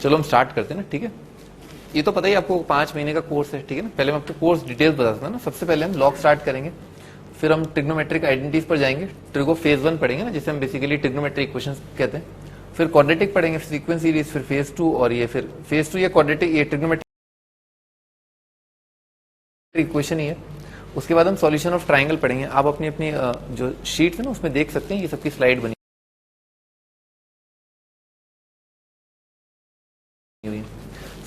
चलो हम स्टार्ट करते हैं ना, ठीक है। ये तो पता ही आपको 5 महीने का कोर्स है, ठीक है ना। पहले मैं आपको कोर्स डिटेल्स बता सकता हूँ ना। सबसे पहले हम लॉग स्टार्ट करेंगे, फिर हम ट्रिग्नोमेट्रिक आइडेंटिटीज पर जाएंगे, ट्रिगो फेज 1 पढ़ेंगे ना, जिसे हम बेसिकली ट्रिग्नोमेट्रिक इक्वेशंस कहते हैं, फिर क्वाड्रेटिक पढ़ेंगे, सीक्वेंस सीरीज, फिर फेज 2, और ये फिर फेज 2 ये क्वाड्रेटिक ये ट्रिग्नोमेट्रिक इक्वेशन ही है। उसके बाद हम सॉल्यूशन ऑफ ट्राइंगल पढ़ेंगे। आप अपनी अपनी जो शीट्स है ना उसमें देख सकते हैं, ये सबकी स्लाइड बनी हुई है।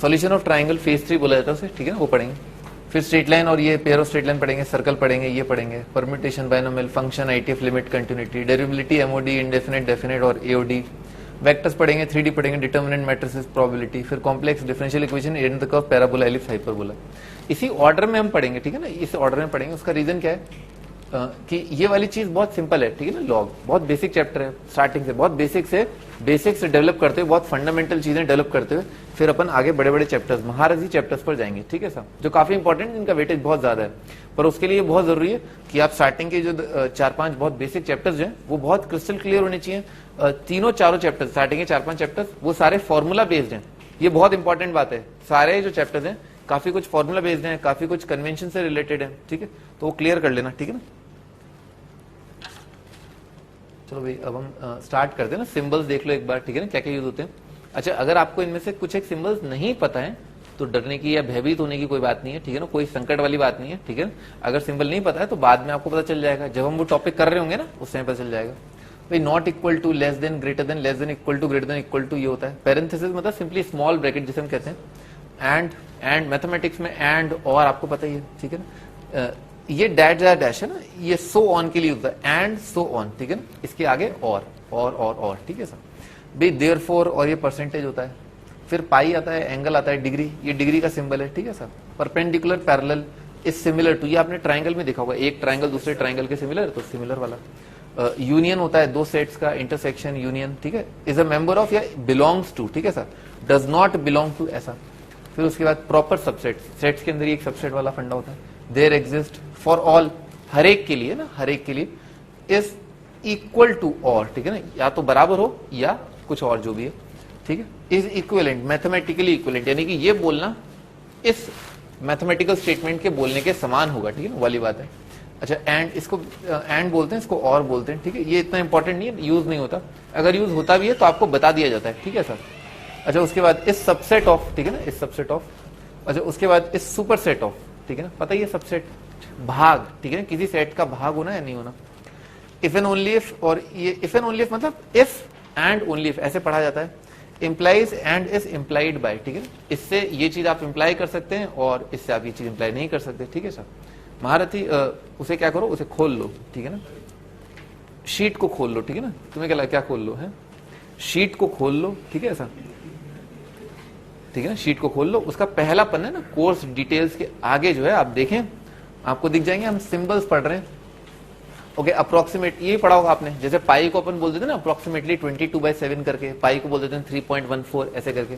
सॉल्यूशन ऑफ ट्राइंगल फेज 3 बोला जाता है उसे, ठीक है ना, वो पढ़ेंगे। फिर स्ट्रेट लाइन और ये पेयर ऑफ स्ट्रेट लाइन पढ़ेंगे, सर्कल पढ़ेंगे, ये पढ़ेंगे, permutation, binomial, function, ITF, limit, continuity, derivability, MOD, indefinite, definite और एओडी, वेक्टर्स पढ़ेंगे, 3D पढ़ेंगे, डिटर्मिनेंट, मैट्रिसेस, प्रोबेबिलिटी, फिर complex differential equation, and the curve, parabola, ellipse, hyperbola. इसी ऑर्डर में हम पढ़ेंगे, ठीक है ना, इस ऑर्डर में पढ़ेंगे। उसका रीजन क्या है कि ये वाली चीज बहुत सिंपल है, ठीक है ना। लॉग बहुत बेसिक चैप्टर है, स्टार्टिंग से बहुत बेसिक से डेवलप करते हुए, बहुत फंडामेंटल चीजें डेवलप करते हुए फिर अपन आगे बड़े बड़े चैप्टर्स, महारथी चैप्टर्स पर जाएंगे, ठीक है साहब, जो काफी इंपॉर्टेंट, इनका वेटेज बहुत ज्यादा है। पर उसके लिए बहुत जरूरी है कि आप स्टार्टिंग के जो 4-5 बहुत बेसिक चैप्टर्स जो है वो बहुत क्रिस्टल क्लियर होने चाहिए। तीनों चारों चैप्टर्स, स्टार्टिंग के 4-5 चैप्टर्स, वो सारे फॉर्मूला बेस्ड हैं। ये बहुत इंपॉर्टेंट बात है। सारे जो चैप्टर्स हैं काफी कुछ फॉर्मूला बेस्ड हैं, काफी कुछ कन्वेंशन से रिलेटेड है, ठीक है, तो वो क्लियर कर लेना, ठीक है ना। चलो भाई अब हम स्टार्ट करते हैं ना। सिंबल्स देख लो एक बार, ठीक है ना, क्या क्या यूज होते हैं। अच्छा, अगर आपको इनमें से कुछ एक सिंबल्स नहीं पता है तो डरने की या भयभीत होने की कोई बात नहीं है, ठीक है ना, कोई संकट वाली बात नहीं है, ठीक है। अगर सिंबल नहीं पता है तो बाद में आपको पता चल जाएगा, जब हम वो टॉपिक कर रहे होंगे ना उस समय पता चल जाएगा। भाई not equal to, less than, greater than, less than, equal to, greater than, equal to, ये होता है। पैरेंथेसिस मतलब सिंपली स्मॉल ब्रैकेट जिसे हम कहते हैं। एंड मैथमेटिक्स में एंड और आपको पता ही है, ठीक है ना। ये डैश है ना, ये सो ऑन के लिए होता है, एंड सो ऑन, ठीक है ना। इसके आगे और, ठीक है सर। भाई देयरफॉर और ये परसेंटेज होता है। फिर पाई आता है, एंगल आता है, डिग्री, ये डिग्री का सिंबल है, ठीक है sir. Perpendicular, parallel, is similar to, ये आपने ट्राइंगल में देखा होगा, एक ट्राइंगल दूसरे ट्राइंगल के सिमिलर, तो सिमिलर वाला। यूनियन होता है दो सेट्स का, इंटरसेक्शन, यूनियन, ठीक है। इज अ मेंबर ऑफ या बिलोंग्स टू, ठीक है sir, does not belong to, ऐसा। फिर उसके बाद प्रॉपर सबसेट, सेट्स के अंदर एक सबसेट वाला फंडा होता है। देयर एग्जिस्ट फॉर ऑल, हर एक के लिए ना, हर एक के लिए। इज इक्वल टू और, ठीक है ना, या तो बराबर हो या कुछ और जो भी है, ठीक है। इज इक्विवेलेंट, मैथमेटिकली इक्विवेलेंट, यानी कि ये बोलना इस मैथमेटिकल स्टेटमेंट के बोलने के समान होगा, ठीक है ना, वाली बात है। अच्छा, एंड, इसको एंड बोलते हैं, इसको और बोलते हैं, ठीक है। ये इतना इंपॉर्टेंट नहीं है, यूज नहीं होता। अगर यूज होता भी है तो आपको बता दिया जाता है, ठीक है सर। अच्छा, उसके बाद इस सबसेट ऑफ, ठीक है ना, इस सबसेट ऑफ। अच्छा, उसके बाद इस सुपर सेट ऑफ, ठीक है ना, पता ही है सबसेट, भाग, ठीक है ना, किसी सेट का भाग होना या नहीं होना। इफ एंड ओनली इफ, और ये इफ एंड ओनली इफ मतलब इफ एंड ओनली इफ ऐसे पढ़ा जाता है। Implies and is implied by, ठीक है, इससे ये चीज आप इंप्लाई कर सकते हैं और इससे आप ये चीज इंप्लाई नहीं कर सकते, ठीक है सर। महारथी उसे क्या करो, उसे खोल लो, ठीक है ना, शीट को खोल लो, ठीक है ना। तुम्हें क्या लगा, क्या खोल लो है, शीट को खोल लो, ठीक है ऐसा, ठीक है ना, शीट को खोल लो। उसका पहला पन्ना है ना, कोर्स डिटेल्स के आगे जो है आप देखें, आपको दिख जाएंगे, हम सिंबल्स पढ़ रहे हैं। ओके, अप्रोक्सीमेट, ये पढ़ा होगा आपने, जैसे पाई को अपन बोल देते ना अप्रोक्सीमेटली 22/7 करके, पाई को बोल देते हैं 3.14 ऐसे करके।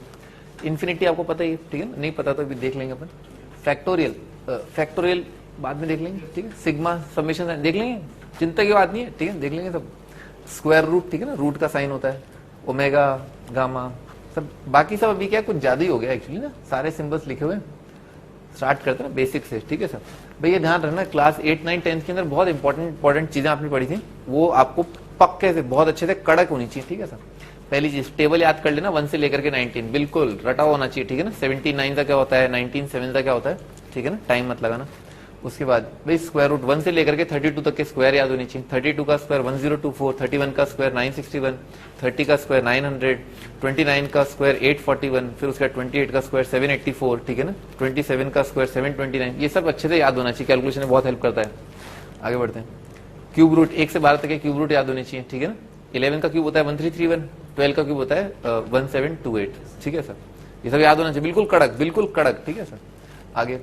इन्फिनिटी आपको पता ही है, ठीक है ना, नहीं पता तो अभी देख लेंगे अपन। फैक्टोरियल, फैक्टोरियल बाद में देख लेंगे, ठीक है। सिग्मा, समेशन देख लेंगे, चिंता की बात नहीं है, ठीक है, देख लेंगे सब। स्क्वायर रूट, ठीक है ना, रूट का साइन होता है, ओमेगा, गामा, सब बाकी सब अभी क्या कुछ ज्यादा ही हो गया एक्चुअली ना, सारे सिंबल्स लिखे हुए। स्टार्ट करते हैं ना बेसिक से, ठीक है सर। भैया ध्यान रखना, क्लास 8, 9, 10 के अंदर बहुत इंपॉर्टेंट चीजें आपने पढ़ी थी, वो आपको पक्के से बहुत अच्छे से कड़क होनी चाहिए, ठीक है सर। पहली चीज, टेबल याद कर लेना 1 से लेकर के 19, बिल्कुल रटा होना चाहिए, ठीक है ना। 79 का क्या होता है, 19 का क्या होता है, ठीक है ना, टाइम मत लगाना। उसके बाद भाई स्क्वायर रूट 1 से लेकर के 32 तक के स्क्वायर याद होनी चाहिए। 32 का स्क्वायर 1024, 31 का स्क्वायर 961, 30 का स्क्वायर 900, 29 का स्क्वायर 841, फिर उसका 28 का स्क्वायर 784, ठीक है ना, 27 का स्क्वायर 729। ये सब अच्छे से याद होना चाहिए, कैलकुलेशन में बहुत हेल्प करता है। आगे बढ़ते हैं। क्यूब रूट 1 से 12 तक के क्यूब रूट याद होने चाहिए, ठीक है ना। 11 का क्यूब होता है 1331, 12 का क्यूब होता है 1728, ठीक है सर। ये सब याद होना चाहिए, बिल्कुल कड़क, ठीक है सर। आगे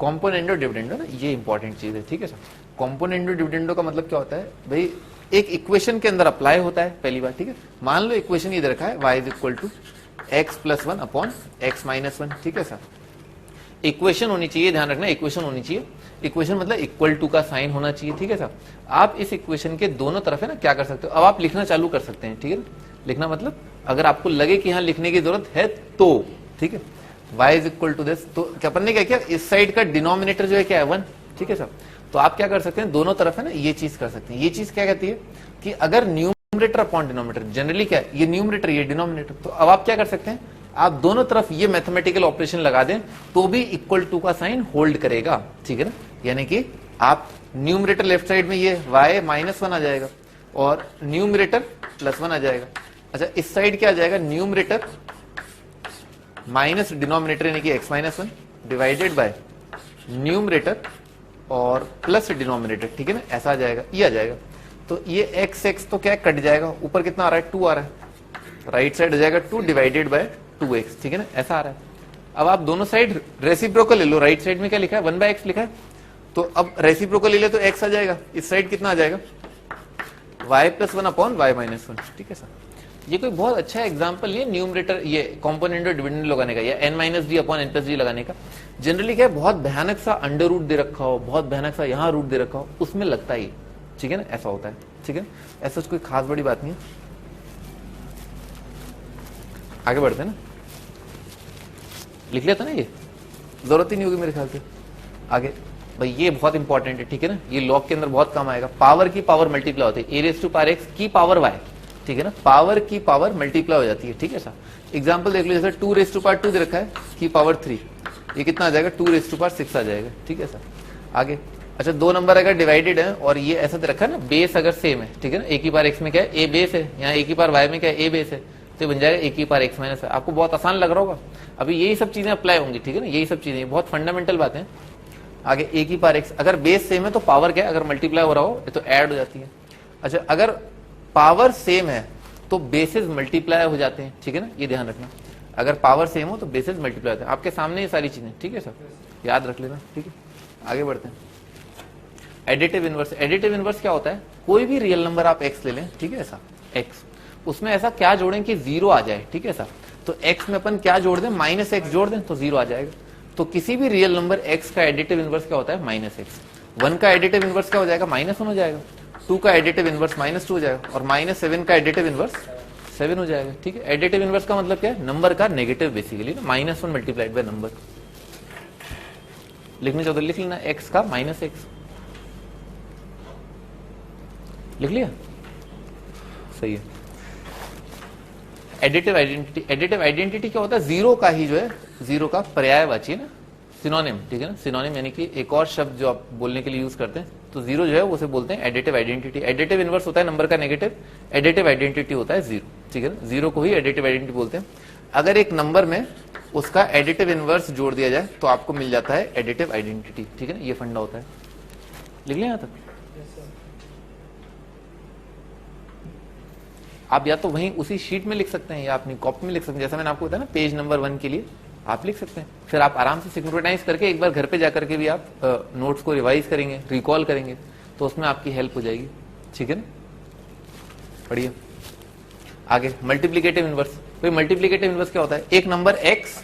कॉम्पोनेंडो डिविडेंडो ना, ये इंपॉर्टेंट चीज है, ठीक है सर। कॉम्पोनेंडो डिविडेंडो का मतलब क्या होता है भाई, एक इक्वेशन के अंदर अप्लाई होता है पहली बार, ठीक है। मान लो इक्वेशन ये रखा है y is equal to x plus 1 upon x minus 1, ठीक है सर। इक्वेशन होनी चाहिए, ध्यान रखना, इक्वेशन होनी चाहिए। इक्वेशन मतलब इक्वल टू का साइन होना चाहिए, ठीक है सर। आप इस इक्वेशन के दोनों तरफ है ना क्या कर सकते हो, अब आप लिखना चालू कर सकते हैं, ठीक है। लिखना मतलब अगर आपको लगे कि यहां लिखने की जरूरत है तो, ठीक है, y is equal to this, तो क्या अपन ने क्या किया, इस साइड का डिनोमिनेटर जो है क्या है 1, ठीक है सर। तो आप क्या कर सकते हैं, दोनों तरफ है ना ये चीज कर सकते हैं। ये चीज क्या कहती है कि अगर न्यूमरेटर अपॉन डिनोमिनेटर, जनरली क्या है, ये न्यूमरेटर ये डिनोमिनेटर, तो अब आप क्या कर सकते हैं, आप दोनों तरफ ये मैथमेटिकल ऑपरेशन लगा दें तो भी इक्वल टू का साइन होल्ड करेगा, ठीक है ना। यानी कि आप न्यूमरेटर लेफ्ट साइड में ये y -1 आ जाएगा और न्यूमरेटर +1 आ जाएगा। अच्छा इस साइड क्या आ जाएगा, न्यूमरेटर माइनस डिनोमिनेटर यानी कि x -1 डिवाइडेड बाय न्यूमरेटर और प्लस डिनोमिनेटर, ठीक है ना, ऐसा आ जाएगा, ये आ जाएगा। तो ये x तो क्या कट जाएगा, ऊपर कितना आ रहा है 2 आ रहा है, राइट साइड हो जाएगा 2 डिवाइडेड बाय 2x, ठीक है ना, ऐसा आ रहा है। अब आप दोनों साइड रेसिप्रोकल ले लो, राइट साइड में क्या लिखा है 1/x लिखा है, तो अब रेसिप्रोकल ले ले तो x आ जाएगा, इस साइड कितना आ जाएगा y +1 अपॉन y -1, ठीक है सर। ये कोई बहुत अच्छा एग्जांपल नहीं है न्यूमरेटर ये कंपोनेंट और डिविडेंड लगाने का या n-d अपॉन n+d लगाने का। जनरली क्या है, बहुत भयानक सा अंडर रूट दे रखा हो, बहुत भयानक सा यहाँ रूट दे रखा हो, उसमें लगता ही, ठीक है ना, ऐसा होता है, ठीक है। ऐसा कोई खास बड़ी बात नहीं है। आगे बढ़ते हैं ना, लिख लिया था ना, ये जरूरत ही नहीं होगी मेरे ख्याल से। आगे भाई ये बहुत इंपॉर्टेंट है, ठीक है ना, ये लॉग के अंदर बहुत काम आएगा। पावर की पावर मल्टीप्लाई होती है, a⁴x की पावर y, ठीक है ना, पावर की पावर मल्टीप्लाई हो जाती है, ठीक है सर। एग्जांपल देख लो, जैसे 2⁵2 दे रखा है की पावर 3, ये कितना आ जाएगा 2⁵6 आ जाएगा, ठीक है सर। आगे अच्छा 2 नंबर अगर डिवाइडेड है और ये ऐसा दे रखा है ना, बेस अगर सेम है, ठीक है ना, a⁴x में क्या है a बेस है, यहाँ a⁴y में क्या है a बेस है, तो बन जाएगा a⁴x-, आपको बहुत आसान लग रहा होगा। अभी यही सब चीजें अप्लाई होंगी, ठीक है ना, यही सब चीजें बहुत फंडामेंटल बातें। आगे a⁴x अगर बेस सेम है तो पावर क्या है, अगर मल्टीप्लाई हो रहा हो तो ऐड हो जाती है। अच्छा अगर पावर सेम है तो बेसिस मल्टीप्लाई हो जाते हैं, ठीक है ना, ये ध्यान रखना। अगर पावर सेम हो तो बेसिस मल्टीप्लाई होते हैं, आपके सामने ये सारी चीजें, ठीक है सर, याद रख लेना, ठीक है। आगे बढ़ते हैं, एडिटिव इनवर्स। एडिटिव इनवर्स क्या होता है, कोई भी रियल नंबर आप x ले लें, ठीक है, ऐसा x, उसमें ऐसा क्या जोड़ें कि 0 आ जाए, ठीक है सर। तो x में अपन क्या जोड़ दें, -x जोड़ दें तो 0 आ जाएगा। तो किसी भी रियल नंबर x का एडिटिव इनवर्स क्या होता है, -x। 1 का एडिटिव इनवर्स क्या हो जाएगा, -1 हो जाएगा। 2 का एडिटिव इनवर्स -2 हो जाएगा और -7 का एडिटिव इनवर्स 7 हो जाएगा, ठीक है। एडिटिव इनवर्स का मतलब क्या है, नंबर का नेगेटिव बेसिकली ना, -1 मल्टीप्लाइड बाय नंबर। लिखने चाहो तो लिख लेना, x का -x लिख लिया, सही है। एडिटिव आइडेंटिटी, एडिटिव आइडेंटिटी क्या होता है, जीरो का ही जो है, जीरो का पर्यायवाची ना, सिनोनिम, ठीक है ना, सिनोनिम यानी कि एक और शब्द जो आप बोलने के लिए यूज करते हैं, तो जीरो जो है उसे बोलते हैं एडिटिव आइडेंटिटी। एडिटिव इनवर्स होता है नंबर का नेगेटिव, एडिटिव आइडेंटिटी होता है जीरो, ठीक है ना, जीरो को ही एडिटिव आइडेंटिटी बोलते हैं। अगर एक नंबर में उसका एडिटिव इनवर्स जोड़ दिया जाए तो आपको मिल जाता है एडिटिव आइडेंटिटी, ठीक है ना, ये फंडा होता है। लिख लिया यहां तक? आप या तो वहीं उसी शीट में लिख सकते हैं या अपनी कॉपी में लिख सकते हैं, जैसा मैंने आपको बताया ना, पेज नंबर 1 के लिए आप लिख सकते हैं। फिर आप आराम से सिंक्रोनाइज करके एक बार घर पे जाकर के भी आप नोट्स को रिवाइज करेंगे, रिकॉल करेंगे, तो उसमें आपकी हेल्प हो जाएगी, ठीक है ना। पढ़िए आगे, मल्टीप्लिकेटिव इनवर्स। भाई मल्टीप्लिकेटिव इनवर्स क्या होता है, एक नंबर x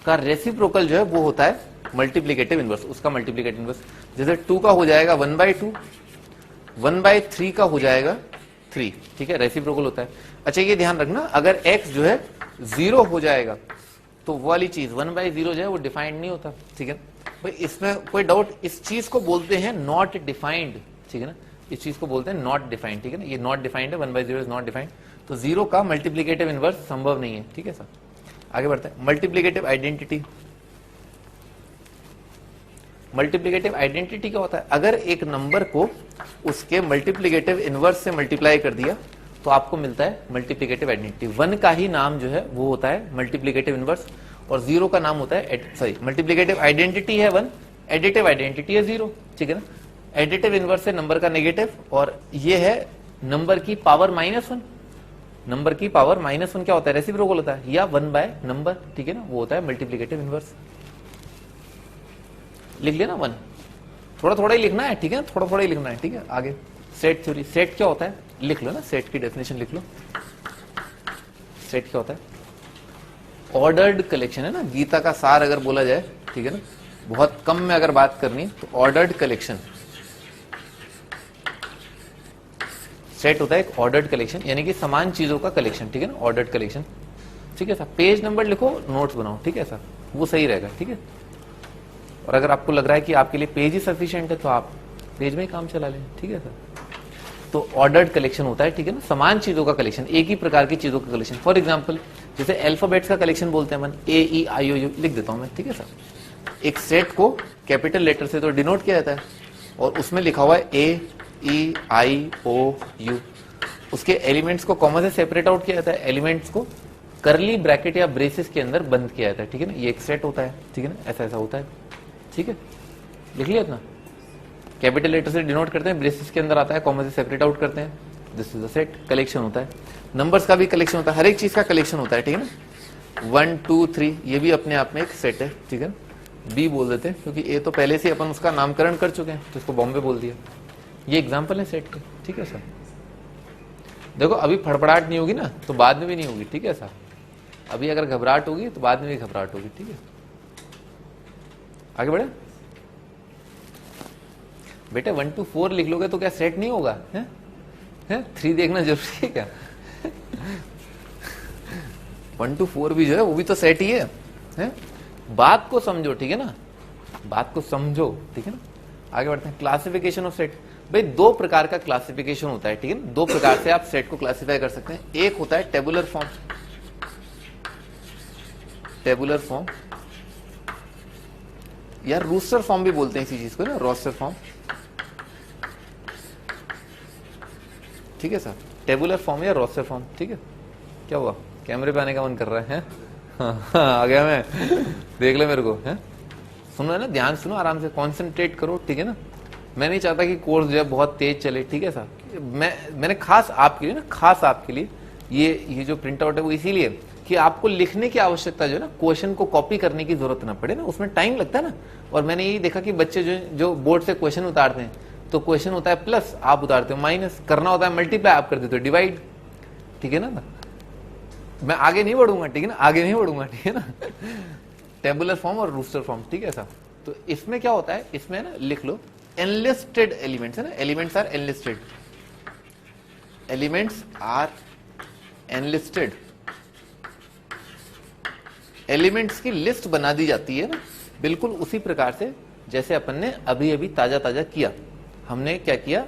का रेसिप्रोकल जो है वो होता है मल्टीप्लिकेटिव इनवर्स, उसका मल्टीप्लिकेटिव इनवर्स। जैसे 2 का हो जाएगा 1/2, 1/3 का हो जाएगा 3, ठीक है, रेसिप्रोकल होता है। अच्छा ये ध्यान रखना, अगर x जो है 0 हो जाएगा तो वो वाली चीज 1/0 जो है वो डिफाइंड नहीं होता, ठीक है। भाई इसमें कोई डाउट, इस चीज को बोलते हैं नॉट डिफाइंड, ठीक है ना, इस चीज को बोलते हैं नॉट डिफाइंड, ठीक है ना, ये नॉट डिफाइंड है, 1/0 इज नॉट डिफाइंड, तो 0 का मल्टीप्लिकेटिव इनवर्स संभव नहीं है, ठीक है सर। आगे बढ़ते हैं, मल्टीप्लिकेटिव आइडेंटिटी। मल्टीप्लिकेटिव आइडेंटिटी क्या होता है, अगर एक नंबर को उसके मल्टीप्लिकेटिव इनवर्स से मल्टीप्लाई कर दिया तो आपको मिलता है मल्टीप्लिकेटिव आइडेंटिटी। 1 का ही नाम जो है वो होता है मल्टीप्लिकेटिव इनवर्स और 0 का नाम होता है, सॉरी, मल्टीप्लिकेटिव आइडेंटिटी है 1, एडिटिव आइडेंटिटी है 0, ठीक है ना। एडिटिव इनवर्स है नंबर का नेगेटिव और ये है नंबर की पावर -1। नंबर की पावर -1 क्या होता है, रेसिप्रोकल होता है, या 1 बाय नंबर, ठीक है ना, वो होता है मल्टीप्लिकेटिव इनवर्स। लिख लिया ना 1, थोड़ा थोड़ा ही लिखना है, ठीक है, थोड़ा थोड़ा ही लिखना है, ठीक है। आगे सेट थ्योरी। सेट क्या होता है, लिख लो ना, सेट की डेफिनेशन लिख लो। सेट क्या होता है, ऑर्डर्ड कलेक्शन है ना, गीता का सार अगर बोला जाए, ठीक है ना, बहुत कम में अगर बात करनी तो ऑर्डर्ड कलेक्शन। सेट होता है एक ऑर्डर्ड कलेक्शन, यानी कि समान चीजों का कलेक्शन, ठीक है ना, ऑर्डर्ड कलेक्शन, ठीक है सर। पेज नंबर लिखो, नोट्स बनाओ, ठीक है सर, वो सही रहेगा, ठीक है। और अगर आपको लग रहा है कि आपके लिए पेज ही सफिशिएंट है तो आप पेज में ही काम चला लें, ठीक है सर। तो ऑर्डर्ड कलेक्शन होता है, ठीक है ना, समान चीजों का कलेक्शन, एक ही प्रकार की चीजों का कलेक्शन। फॉर एग्जाम्पल जैसे अल्फाबेट्स का कलेक्शन बोलते हैं अपन, AEIOU लिख देता हूं मैं, ठीक है सर। एक सेट को कैपिटल लेटर से तो डिनोट किया जाता है और उसमें लिखा हुआ है AEIOU, उसके एलिमेंट्स को कॉमा से सेपरेट आउट किया जाता है, एलिमेंट्स को करली ब्रैकेट या ब्रेसेस के अंदर बंद किया जाता है, ठीक है ना, ये एक सेट होता है, ठीक है ना, ऐसा ऐसा होता है, ठीक है। लिख लिया इतना, कैपिटल लेटर से डिनोट करते हैं, ब्रेसेस के अंदर आता है, कॉमा से सेपरेट आउट करते हैं, this is a set. Collection होता है, नंबर्स का भी कलेक्शन होता है, हर एक चीज का कलेक्शन होता है, ठीक है ना। 1 2 3 ये भी अपने आप में एक सेट है, ठीक है। बी बोल देते हैं क्योंकि ए तो पहले से अपन उसका नामकरण कर चुके हैं तो इसको बॉम्बे बोल दिया। ये एग्जाम्पल है सेट के, ठीक है सर। देखो अभी फड़फड़ाहट नहीं होगी ना तो बाद में भी नहीं होगी, ठीक है सर। अभी अगर घबराहट होगी तो बाद में भी घबराहट होगी, ठीक है। आगे बढ़े बेटे, 1 to 4 लिख लोगे तो क्या सेट नहीं होगा, है? 3 देखना जरूरी है क्या? 1 to 4 भी जो है वो भी तो सेट ही है? बात को समझो, ठीक है ना, बात को समझो, ठीक है ना। आगे बढ़ते हैं, क्लासिफिकेशन ऑफ सेट। भाई 2 प्रकार का क्लासिफिकेशन होता है, ठीक है ना, 2 प्रकार से आप सेट को क्लासिफाई कर सकते हैं। एक होता है टेबुलर फॉर्म, टेबुलर फॉर्म या रोस्टर फॉर्म भी बोलते हैं इसी चीज को ना, रोस्टर फॉर्म, ठीक है सर। टेबुलर फॉर्म या रोस्टर फॉर्म, ठीक है। क्या हुआ, कैमरे पे आने का मन कर रहा है? आ गया मैं, देख ले मेरे को, है? सुनो ना, ध्यान सुनो, आराम से कंसंट्रेट करो, ठीक है ना। मैं नहीं चाहता कि कोर्स जो है बहुत तेज चले, ठीक है सर। मैंने खास आपके लिए ना, खास आपके लिए ये जो प्रिंट आउट है वो इसीलिए कि आपको लिखने की आवश्यकता जो है ना, क्वेश्चन को कॉपी करने की जरूरत ना पड़े ना, उसमें टाइम लगता है ना। और मैंने यही देखा कि बच्चे जो बोर्ड से क्वेश्चन उतारते हैं तो क्वेश्चन होता है प्लस, आप उतारते हो माइनस, करना होता है मल्टीप्लाई, आप कर देते हो डिवाइड, ठीक है ना। मैं आगे नहीं बढ़ूंगा, ठीक है ना, आगे नहीं बढ़ूंगा, ठीक है ना। टेबुलर फॉर्म और रोस्टर फॉर्म, ठीक है सर। तो इसमें क्या होता है, इसमें ना लिख लो एनलिस्टेड एलिमेंट्स है ना, elements are enlisted, elements are enlisted, elements की लिस्ट बना दी जाती है ना, बिल्कुल उसी प्रकार से जैसे अपन ने अभी अभी ताजा ताजा किया। हमने क्या किया,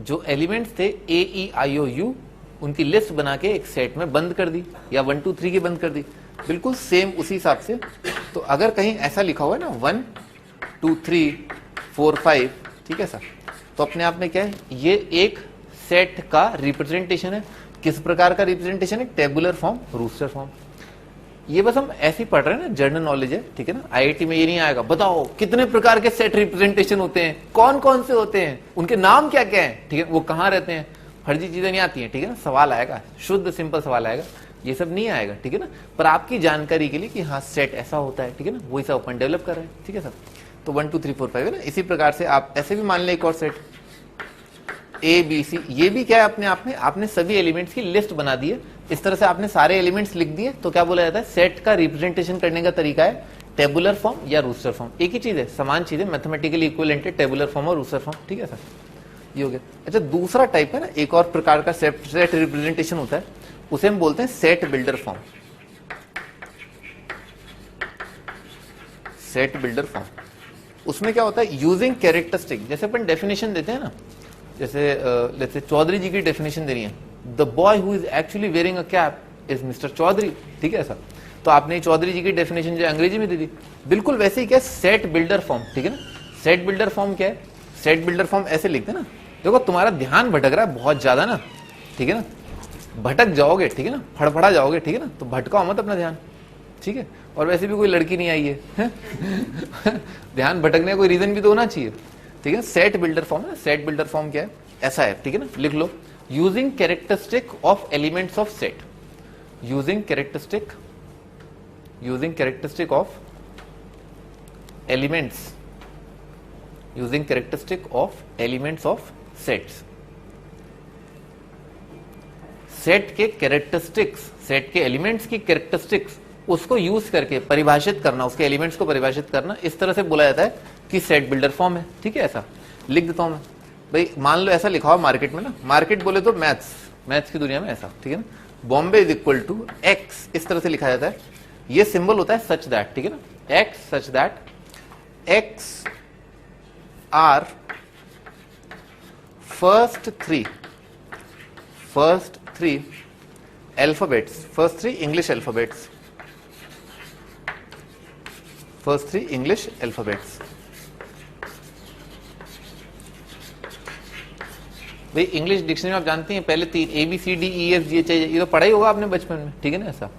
जो एलिमेंट्स थे AEIOU उनकी लिस्ट बना के एक सेट में बंद कर दी, या 1 2 3 की बंद कर दी, बिल्कुल सेम उसी हिसाब से। तो अगर कहीं ऐसा लिखा हुआ है ना 1 2 3 4 5, ठीक है सर, तो अपने आप में क्या है, ये एक सेट का रिप्रेजेंटेशन है। किस प्रकार का रिप्रेजेंटेशन है, टेबुलर फॉर्म, रोस्टर फॉर्म। ये बस हम ऐसे ही पढ़ रहे हैं ना, जनरल नॉलेज है, ठीक है ना। IIT में ये नहीं आएगा बताओ कितने प्रकार के सेट रिप्रेजेंटेशन होते हैं, कौन कौन से होते हैं, उनके नाम क्या क्या है, ठीक है, वो कहाँ रहते हैं, फर्जी चीजें नहीं आती हैं, ठीक है ना। सवाल आएगा, शुद्ध सिंपल सवाल आएगा, ये सब नहीं आएगा, ठीक है ना। पर आपकी जानकारी के लिए कि हाँ सेट ऐसा होता है, ठीक है ना, वही सब अपन डेवलप कर रहे हैं, ठीक है सर। तो 1 2 3 4 5 है ना। इसी प्रकार से आप ऐसे भी मान लें एक और सेट ABC, ये भी क्या है, अपने आप में आपने सभी एलिमेंट्स की लिस्ट बना दी है। इस तरह से आपने सारे एलिमेंट्स लिख दिए तो क्या बोला जाता है, सेट का रिप्रेजेंटेशन करने का तरीका है टेबुलर फॉर्म या रोस्टर फॉर्म। एक ही चीज है, समान चीज है, मैथमेटिकली इक्विवेलेंट है, टेबुलर फॉर्म और रोस्टर फॉर्म, ठीक है सर। ये हो गया। अच्छा, दूसरा टाइप है ना, एक और प्रकार का सेट रिप्रेजेंटेशन होता है, उसे हम बोलते हैं set builder form, set builder form. उसमें क्या होता है, यूजिंग कैरेक्टरिस्टिक, जैसे अपन डेफिनेशन देते हैं ना, जैसे चौधरी जी की डेफिनेशन देनी है, the boy who is actually wearing a cap is mister Chaudhary, ठीक है सर। तो आपने चौधरी जी की डेफिनेशन जो अंग्रेजी में दे दी, बिल्कुल वैसे ही क्या, सेट बिल्डर फॉर्म, ठीक है ना। सेट बिल्डर फॉर्म क्या है, सेट बिल्डर फॉर्म ऐसे लिखते हैं ना, देखो तुम्हारा ध्यान भटक रहा है बहुत ज्यादा ना, ठीक है ना, भटक जाओगे, ठीक है ना, फड़फड़ा जाओगे, ठीक है ना, तो भटकाओ मत अपना ध्यान, ठीक है। और वैसे भी कोई लड़की नहीं आई है ध्यान भटकने का कोई रीजन भी तो होना चाहिए, ठीक है। सेट बिल्डर फॉर्म है, सेट बिल्डर फॉर्म क्या है, ऐसा है, ठीक है ना, लिख लो, using characteristic of elements of set, using characteristic of elements, using characteristic of elements of sets. Set के कैरेक्टरिस्टिक्स, सेट के एलिमेंट्स की कैरेक्टरिस्टिक्स, उसको यूज करके परिभाषित करना, उसके एलिमेंट्स को परिभाषित करना, इस तरह से बोला जाता है कि सेट बिल्डर फॉर्म है, ठीक है। ऐसा लिख देता हूं मैं, भाई मान लो ऐसा लिखा हुआ मार्केट में ना, मार्केट बोले तो मैथ्स की दुनिया में ऐसा, ठीक है ना, Bombay is equal to X, इस तरह से लिखा जाता है। ये सिंबल होता है सच दैट, ठीक है ना, X such that X are first three alphabets, first three English alphabets, first three English alphabets। भाई इंग्लिश डिक्शनरी आप जानते हैं पहले तीन ABCDEFGH, ये तो पढ़ा ही होगा आपने बचपन में, ठीक है ना, ऐसा,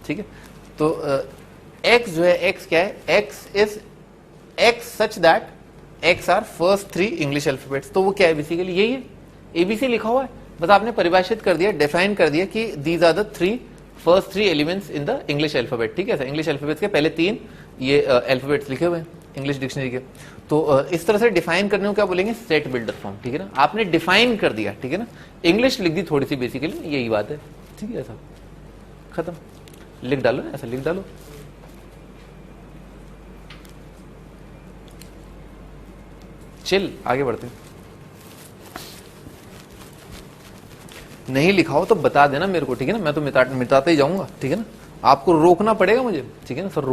ठीक है। तो एक्स जो है, एक्स क्या है, X is X such that X are first three English alphabets. तो वो क्या है, बेसिकली यही है, ABC लिखा हुआ है, बस आपने परिभाषित कर दिया, डिफाइन कर दिया कि these are the first three elements in the English alphabet, ठीक है। इंग्लिश अल्फाबेट्स के पहले तीन ये अल्फाबेट्स लिखे हुए हैं इंग्लिश डिक्शनरी के। तो इस तरह से डिफाइन करने को क्या बोलेंगे, सेट बिल्डर फॉर्म, ठीक है ना। आपने डिफाइन कर दिया, ठीक है ना, इंग्लिश लिख दी थोड़ी सी, बेसिकली यही बात है, ठीक है। ऐसा खत्म, लिख डालो ना, ऐसा लिख डालो। चिल, आगे बढ़ते हैं। नहीं लिखा हो तो बता देना मेरे को, ठीक है ना, मैं तो मिटाते ही जाऊंगा, ठीक है ना। आपको रोकना पड़ेगा मुझे, ठीक है ना। सर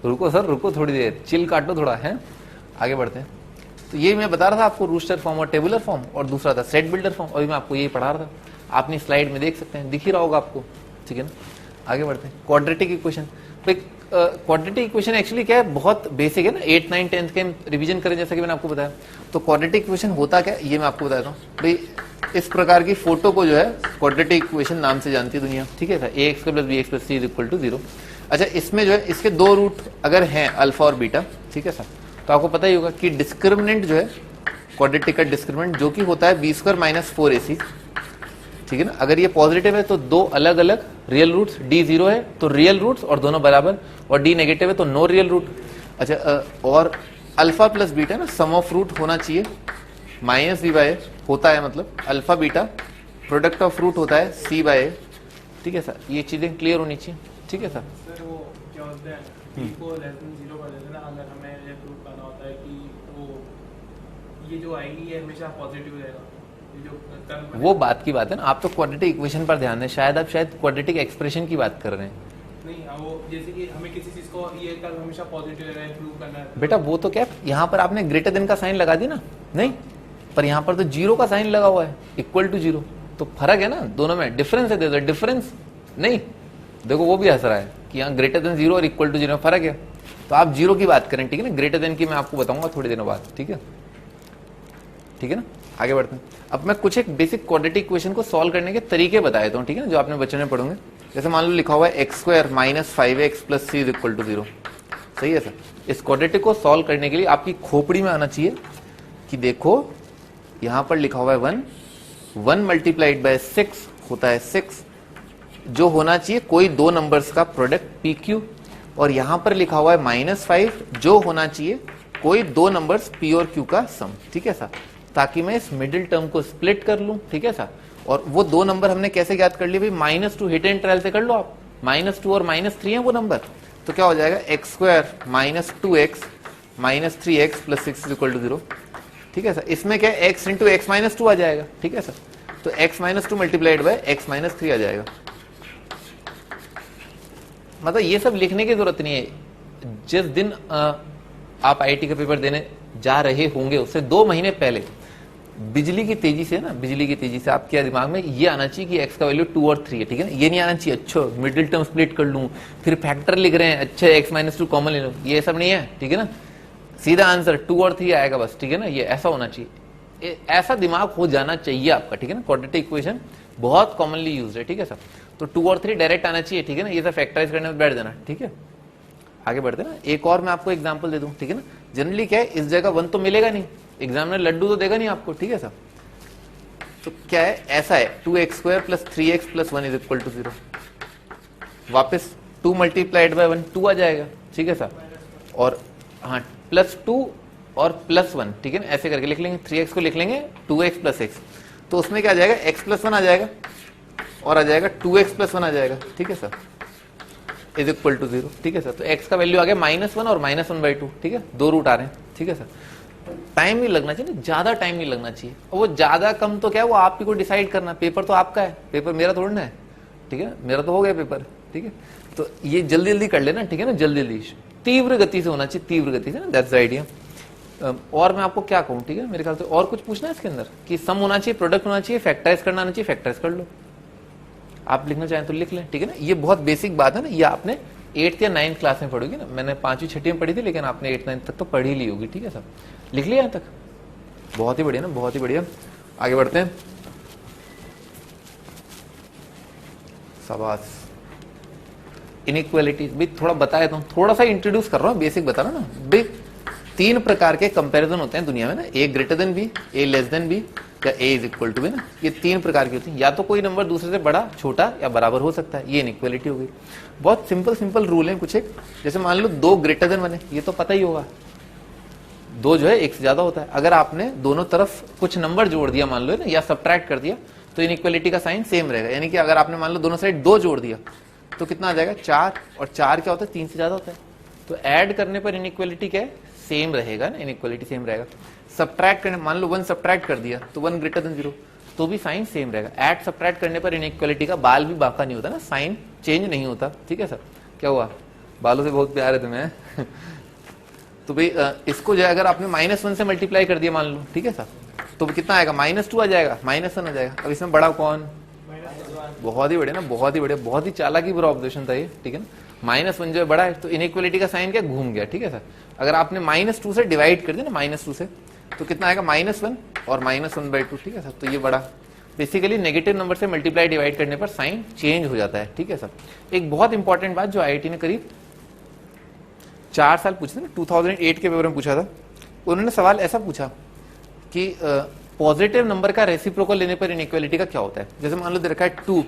रुको सर, रुको थोड़ी देर, चिल काटो थोड़ा, है। आगे बढ़ते हैं। तो ये मैं बता रहा था आपको, रूस्टर फॉर्म और टेबुलर फॉर्म, और दूसरा था सेट बिल्डर फॉर्म, और मैं आपको यही पढ़ा रहा था, आपने स्लाइड में देख सकते हैं, दिख ही रहा होगा आपको, ठीक है ना। आगे बढ़ते हैं। Quadratic equation, quadratic equation actually क्या है, बहुत बेसिक है ना, 8, 9, 10 के रिवीजन करें जैसा कि मैंने आपको बताया। तो क्वाड्रेटिक इक्वेशन होता क्या, ये मैं आपको बताता हूँ। भाई इस प्रकार की फोटो को जो है क्वाड्रेटिक इक्वेशन नाम से जानती है दुनिया, ठीक है। ax + bx + c = 0। अच्छा, इसमें जो है इसके दो रूट अगर हैं, अल्फा और बीटा, ठीक है सर, तो आपको पता ही होगा कि डिस्क्रिमिनेंट जो है क्वाड्रेटिक का डिस्क्रिमिनेंट जो कि होता है b² - 4ac, ठीक है ना। अगर ये पॉजिटिव है तो दो अलग अलग रियल रूट्स, d 0 है तो रियल रूट्स और दोनों बराबर, और d नेगेटिव है तो नो रियल रूट। अच्छा, और अल्फा प्लस बीटा ना सम ऑफ रूट होना चाहिए, -b/a होता है, मतलब alpha beta product of root होता है c/a, ठीक है सर। ये चीजें क्लियर होनी चाहिए, ठीक है सर। सर वो क्या होता है, b को लेस देन 0 कर देते हैं ना, अगर हमें ये प्रूव करना होता है कि वो ये जो आएगी ये हमेशा पॉजिटिव रहेगा, ये जो वो बात की बात है ना, आप तो क्वाड्रेटिक इक्वेशन पर ध्यान दें, शायद क्वाड्रेटिक एक्सप्रेशन की बात कर रहे हैं। नहीं, वो जैसे कि हमें किसी चीज को ये कर हमेशा पॉजिटिव रहे प्रूव करना है। बेटा वो तो क्या, यहाँ पर आपने ग्रेटर देन का साइन लगा दी ना, नहीं, पर यहाँ पर तो 0 का साइन लगा हुआ है, = 0, तो फर्क है ना दोनों में, डिफरेंस है, डिफरेंस नहीं, देखो वो भी हंस रहा है कि यहाँ ग्रेटर देन 0 और = 0 में फर्क है। तो आप 0 की बात करें, ठीक है ना, ग्रेटर देन की मैं आपको बताऊंगा थोड़ी देर बाद, ठीक है, ठीक है ना। आगे बढ़ते हैं। अब मैं कुछ एक बेसिक क्वाड्रेटिक इक्वेशन को सॉल्व करने के तरीके बता देता हूँ, ठीक है ना, जो आपने बच्चों में पढ़ोगे। जैसे मान लो लिखा हुआ है x² - 5x + c = 0, सही है सर। इस क्वाड्रेटिक को सॉल्व करने के लिए आपकी खोपड़ी में आना चाहिए कि देखो यहां पर लिखा हुआ है 1 × 6 होता है 6, जो होना चाहिए कोई दो नंबर्स का प्रोडक्ट PQ, और यहां पर लिखा हुआ है -5, जो होना चाहिए कोई दो नंबर्स P और Q का सम, ठीक है सर, ताकि मैं इस मिडिल टर्म को स्प्लिट कर लूं, ठीक है सर। और वो दो नंबर हमने कैसे ज्ञात कर लिए भाई, -2 हिट एंड ट्रायल से कर लो आप, -2 और -3 है वो नंबर, तो क्या हो जाएगा x² - 2x - 3x + 6 = 0, ठीक है सर। इसमें क्या x × x - 2 आ जाएगा, ठीक है सर, तो x - 2 × x - 3 आ जाएगा। मतलब ये सब लिखने की जरूरत नहीं है। जिस दिन आप IIT का पेपर देने जा रहे होंगे उससे 2 महीने पहले बिजली की तेजी से ना, बिजली की तेजी से आपके दिमाग में ये आना चाहिए कि x का वैल्यू 2 और 3 है, ठीक है ना। ये नहीं आना चाहिए अच्छा मिडिल टर्म स्प्लिट कर लूं, फिर फैक्टर लिख रहे हैं, अच्छा x - 2 कॉमन ले लो, ये सब नहीं है, ठीक है ना। सीधा आंसर 2 और 3 आएगा बस, ठीक है ना। ये ऐसा होना चाहिए, ऐसा दिमाग हो जाना चाहिए आपका, ठीक है ना। क्वाड्रेटिक इक्वेशन बहुत कॉमनली यूज है, ठीक है सर। तो 2 और 3 डायरेक्ट आना चाहिए, ठीक है ना। ये सब फैक्टराइज करने में बैठ जाना, ठीक है। आगे बढ़ते ना, एक और मैं आपको एग्जांपल दे दूं, ठीक है ना। जनरली क्या है, इस जगह 1 तो मिलेगा नहीं, एग्जामिनर लड्डू तो देगा नहीं आपको, ठीक है सर। तो क्या है, ऐसा है 2x² + 3x + 1 = 0, वापस 2 × 1 2 आ जाएगा, ठीक है सर। और हाँ +2 और +1, ठीक है ना, ऐसे करके लिख लेंगे। 3x को लिख लेंगे 2x + x, तो उसमें क्या आ जाएगा, x + 1 आ जाएगा और आ जाएगा 2x + 1 आ जाएगा, ठीक है सर, = 0, ठीक है सर। तो x का वैल्यू आ गया -1 और -1/2, ठीक है, 2 रूट आ रहे हैं, ठीक है सर। टाइम नहीं लगना चाहिए ना, ज्यादा टाइम नहीं लगना चाहिए। और वो ज्यादा कम तो क्या है, वो आप ही को डिसाइड करना, पेपर तो आपका है, पेपर मेरा थोड़ा ना है, ठीक है, मेरा तो हो गया पेपर, ठीक है। तो ये जल्दी जल्दी कर लेना, ठीक है ना, जल्दी जल्दी, तीव्र गति से होना चाहिए, तीव्र गति से ना, दैट्स द आइडिया। और मैं आपको क्या कहूँ, ठीक है, मेरे ख्याल से और कुछ पूछना है इसके अंदर कि सम होना चाहिए, प्रोडक्ट होना चाहिए, फैक्टराइज करना आना चाहिए, फैक्टराइज कर लो, आप लिखना चाहें तो लिख लें, ठीक है ना। ये बहुत बेसिक बात है ना, ये आपने 8th या 9th क्लास में पढ़ोगी ना, मैंने 5वीं 6वीं में पढ़ी थी, लेकिन आपने 8th 9th तक तो पढ़ी ली होगी, ठीक है सब लिख लिया यहाँ तक, बहुत ही बढ़िया ना, बहुत ही बढ़िया। आगे बढ़ते हैं, शाबाश। इनइक्वालिटी भी थोड़ा बताया तो, थोड़ा सा इंट्रोड्यूस कर रहा हूँ, बेसिक बता रहा हूँ ना भाई। 3 प्रकार के कंपैरिजन होते हैं दुनिया में ना, ए ग्रेटर देन बी, ए लेस देन बी, या ए इज इक्वल टू बी ना, ये 3 प्रकार की होती है। या तो कोई नंबर दूसरे से बड़ा, छोटा या बराबर हो सकता है, ये इनइक्वालिटी हो गई। बहुत सिंपल सिंपल रूल है कुछ एक, जैसे मान लो 2 ग्रेटर देन 1 है, ये तो पता ही होगा, 2 जो है 1 से ज्यादा होता है। अगर आपने दोनों तरफ कुछ नंबर जोड़ दिया मान लो ना, या सब्ट्रैक्ट कर दिया, तो इनइक्वालिटी का साइन सेम रहेगा। यानी कि अगर आपने मान लो दोनों साइड 2 जोड़ दिया तो कितना आ जाएगा, 4, और 4 क्या होता है, 3 से ज्यादा होता है। तो ऐड करने पर इनइक्वालिटी क्या है, सेम रहेगा ना, इनइक्वालिटी सेम रहेगा। सब्ट्रैक्ट करने, मान लो 1 सब्ट्रैक्ट कर दिया तो 1 ग्रेटर देन 0, तो भी साइन सेम रहेगा। ऐड सब्ट्रैक्ट करने पर इनइक्वालिटी का बाल भी बांका नहीं होता ना, साइन चेंज नहीं होता, ठीक है सर। क्या हुआ, बालों से बहुत प्यार है तुम्हें तो भाई इसको जो है अगर आपने -1 से मल्टीप्लाई कर दिया मान लो, ठीक है सर, तो कितना आएगा, -2 आ जाएगा, -1 आ जाएगा। अब इसमें बड़ा कौन, बहुत ही बढ़िया ना, बहुत ही बढ़िया, बहुत ही चालाकी पूरा ऑब्जर्वेशन था ये, ठीक है ना। -1 जो है बड़ा है, तो इनइक्वालिटी का साइन क्या घूम गया, ठीक है सर। अगर आपने -2 से डिवाइड कर दिया ना, -2 से, तो कितना आएगा, -1 और -1/2, ठीक है सर। तो ये बड़ा, बेसिकली नेगेटिव नंबर से मल्टीप्लाई डिवाइड करने पर साइन चेंज हो जाता है, ठीक है सर। एक बहुत इंपॉर्टेंट बात जो IIT ने करीब 4 साल पूछे थे ना, 2008 के पेपर में पूछा था, उन्होंने सवाल ऐसा पूछा कि पॉजिटिव नंबर का रेसिप्रोकल लेने पर इनइक्वालिटी का क्या होता है। जैसे मान लो दे रखा है 2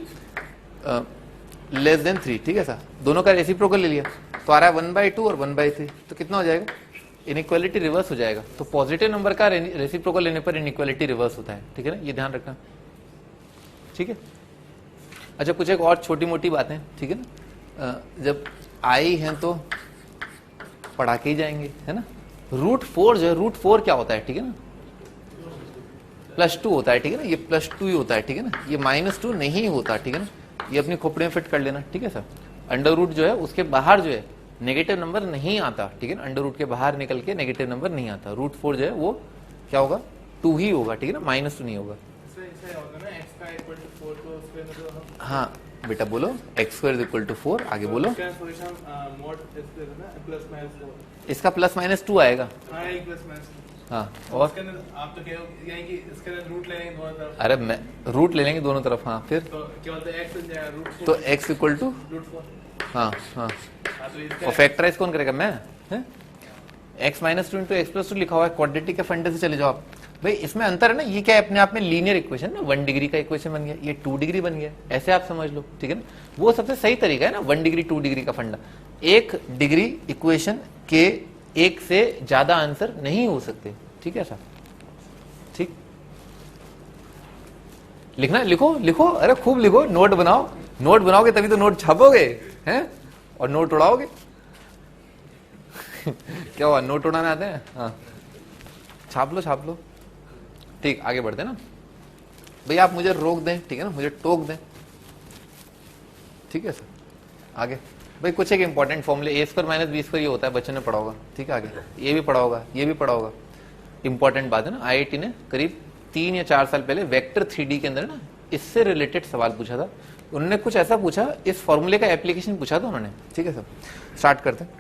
लेस देन 3, ठीक है सर, दोनों का रेसिप्रोकल ले लिया तो आ रहा है 1/2 और 1/3, तो कितना हो जाएगा, इनइक्वालिटी रिवर्स हो जाएगा। तो पॉजिटिव नंबर का रेसिप्रोकल लेने पर इनइक्वालिटी रिवर्स होता है, ठीक है ना, ये ध्यान रखना, ठीक है। अच्छा कुछ एक और छोटी मोटी बातें, ठीक है ना, जब आई हैं तो पढ़ा के ही जाएंगे, है ना। √4 जो है, √4 क्या होता है, ठीक है ना, +2 होता है, ठीक है ना, ये +2 ही होता है, ठीक है ना, ये -2 नहीं होता, ठीक है ना, ये अपनी खोपड़ी में फिट कर लेना, ठीक है सर। अंडर जो है उसके बाहर जो है नेगेटिव नंबर नहीं आता, ठीक है ना, अंडर के बाहर निकल के नेगेटिव नंबर नहीं आता। √4 जो है वो क्या होगा, 2 ही होगा, ठीक है ना, -2 नहीं होगा। हाँ बेटा बोलो, x² = 4, आगे बोलो। इसका +-2 आएगा, हाँ, और आप तो कह रहे हो कि इसके अंदर रूट ले लेंगे दोनों तरफ, अरे मैं रूट ले लेंगे दोनों तरफ, हाँ, फिर तो क्या बोलते हैं, x बन जाएगा √4, तो x = √4, हाँ हाँ, तो इसका और फैक्टराइज कौन करेगा, मैं, है? x - 2 × x + 2 लिखा हुआ है, क्वाड्रेटिक के फंडे से चले जाओ आप। भाई इसमें अंतर है ना, ये क्या है, अपने आप में लीनियर इक्वेशन ना, 1 डिग्री का इक्वेशन बन गया, ये 2 डिग्री बन गया, ऐसे आप समझ लो, ठीक है ना। वो सबसे सही तरीका है ना, 1 डिग्री 2 डिग्री का फंडा। 1 डिग्री इक्वेशन के 1 से ज्यादा आंसर नहीं हो सकते, ठीक है सर, ठीक। लिखना, लिखो लिखो, अरे खूब लिखो, नोट बनाओ, नोट बनाओगे तभी तो नोट छापोगे, हैं, और नोट उड़ाओगे क्या हुआ, नोट उड़ाने आते हैं, हाँ, छाप लो छाप लो, ठीक। आगे बढ़ते ना भैया, आप मुझे रोक दें, ठीक है ना, मुझे टोक दें, ठीक है सर। आगे भाई कुछ एक इंपॉर्टेंट फॉर्मूले, a² - b² ये होता है, बच्चों ने पढ़ा होगा, ठीक है। आगे ये भी पढ़ा होगा, ये भी पढ़ा होगा, इंपॉर्टेंट बात है ना। IIT ने करीब 3 या 4 साल पहले वेक्टर 3D के अंदर ना इससे रिलेटेड सवाल पूछा था। उन्होंने कुछ ऐसा पूछा, इस फॉर्मूले का एप्लीकेशन पूछा था उन्होंने, ठीक है सर। स्टार्ट करते हैं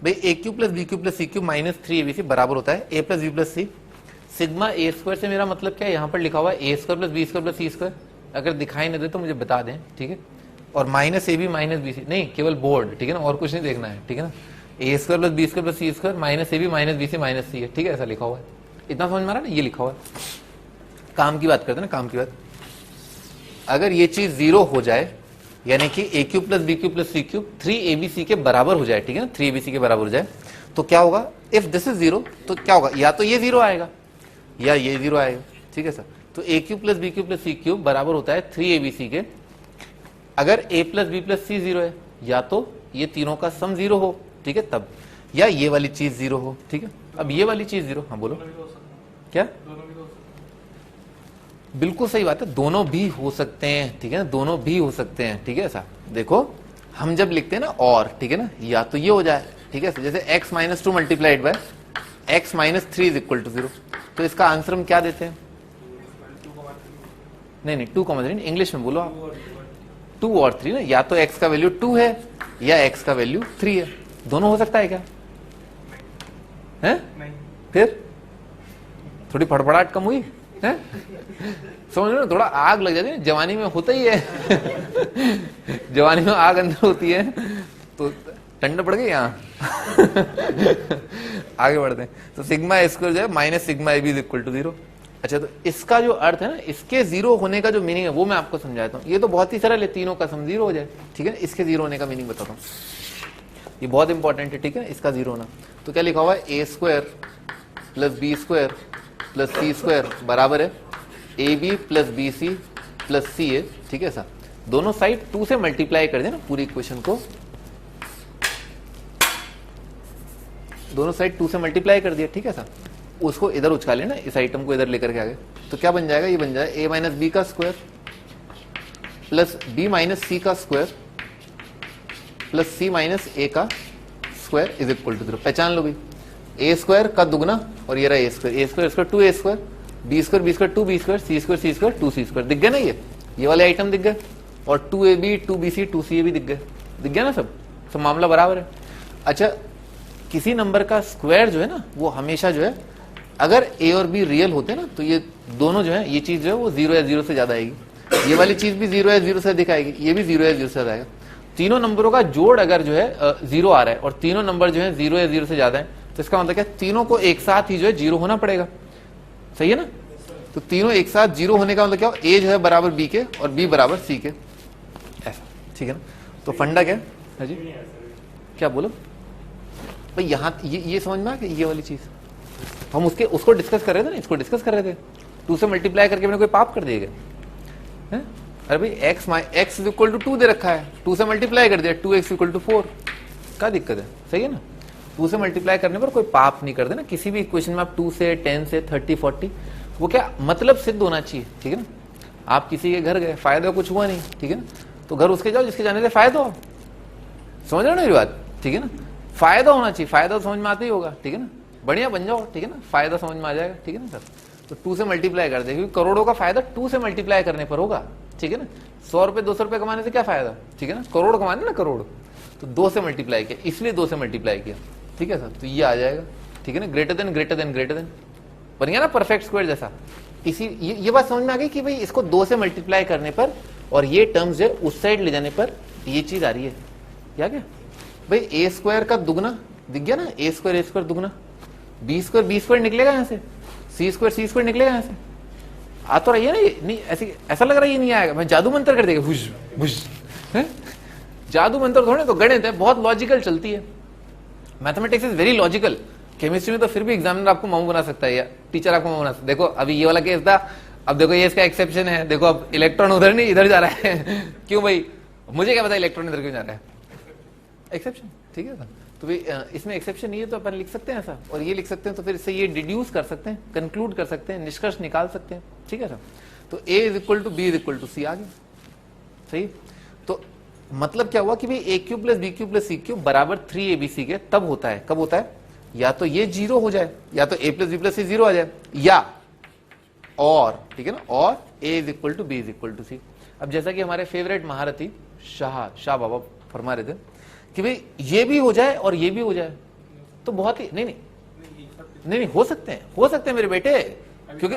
भाई, a³ + b³ + c³ - 3abc बराबर होता है a + b + c। Sigma a² से मेरा मतलब क्या है, यहाँ पर लिखा हुआ है a² + b² + c²। अगर दिखाई नहीं दे तो मुझे बता दें, ठीक है। और -ab - bc नहीं, केवल बोर्ड, ठीक है ना, और कुछ नहीं देखना है, ठीक है ना। a² + b² + c² -ab - bc - c है, ठीक है, ऐसा लिखा हुआ है। इतना समझ में आ रहा है ना, ये लिखा हुआ है। काम की बात करते हैं ना, काम की बात। अगर ये चीज 0 हो जाए, यानी कि a³ + b³ + c³ 3abc के बराबर हो जाए, ठीक है ना, 3abc के बराबर हो जाए, तो क्या होगा, इफ दिस इज 0 तो क्या होगा, या तो ये 0 आएगा या ये 0 आएगा, ठीक है सर। तो a³ + b³ + c³ बराबर होता है 3abc के। अगर a + b + c 0 है, या तो ये तीनों का सम 0 हो, ठीक है, तब, या ये वाली चीज 0 हो, ठीक है। अब ये वाली चीज 0, हाँ बोलो। क्या? दोनों भी तो हो सकते बिल्कुल सही बात है, दोनों भी हो सकते हैं, ठीक है ना, दोनों भी हो सकते हैं, ठीक है। ऐसा देखो, हम जब लिखते हैं ना और, ठीक है ना, या तो ये हो जाए, ठीक है, जैसे x minus 2 multiplied by x minus 3 is equal to 0, तो इसका आंसर हम क्या देते हैं? नहीं 2,3 इंग्लिश में बोलो आप, 2 और 3 ना, या तो x का वैल्यू 2 है या x का वैल्यू 3 है, दोनों हो सकता है क्या? है? नहीं। फिर थोड़ी फड़फड़ाहट कम हुई है? समझ लो ना, थोड़ा आग लग जाती है, जवानी में होता ही है जवानी में आग अंदर होती है तो ठंड पड़ गई यहाँ आगे बढ़ते हैं। तो सिग्मा स्क्वायर जो है minus sigma A B is equal to 0। अच्छा, तो इसका जो अर्थ है ना, इसके 0 होने का जो मीनिंग है वो मैं आपको समझाता हूँ। ये तो बहुत ही सरल है, तीनों का सम 0 हो जाए, ठीक है ना। इसके 0 होने का मीनिंग बताता हूँ, ये बहुत इंपॉर्टेंट है, ठीक है। इसका 0 होना, तो क्या लिखा हुआ है? A square plus B square plus C square बराबर है A B plus B C plus C A, ठीक है। ऐसा दोनों साइड 2 से मल्टीप्लाई कर देना पूरी इक्वेशन को, दोनों साइड 2 से मल्टीप्लाई कर दिया, ठीक है। ऐसा उसको इधर उचका लेना, इस आइटम को इधर लेकर के आगे, तो क्या बन जाएगा? ये बन जाएगा ए माइनस बी का स्क्वायर प्लस बी माइनस सी का स्क्वायर प्लस सी माइनस ए का स्क्वायर इज इक्वल टू 0। पहचान लो भाई, ए स्क्वायर का दुगना और ये रहा A square square 2 A square, B square 2 B square, C square 2 C square, दिख गया ना? ये वाले आइटम दिख गए, और 2ab 2bc 2ca भी दिख गया ना, सब मामला बराबर है। अच्छा, किसी नंबर का स्क्वायर जो है ना, वो हमेशा जो है, अगर a और b रियल होते ना, तो ये दोनों जो है, ये चीज जो है वो 0 या 0 से ज्यादा आएगी, ये वाली चीज भी 0 या 0 से अधिक आएगी, ये भी 0 या 0 से ज्यादा आएगा। तीनों नंबरों का जोड़ अगर जो है 0 आ रहा है और तीनों नंबर जो है 0 या 0 से ज्यादा है, तो इसका मतलब क्या? तीनों को एक साथ ही जो है 0 होना पड़ेगा, सही है ना। तो तीनों एक साथ 0 होने का मतलब क्या? a जो है बराबर b के और b बराबर c के, ऐसा, ठीक है ना। तो फंडा क्या है जी? क्या बोलो भाई, यहाँ ये समझ में आ गया, ये वाली चीज हम उसको डिस्कस कर रहे थे ना, इसको डिस्कस कर रहे थे। 2 से मल्टीप्लाई करके मैंने कोई पाप कर दिया क्या? अरे भाई x इज इक्वल टू 2 दे रखा है, 2 से मल्टीप्लाई कर दिया, 2x इक्वल टू 4, क्या दिक्कत है? सही है ना। 2 से मल्टीप्लाई करने पर कोई पाप नहीं कर देना, किसी भी इक्वेशन में आप 2 से 10 से 30 40, वो क्या मतलब सिद्ध होना चाहिए, ठीक है ना। आप किसी के घर गए, फायदा कुछ हुआ नहीं, ठीक है ना, तो घर उसके जाओ जिसके जाने से फायदा हो, समझ रहे हो ना मेरी बात, ठीक है ना। फायदा होना चाहिए, फायदा तो समझ में आता ही होगा, ठीक है ना, बढ़िया बन जाओ, ठीक है ना, फायदा समझ में आ जाएगा, ठीक है ना सर। तो 2 से मल्टीप्लाई कर दे, क्योंकि करोड़ों का फायदा 2 से मल्टीप्लाई करने पर होगा, ठीक है ना। 100 रुपए 200 रुपए कमाने से क्या फायदा, ठीक है ना, करोड़ कमाने ना, करोड़, तो 2 से मल्टीप्लाई किया, इसलिए 2 से मल्टीप्लाई किया, ठीक है सर। तो ये आ जाएगा, ठीक है ना, ग्रेटर देन बन गया ना, परफेक्ट स्क्वायर जैसा। इसी ये बात समझ में आ गई कि भाई इसको 2 से मल्टीप्लाई करने पर और ये टर्म्स जो उस साइड ले जाने पर ये चीज आ रही है, क्या भाई ए स्क्वायर का दुगना दिख गया ना, ए स्क्वायर दुगना, बी स्क्वायर निकलेगा यहाँ से, सी स्क्वायर निकलेगा यहाँ से, आ तो रही है ना ये, नहीं ऐसा लग रहा है ये नहीं आएगा, मैं जादू मंत्र कर देगा भुज भुज, जादू मंत्र थोड़े, तो गणित है, बहुत लॉजिकल चलती है, mathematics is very logical. Chemistry में तो फिर भी एग्जामिनर आपको मामू बना सकता है या टीचर आपको मामू बना सकता है। देखो अभी ये वाला केस था, अब देखो ये इसका एक्सेप्शन है, देखो अब इलेक्ट्रॉन उधर नहीं इधर जा रहा है क्यों भाई, मुझे क्या पता इलेक्ट्रॉन इधर क्यों जा रहा है, एक्सेप्शन, ठीक है। तो भाई इसमें एक्सेप्शन नहीं है तो अपन लिख सकते हैं ऐसा, और ये लिख सकते हैं, तो फिर इससे ये डिड्यूस कर सकते हैं, कंक्लूड कर सकते हैं, निष्कर्ष निकाल सकते हैं, ठीक है सर। तो a is equal to B is equal to C आ गया, सही। तो मतलब क्या हुआ कि भाई A cube plus B cube plus C cube बराबर 3abc के तब होता है, कब होता है? या तो ये 0 हो जाए, या तो a plus B plus C 0 आ जाए, या और, ठीक है ना, और a is equal to B is equal to C. अब जैसा कि हमारे फेवरेट महारथी शाह बाबा फरमा रहे थे कि भाई ये भी हो जाए और ये भी हो जाए, तो बहुत ही नहीं हो सकते हैं मेरे बेटे, क्योंकि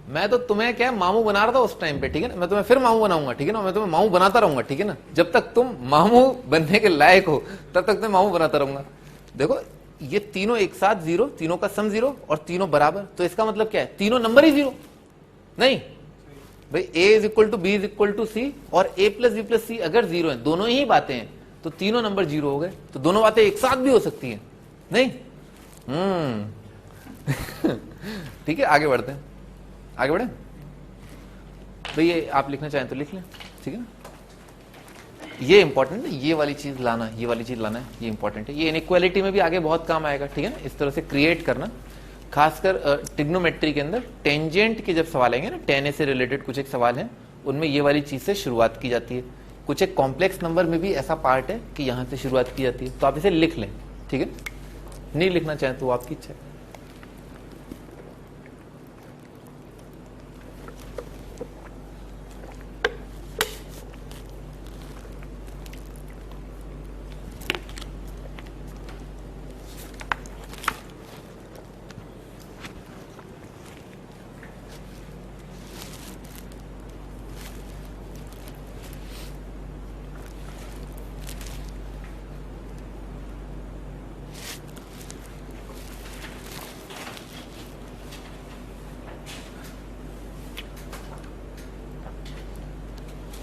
मैं तो तुम्हें क्या मामू बना रहा था उस टाइम पे, ठीक है ना, मैं तुम्हें फिर मामू बनाऊंगा, ठीक है ना, मैं तुम्हें मामू बनाता रहूंगा, ठीक है ना, जब तक तुम मामू बनने के लायक हो तब तक मैं मामू बनाता रहूंगा। देखो ये तीनों एक साथ 0, तीनों का सम 0 और तीनों बराबर, तो इसका मतलब क्या है? तीनों नंबर ही 0 नहीं भाई, a is equal to B is equal to C और a plus B plus C अगर 0 है, दोनों ही बातें हैं, तो तीनों नंबर 0 हो गए, तो दोनों बातें एक साथ भी हो सकती हैं, नहीं ठीक है, आगे बढ़ते हैं, आगे बढ़े भाई, ये आप लिखना चाहें तो लिख लें, ठीक है ना। ये इंपॉर्टेंट है, ये वाली चीज लाना, ये वाली चीज लाना है, ये इंपॉर्टेंट है, ये इनइक्वालिटी में भी आगे बहुत काम आएगा, ठीक है ना, इस तरह से क्रिएट करना, खासकर ट्रिग्नोमेट्री के अंदर टेंजेंट के जब सवाल आएंगे ना, टेन से रिलेटेड कुछ एक सवाल है, उनमें ये वाली चीज से शुरुआत की जाती है। कुछ एक कॉम्प्लेक्स नंबर में भी ऐसा पार्ट है कि यहां से शुरुआत की जाती है, तो आप इसे लिख लें, ठीक है। नहीं लिखना चाहें तो आपकी इच्छा है।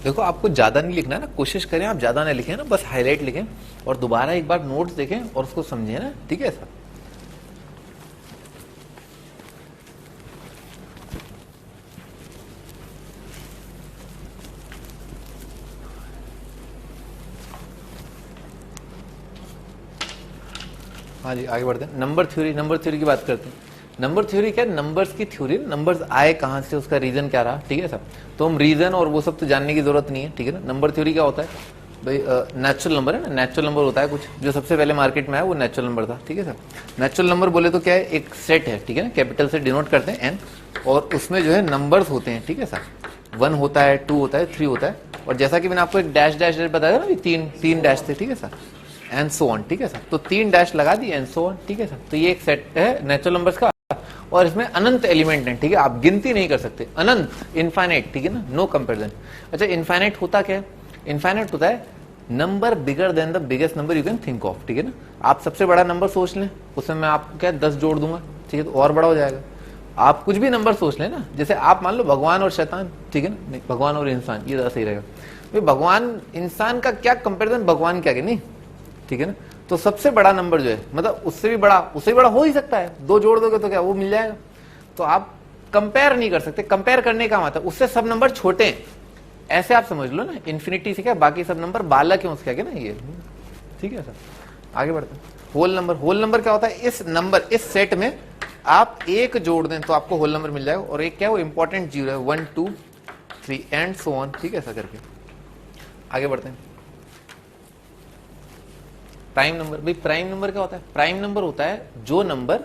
देखो आपको ज्यादा नहीं लिखना है ना, कोशिश करें आप ज्यादा ना लिखें ना, बस हाईलाइट लिखें और दोबारा एक बार नोट्स देखें और उसको समझें ना, ठीक है सर। हाँ जी आगे बढ़ते हैं। नंबर थ्योरी की बात करते हैं। नंबर थ्योरी क्या है? नंबर्स की थ्योरी। नंबर्स आए कहां से, उसका रीजन क्या रहा, ठीक है सर। तो हम रीजन और वो सब तो जानने की जरूरत नहीं है, ठीक है ना। नंबर थ्योरी क्या होता है भाई? नेचुरल नंबर है ना, नेचुरल नंबर होता है कुछ जो सबसे पहले मार्केट में आया वो नेचुरल नंबर था, ठीक है सर। नेचुरल नंबर बोले तो क्या है? एक सेट है, ठीक है ना, कैपिटल से डिनोट करते हैं एन, और उसमें जो है नंबर्स होते हैं, ठीक है सर। 1 होता है, 2 होता है, 3 होता है, और जैसा कि मैंने आपको एक डैश डैश डैश बताया ना, तीन डैश थे, ठीक है सर, एंड सो ऑन, ठीक है सर। तो 3 डैश लगा दी एंड सो ऑन, ठीक है सर। तो ये एक सेट है नेचुरल नंबर्स का, और इसमें अनंत एलिमेंट है, ठीक है। आप गिनती नहीं कर सकते, अनंत, इनफाइनाइट, ठीक है ना, नो कंपेरिजन। अच्छा इनफाइनाइट होता क्या है? इनफाइनाइट होता है number bigger than the biggest number you can think of, ठीक है ना। आप सबसे बड़ा नंबर सोच लें, उसमें मैं आपको क्या 10 जोड़ दूंगा, ठीक है, तो और बड़ा हो जाएगा। आप कुछ भी नंबर सोच लें ना, जैसे आप मान लो भगवान और शैतान, ठीक है ना, नहीं भगवान और इंसान, ये ज्यादा सही रहेगा। भाई भगवान इंसान का क्या कंपेरिजन, भगवान क्या, नहीं, ठीक है ना। तो सबसे बड़ा नंबर जो है, मतलब उससे भी बड़ा हो ही सकता है, 2 जोड़ दोगे तो क्या वो मिल जाएगा। तो आप कंपेयर नहीं कर सकते, कंपेयर करने का मतलब उससे सब नंबर छोटे हैं, ऐसे आप समझ लो ना। इन्फिनिटी से क्या बाकी सब नंबर बालक है उसके आगे ना, ये ठीक है सर। आगे बढ़ते हैं। होल नंबर क्या होता है? इस नंबर, इस सेट में आप 1 जोड़ दें तो आपको होल नंबर मिल जाएगा, और एक क्या है वो इंपॉर्टेंट जीरो है, 1 2 3 एंड सो ऑन, ठीक है ऐसा करके। आगे बढ़ते हैं। Prime number. भाई प्राइम नंबर क्या होता है? प्राइम नंबर होता है जो नंबर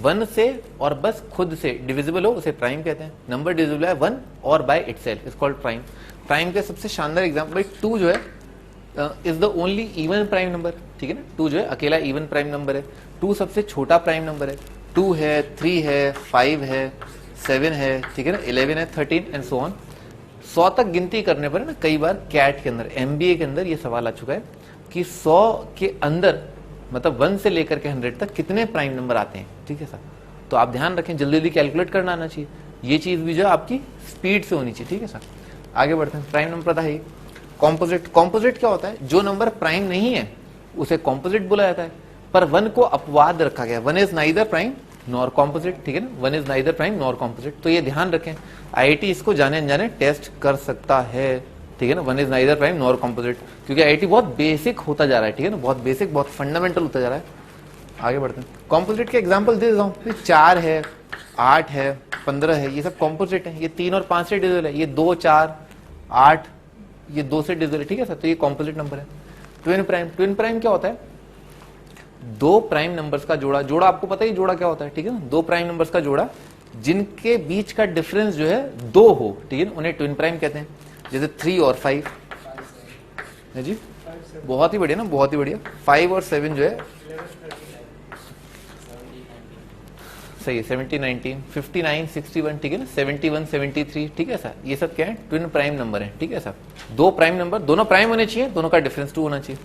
1 से और बस खुद से डिविजिबल हो उसे प्राइम कहते हैं। नंबर डिविजिबल है 1 और by itself is called prime. Prime के सबसे शानदार एग्जांपल भाई 2 जो है is the only even prime number, ठीक है ना। 2 जो है अकेला इवन प्राइम नंबर है। 2 सबसे छोटा प्राइम नंबर है। 2 है, 3 है, 5 है, 7 है, ठीक है ना, 11 है, 13 एंड सो ऑन। 100 तक गिनती करने पर ना, कई बार कैट के अंदर, MBA के अंदर ये सवाल आ चुका है कि 100 के अंदर मतलब 1 से लेकर के 100 तक कितने प्राइम नंबर आते हैं, ठीक है सर। तो आप ध्यान रखें, जल्दी जल्दी कैलकुलेट करना आना चाहिए। ये चीज भी जो आपकी स्पीड से होनी चाहिए, ठीक है सर। आगे बढ़ते हैं। प्राइम नंबर पता है। कॉम्पोजिट। कॉम्पोजिट क्या होता है? जो नंबर प्राइम नहीं है उसे कॉम्पोजिट बोला जाता है, पर 1 को अपवाद रखा गया। 1 is neither prime nor composite, ठीक है ना। 1 is neither prime nor composite. तो ये ध्यान रखें, IIT इसको जाने अनजाने टेस्ट कर सकता है, ठीक है ना। 1 is neither prime nor composite, क्योंकि IIT बहुत बेसिक होता जा रहा है, ठीक है ना, बहुत बेसिक, बहुत फंडामेंटल होता जा रहा है। आगे बढ़ते हैं। कॉम्पोजिट के एग्जांपल दे देता हूं। 4 है, 8 है, 15 है, ये सब कॉम्पोजिट है। ये 3 और 5 से डिविजिबल है। ये 2 4 8 ये 2 से डिविजिबल है, ठीक है सर। तो ये कॉम्पोजिट नंबर है। Twin prime. ट्विन प्राइम क्या होता है? 2 प्राइम नंबर्स का जोड़ा। जोड़ा आपको पता ही जोड़ा क्या होता है, ठीक है ना। 2 प्राइम नंबर्स का जोड़ा जिनके बीच का डिफरेंस जो है 2 हो, ठीक है ना, उन्हें ट्विन प्राइम कहते हैं। जैसे 3 और 5 है जी, बहुत ही बढ़िया ना, बहुत ही बढ़िया। 5 और 7 जो है सही है। 70 19 59 61, ठीक है ना, 71 73, ठीक है सर। ये सब क्या है? ट्विन प्राइम नंबर है, ठीक है सर। 2 प्राइम नंबर, दोनों प्राइम होने चाहिए, दोनों का डिफरेंस 2 होना चाहिए।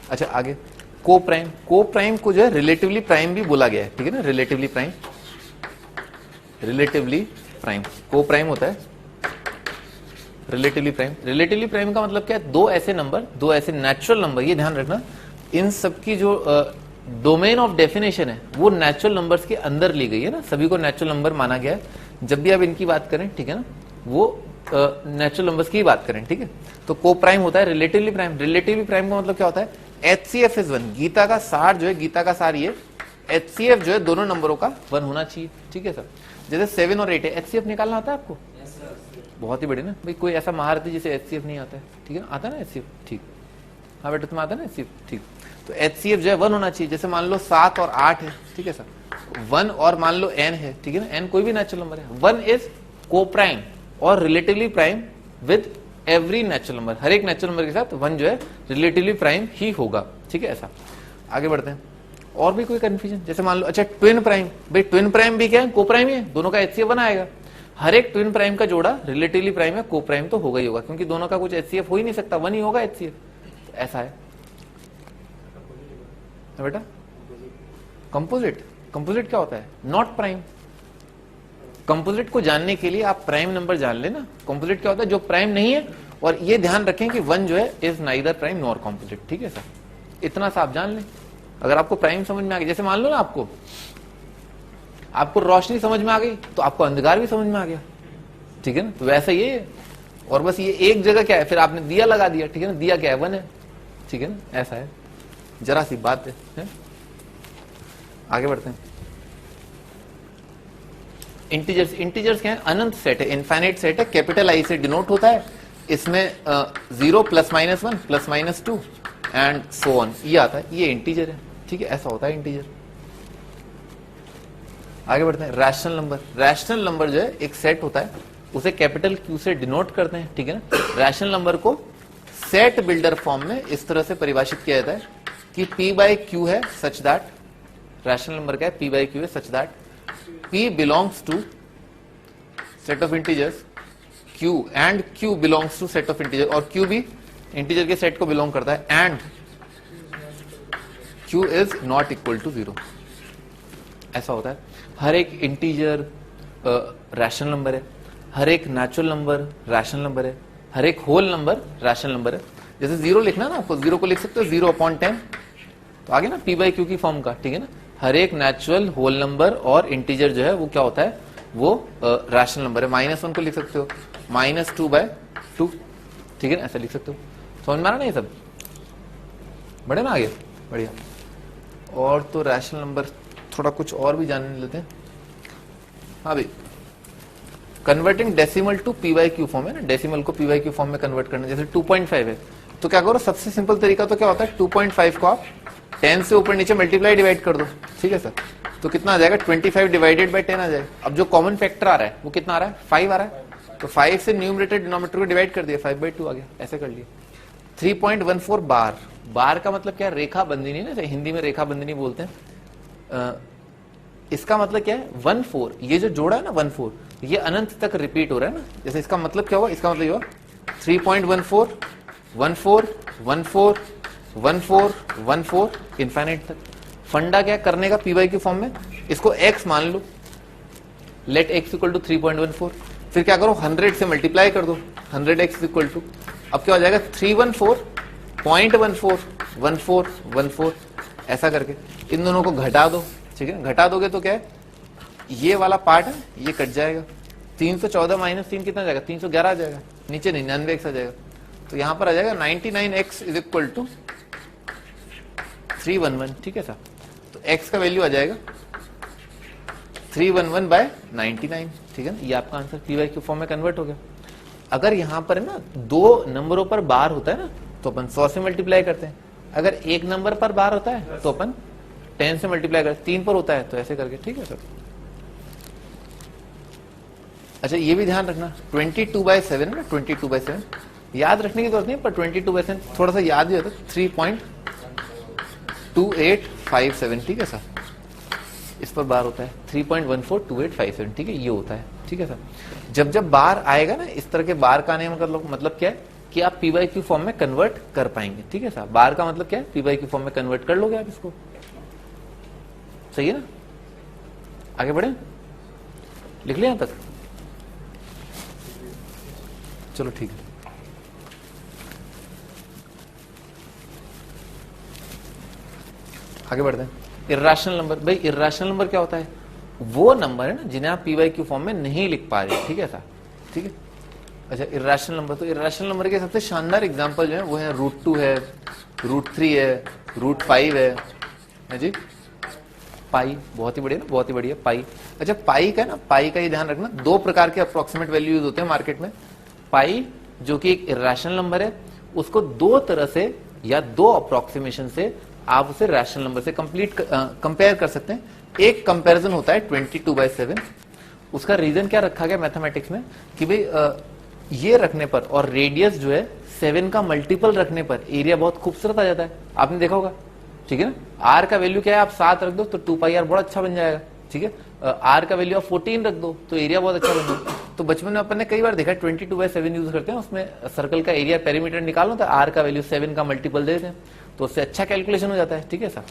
अच्छा आगे। को प्राइम। को प्राइम को जो है रिलेटिवली प्राइम भी बोला गया है, ठीक है ना। रिलेटिवली प्राइम, रिलेटिवली प्राइम को प्राइम होता है। Relatively prime. रिलेटिवली प्राइम का मतलब क्या है? 2 ऐसे नंबर, 2 ऐसे नेचुरल नंबर, ये ध्यान रखना, इन सबकी जो डोमेन ऑफ डेफिनेशन है वो नेचुरल नंबर्स के अंदर ली गई है ना। सभी को नेचुरल नंबर माना गया है। जब भी आप इनकी बात करें, ठीक है ना, वो नेचुरल नंबर्स की बात करें, ठीक है। तो को प्राइम होता है रिलेटिवली प्राइम। रिलेटिवली प्राइम का मतलब क्या होता है? HCF is 1। गीता का सार जो है, गीता का सार ये HCF जो है दोनों नंबरों का 1 होना चाहिए, ठीक है सर। जैसे 7 और 8 है, HCF निकालना आता है आपको? बहुत ही बढ़िया ना भाई, कोई ऐसा महारथी जिसे HCF नहीं आता है, ठीक है ना? आता है ना HCF? ठीक। हाँ बेटा तुम्हें आता है ना HCF? ठीक। तो HCF जो है 1 होना चाहिए। जैसे मान लो 7 और 8 है, ठीक है सर। 1 और मान लो n है, ठीक है ना? n कोई भी नेचुरल नंबर है। 1 इज को प्राइम और relatively prime with every natural number. हर एक नेचुरल नंबर के साथ 1 जो है रिलेटिवली प्राइम ही होगा, ठीक है? ऐसा आगे बढ़ते हैं। और भी कोई कंफ्यूजन? जैसे मान लो अच्छा ट्विन प्राइम, भाई ट्विन प्राइम भी क्या है? को प्राइम ही है, दोनों का HCF 1 आएगा। हर एक ट्विन प्राइम का जोड़ा रिलेटिवली प्राइम है, को प्राइम तो होगा ही होगा, क्योंकि दोनों का कुछ HCF हो ही नहीं सकता, 1 ही होगा HCF। ऐसा है बेटा। कंपोजिट, कंपोजिट क्या होता है? Not prime. कंपोजिट को जानने के लिए आप प्राइम नंबर जान लेना। कंपोजिट क्या होता है? जो प्राइम नहीं है, और ये ध्यान रखें कि 1 जो है is neither prime nor composite, ठीक है सर? इतना सा आप जान लें। अगर आपको प्राइम समझ में आ गई, जैसे मान लो ना आपको रोशनी समझ में आ गई तो आपको अंधकार भी समझ में आ गया, ठीक है ना? तो वैसा ये है। और बस ये एक जगह क्या है, फिर आपने दिया लगा दिया, ठीक है ना? दिया क्या है? 1 है, ठीक है ना? ऐसा है, जरा सी बात है? आगे बढ़ते हैं। इंटीजर्स, इंटीजर्स क्या है? अनंत सेट है, इनफाइनाइट सेट है, कैपिटल आई से डिनोट होता है। इसमें 0 +-1 +-2 एंड सो ऑन ये आता है, ये इंटीजर है, ठीक है? ऐसा होता है इंटीजर। आगे बढ़ते हैं। रैशनल नंबर, रैशनल नंबर जो है एक सेट होता है, उसे कैपिटल Q से डिनोट करते हैं, ठीक है ना? रैशनल नंबर को सेट बिल्डर फॉर्म में इस तरह से परिभाषित किया जाता है कि P/Q है सच दैट, रैशनल नंबर क्या है? P/Q है such that P belongs to set of integers Q and Q belongs to set of integer, और Q भी इंटीजर के सेट को बिलोंग करता है, and Q is not equal to 0। ऐसा होता है। हर एक इंटीजर रैशनल नंबर है, हर एक नेचुरल नंबर रैशनल नंबर है, हर एक होल नंबर रैशनल नंबर है। जैसे 0 लिखना ना आपको, 0 को लिख सकते हो 0/10, तो आगे ना P/Q की फॉर्म का, ठीक है ना? हर एक नेचुरल होल नंबर और इंटीजर जो है वो क्या होता है? वो रैशनल नंबर है। -1 को लिख सकते हो -2/2, ठीक है ना? ऐसा लिख सकते हो। समझ में आ रहा ना ये सब? बढ़े ना आगे? बढ़िया। और तो रैशनल नंबर थोड़ा कुछ और भी जानने लेते हैं। हाँ भाई, converting decimal to P/Q form है ना, डेसिमल को P/Q फॉर्म में कन्वर्ट करना। जैसे 2.5 है, तो क्या करो? सबसे सिंपल तरीका तो क्या होता है? 2.5 को आप 10 से ऊपर नीचे मल्टीप्लाई डिवाइड कर दो, ठीक है सर? तो कितना आ जाएगा? 25 डिवाइडेड बाई 10 आ जाएगा। अब जो कॉमन फैक्टर आ रहा है वो कितना आ रहा है? 5 आ रहा है, तो 5 से न्यूमरेटर डिनोमिनेटर को डिवाइड कर दिया, 5/2 आ गया। ऐसे कर लिया। 3.14 बार, बार का मतलब क्या है? रेखा बंधनी ना, हिंदी में रेखा बंधनी बोलते हैं। इसका मतलब क्या है? 1/4, ये जो जोड़ा है ना 1/4, ये अनंत तक रिपीट हो रहा है ना। जैसे इसका मतलब क्या होगा? इसका मतलब ये होगा 3.14 14 14 14 14 इनफाइनाइट तक। फंडा क्या करने का P/Q फॉर्म में? इसको x मान लो, लेट x इक्वल टू 3.14, फिर क्या करो? 100 से मल्टीप्लाई कर दो, 100x इक्वल टू, अब क्या हो जाएगा? 314.14 ऐसा करके इन दोनों को घटा दो, ठीक है? घटा दोगे तो क्या है? ये वाला पार्ट है ये कट जाएगा। 314 - 3 कितना जाएगा? 311 आ जाएगा। नीचे 99x आ जाएगा, तो यहां पर आ जाएगा 99x इज इक्वल टू 311, ठीक है सर? तो x का वैल्यू आ जाएगा 311/99, ठीक है ना? ये आपका आंसर P/Q फॉर्म में कन्वर्ट हो गया। अगर यहां पर है ना 2 नंबरों पर बार होता है ना, तो अपन 100 से मल्टीप्लाई करते हैं। अगर एक नंबर पर बार होता है तो अपन 10 से मल्टीप्लाई करते हैं। 3 पर होता है तो ऐसे करके, ठीक है सर? अच्छा ये भी ध्यान रखना, 22/7 है ना, 22/7 याद रखने की जरूरत नहीं, पर 22/7 थोड़ा सा याद भी होता है। 3.2857, ठीक है सर? इस पर बार होता है 3.142857, ठीक है? ये होता है, ठीक है सर? जब बार आएगा ना, इस तरह के बार का आने का मतलब क्या है? कि आप P/Q फॉर्म में कन्वर्ट कर पाएंगे, ठीक है सर? बार का मतलब क्या है? P/Q फॉर्म में कन्वर्ट कर लोगे आप इसको, सही है ना? आगे बढ़े, लिख लिया यहां तक? चलो ठीक है। आगे बढ़ते हैं। इर्रेशनल नंबर, भाई इर्रेशनल नंबर क्या होता है? वो नंबर है ना जिन्हें आप P/Q फॉर्म में नहीं लिख पा रहे, ठीक है सर? ठीक है। अच्छा इर्रेशनल नंबर, तो इर्रेशनल नंबर के सबसे शानदार एग्जांपल जो है वो है √2 है, √3 है, √5 है जी, पाई, बहुत ही बढ़िया ना, बहुत ही बढ़िया पाई। अच्छा पाई का ना, पाई का ये ध्यान रखना, दो प्रकार के अप्रोक्सीमेट वैल्यू यूज होते हैं मार्केट में। पाई जो कि एक इरेशनल नंबर है, उसको दो तरह से या दो अप्रोक्सीमेशन से आप उसे रैशनल नंबर से कंपेयर कर सकते हैं। एक कंपैरिजन होता है 22/7। उसका रीजन क्या रखा गया मैथमेटिक्स में कि भाई ये रखने पर और रेडियस जो है 7 का मल्टीपल रखने पर एरिया बहुत खूबसूरत आ जाता है, आपने देखा होगा, ठीक है ना। आर का वैल्यू क्या है, आप 7 रख दो तो 2πr बड़ा अच्छा बन जाएगा, ठीक है। आर का वैल्यू आप 14 रख दो तो एरिया बहुत अच्छा बन जाएगा। तो बचपन में अपन ने कई बार देखा 22/7 यूज करते हैं, उसमें सर्कल का एरिया पेरीमीटर निकालो तो आर का वैल्यू 7 का मल्टीपल दे देते हैं, तो उससे अच्छा कैलकुलेशन हो जाता है, ठीक है सर।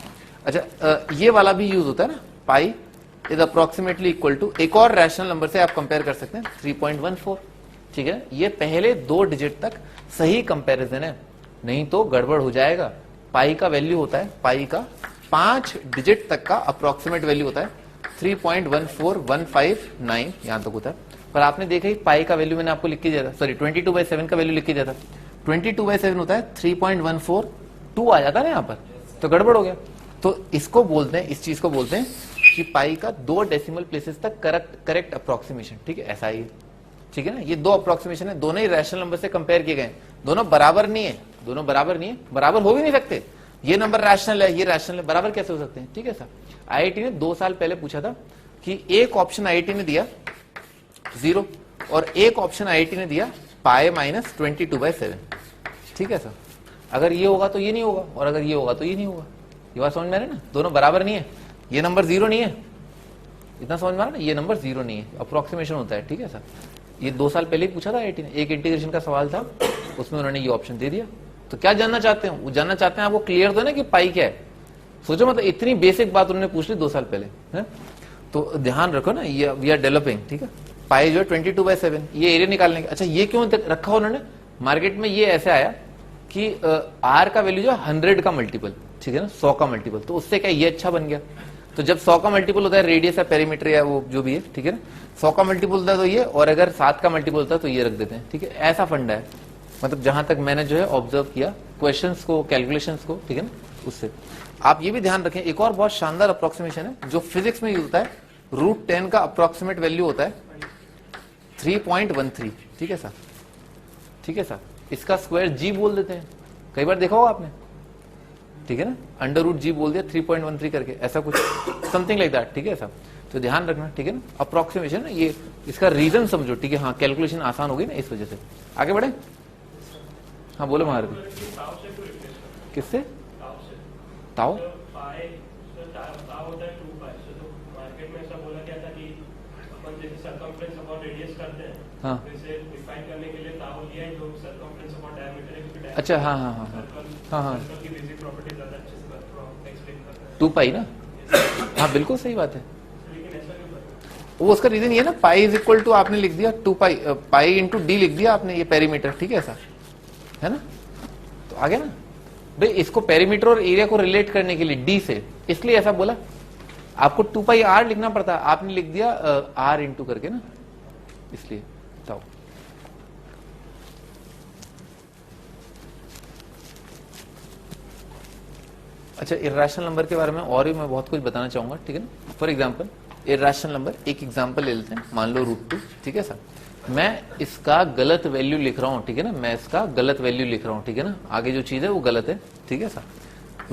अच्छा ये वाला भी यूज होता है ना, pi is approximately equal to, एक और रैशनल नंबर से आप कंपेयर कर सकते हैं 3.14, ठीक है। ये पहले 2 डिजिट तक सही कंपैरिजन है, नहीं तो गड़बड़ हो जाएगा। पाई का वैल्यू होता है, पाई का 5 डिजिट तक का अप्रोक्सीमेट वैल्यू होता है 3.14159, यहां तक होता है। पर आपने देखा ही पाई का वैल्यू मैंने आपको लिख के दिया था, सॉरी 22/7 का वैल्यू लिख के दिया था, 22/7 होता है 3.142 आ जाता है ना यहाँ पर, तो गड़बड़ हो गया। तो इसको बोलते हैं, इस चीज को बोलते हैं कि पाई का 2 डेसिमल प्लेसेस तक करेक्ट अप्रोक्सीमेशन, ठीक है, ऐसा ही, ठीक है ना। ये 2 अप्रोक्सीमेशन है, दोनों ही रैशनल नंबर से कंपेयर किए गए, दोनों बराबर नहीं है, दोनों बराबर नहीं है, बराबर हो भी नहीं सकते। ये नंबर रैशनल है, ये रैशनल है, बराबर कैसे हो सकते हैं, ठीक है सर। आईआईटी ने 2 साल पहले पूछा था कि एक ऑप्शन आईआईटी ने दिया 0 और एक ऑप्शन आईआईटी ने दिया पाई माइनस 22/7, ठीक है सर। अगर ये होगा तो ये नहीं होगा, और अगर ये होगा तो ये नहीं होगा। ये बात समझ में आ रही है ना, दोनों बराबर नहीं है, ये नंबर 0 नहीं है, इतना समझ में आ रहा है ना, ये नंबर 0 नहीं है, अप्रोक्सीमेशन होता है, ठीक है सर। ये 2 साल पहले ही पूछा था आईआईटी ने, एक इंटीग्रेशन का सवाल था, उसमें उन्होंने ये ऑप्शन दे दिया। तो क्या जानना चाहते हैं वो, जानना चाहते हैं आपको क्लियर तो है ना कि पाई क्या है। सोचो मतलब इतनी बेसिक बात उन्होंने पूछ ली 2 साल पहले है? तो ध्यान रखो ना, ये वी आर डेवलपिंग, ठीक है। पाई जो है 22/7, ये एरिया निकालने का। अच्छा ये क्यों रखा उन्होंने, मार्केट में ये ऐसे आया कि आर का वैल्यू जो 100 का मल्टीपल, ठीक है ना, 100 का मल्टीपल, तो उससे क्या ये अच्छा बन गया। तो जब 100 का मल्टीपल होता है, रेडियस या पेरीमीटर या वो जो भी है, ठीक है ना, 100 का मल्टीपल होता है तो ये, और अगर 7 का मल्टीपल होता है तो ये रख देते हैं, ठीक है। ऐसा फंडा है, मतलब जहां तक मैंने जो है ऑब्जर्व किया क्वेश्चंस को, कैलकुलेशंस को, ठीक है ना, उससे आप ये भी ध्यान रखें। एक और बहुत शानदार अप्रोक्सीमेशन है जो फिजिक्स में यूज होता है, √10 का अप्रोक्सीमेट वैल्यू होता है 3.13, ठीक है सर, ठीक है सर। इसका स्क्वायर जी बोल देते हैं, कई बार देखा होगा आपने, ठीक है ना, √g बोल दिया 3.13 करके, ऐसा कुछ समथिंग लाइक दैट, ठीक है सर। तो ध्यान रखना, ठीक है ना, अप्रोक्सीमेशन, ये इसका रीजन समझो, ठीक है। हाँ कैलकुलेशन आसान होगी ना इस वजह से। आगे बढ़े, हाँ बोलो महारती, किससे, ताओ, हाँ अच्छा, हाँ हाँ हाँ हाँ हाँ 2π ना, हाँ बिल्कुल सही बात है। वो उसका रीजन ये ना, पाई इज इक्वल टू आपने लिख दिया 2π, पाई इंटू डी लिख दिया आपने, ये पेरीमीटर, ठीक है ऐसा है ना। तो आगे ना भाई, इसको पेरीमीटर और एरिया को रिलेट करने के लिए डी से, इसलिए ऐसा बोला। आपको 2πr लिखना पड़ता, आपने लिख दिया r इंटू करके ना, इसलिए बताओ। अच्छा इरेशनल नंबर के बारे में और भी मैं बहुत कुछ बताना चाहूंगा, ठीक है ना। फॉर एग्जांपल इरेशनल नंबर, एक एग्जांपल ले लेते हैं, मान लो √2, ठीक है सर। मैं इसका गलत वैल्यू लिख रहा हूं, ठीक है ना, मैं इसका गलत वैल्यू लिख रहा हूं, ठीक है ना, आगे जो चीज है वो गलत है, ठीक है सर।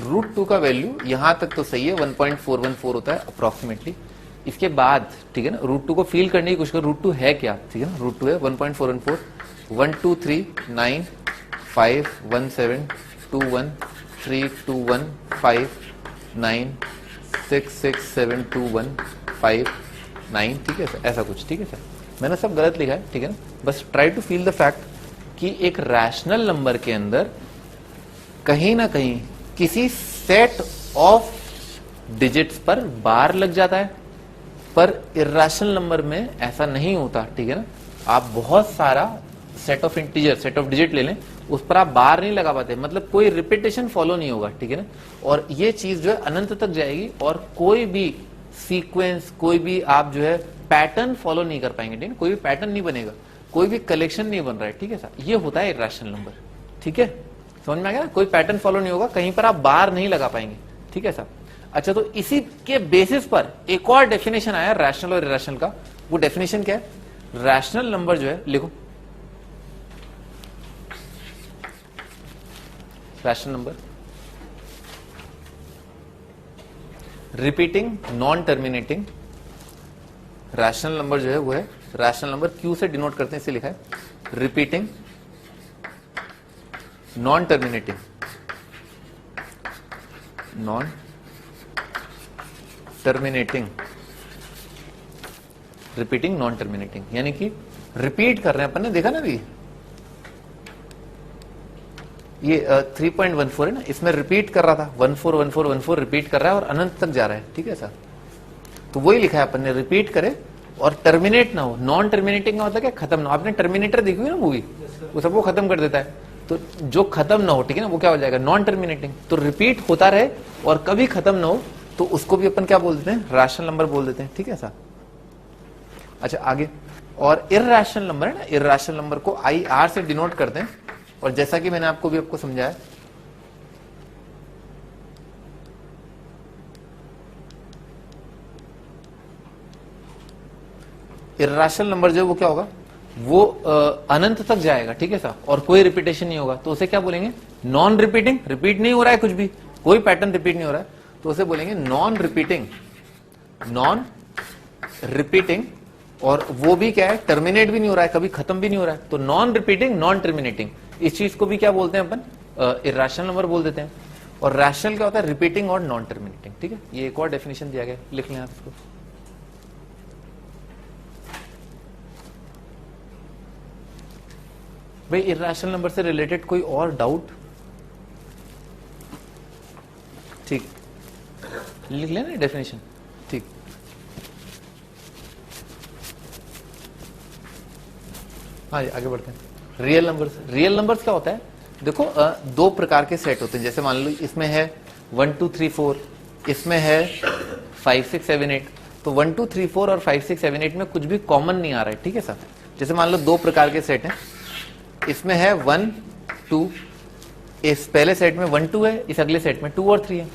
√2 का वैल्यू यहां तक तो सही है, 1.414 होता है अप्रोक्सीमेटली। इसके बाद, ठीक है ना, √2 को फील करने की कोशिश करो, √2 है क्या, ठीक है ना, √2 है 1.414, 1 2 3 9 5 1 7 2 1 3 2 1 5 9 6 6 7 2 1 5 9, ठीक है सर, ऐसा कुछ, ठीक है सर। मैंने सब गलत लिखा है, ठीक है ना, बस try to feel the fact कि एक रैशनल नंबर के अंदर कहीं ना कहीं किसी सेट ऑफ डिजिट्स पर बार लग जाता है, पर इरेशनल नंबर में ऐसा नहीं होता, ठीक है ना। आप बहुत सारा set of integer, set of digit ले लें, उस पर आप बार नहीं लगा पाते, मतलब कोई रिपीटेशन फॉलो नहीं होगा, ठीक है ना। और ये चीज जो है अनंत तक जाएगी और कोई भी सीक्वेंस, कोई भी आप जो है पैटर्न फॉलो नहीं कर पाएंगे, ठीक है, कोई भी पैटर्न नहीं बनेगा, कोई भी कलेक्शन नहीं बन रहा है, ठीक है सर। ये होता है इरेशनल नंबर, ठीक है, समझ में आ गया ना, कोई पैटर्न फॉलो नहीं होगा, कहीं पर आप बार नहीं लगा पाएंगे, ठीक है सर। अच्छा, तो इसी के बेसिस पर एक और डेफिनेशन आया रैशनल और इरेशनल का। वो डेफिनेशन क्या है? रैशनल नंबर जो है, लिखो, rational number repeating non terminating. Rational number जो है वो है, रैशनल नंबर क्यू से डिनोट करते हैं, इसे लिखा है repeating non terminating, non terminating, repeating non terminating, यानी कि रिपीट कर रहे हैं अपन ने, देखा ना अभी ये 3.14 है ना, इसमें रिपीट कर रहा था, 141414 रिपीट कर रहा है और अनंत तक जा रहा है, ठीक है सर। तो वही लिखा है अपन ने, रिपीट करे और टर्मिनेट ना हो। नॉन टर्मिनेटिंग का मतलब क्या? खत्म ना हो। आपने टर्मिनेटर देखी हुई ना मूवी, वो सबको खत्म कर देता है, तो जो खत्म ना हो, ठीक है ना, वो क्या हो जाएगा? Non terminating. तो रिपीट होता रहे और कभी खत्म ना हो, तो उसको भी अपन क्या बोल देते हैं? रैशनल नंबर बोल देते हैं, ठीक है सर। अच्छा, आगे और इर्रेशनल नंबर है ना, इर्रेशनल नंबर को IR से डिनोट करते हैं, और जैसा कि मैंने आपको समझाया, इर्रेशनल नंबर जो है वो क्या होगा? वो अनंत तक जाएगा, ठीक है सर, और कोई रिपीटेशन नहीं होगा, तो उसे क्या बोलेंगे? Non repeating. रिपीट नहीं हो रहा है कुछ भी, कोई पैटर्न रिपीट नहीं हो रहा है, तो उसे बोलेंगे नॉन रिपीटिंग, नॉन रिपीटिंग। और वो भी क्या है? टर्मिनेट भी नहीं हो रहा है, कभी खत्म भी नहीं हो रहा है, तो नॉन रिपीटिंग नॉन टर्मिनेटिंग। इस चीज को भी क्या बोलते हैं अपन? इर्रेशनल नंबर बोल देते हैं। और रैशनल क्या होता है? रिपीटिंग और नॉन टर्मिनेटिंग, ठीक है। ये एक और डेफिनेशन दिया गया, लिख लें आप इसको। भाई इर्रेशनल नंबर से रिलेटेड कोई और डाउट? ठीक, लिख लेना डेफिनेशन, ठीक। हाँ आगे बढ़ते हैं। रियल नंबर्स, रियल नंबर्स क्या होता है? देखो दो प्रकार के सेट होते हैं। जैसे मान लो इसमें है 1 2 3 4, इसमें है 5 6 7 8। तो 1 2 3 4 और 5 6 7 8 में कुछ भी कॉमन नहीं आ रहा है, ठीक है सर। जैसे मान लो दो प्रकार के सेट हैं, इसमें है 1 2, इस पहले सेट में 1 2 है, इस अगले सेट में 2 और 3 है।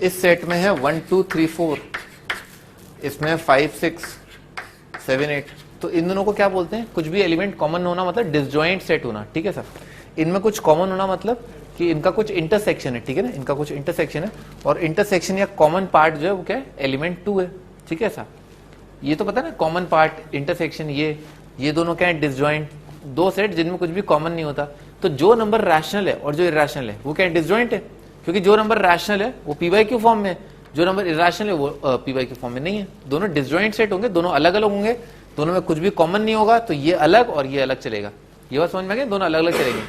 इस सेट में है 1 2 3 4, इसमें 5 6 7 8। तो इन दोनों को क्या बोलते हैं? कुछ भी एलिमेंट कॉमन होना मतलब डिसजॉइंट सेट होना, ठीक है सर। इनमें कुछ कॉमन होना मतलब कि इनका कुछ इंटरसेक्शन है, ठीक है ना, इनका कुछ इंटरसेक्शन है, और इंटरसेक्शन या कॉमन पार्ट जो है वो क्या है? एलिमेंट 2 है, ठीक है सर। ये तो पता है ना, कॉमन पार्ट, इंटरसेक्शन, ये दोनों क्या है? डिसजॉइंट, दो सेट जिनमें कुछ भी कॉमन नहीं होता। तो जो नंबर रैशनल है और जो इरेशनल है वो क्या है? डिसजॉइंट है, क्योंकि जो नंबर रैशनल है वो PQ फॉर्म में है, जो नंबर इरेशनल है वो PQ फॉर्म में नहीं है। दोनों डिसजॉइंट सेट होंगे, दोनों अलग अलग होंगे, दोनों में कुछ भी कॉमन नहीं होगा, तो ये अलग और ये अलग चलेगा। ये बात समझ में आ गई? दोनों अलग अलग चलेंगे,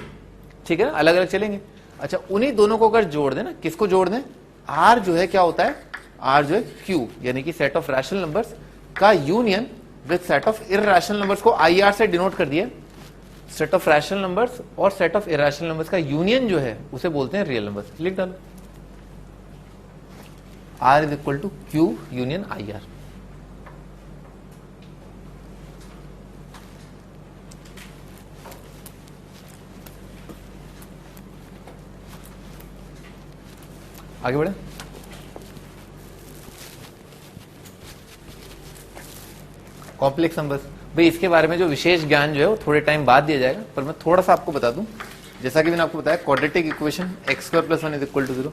ठीक है ना, अलग अलग चलेंगे। अच्छा, उन्हीं दोनों को अगर जोड़ दें ना, किसको जोड़ दें? R जो है क्या होता है? R जो है Q, यानी कि सेट ऑफ रैशनल नंबर्स का union with set of irrational numbers को IR से डिनोट कर दिया। सेट ऑफ रैशनल नंबर्स और सेट ऑफ इरेशनल नंबर्स का यूनियन जो है उसे बोलते हैं रियल नंबर्स। लिख डालो, R is equal to Q union IR। आगे बढ़े। कॉम्प्लेक्स नंबर्स, भाई इसके बारे में जो विशेष ज्ञान जो है वो थोड़े टाइम बाद दिया जाएगा, पर मैं थोड़ा सा आपको बता दूं। जैसा कि मैंने आपको बताया, क्वाड्रेटिक इक्वेशन x² + 1 = 0।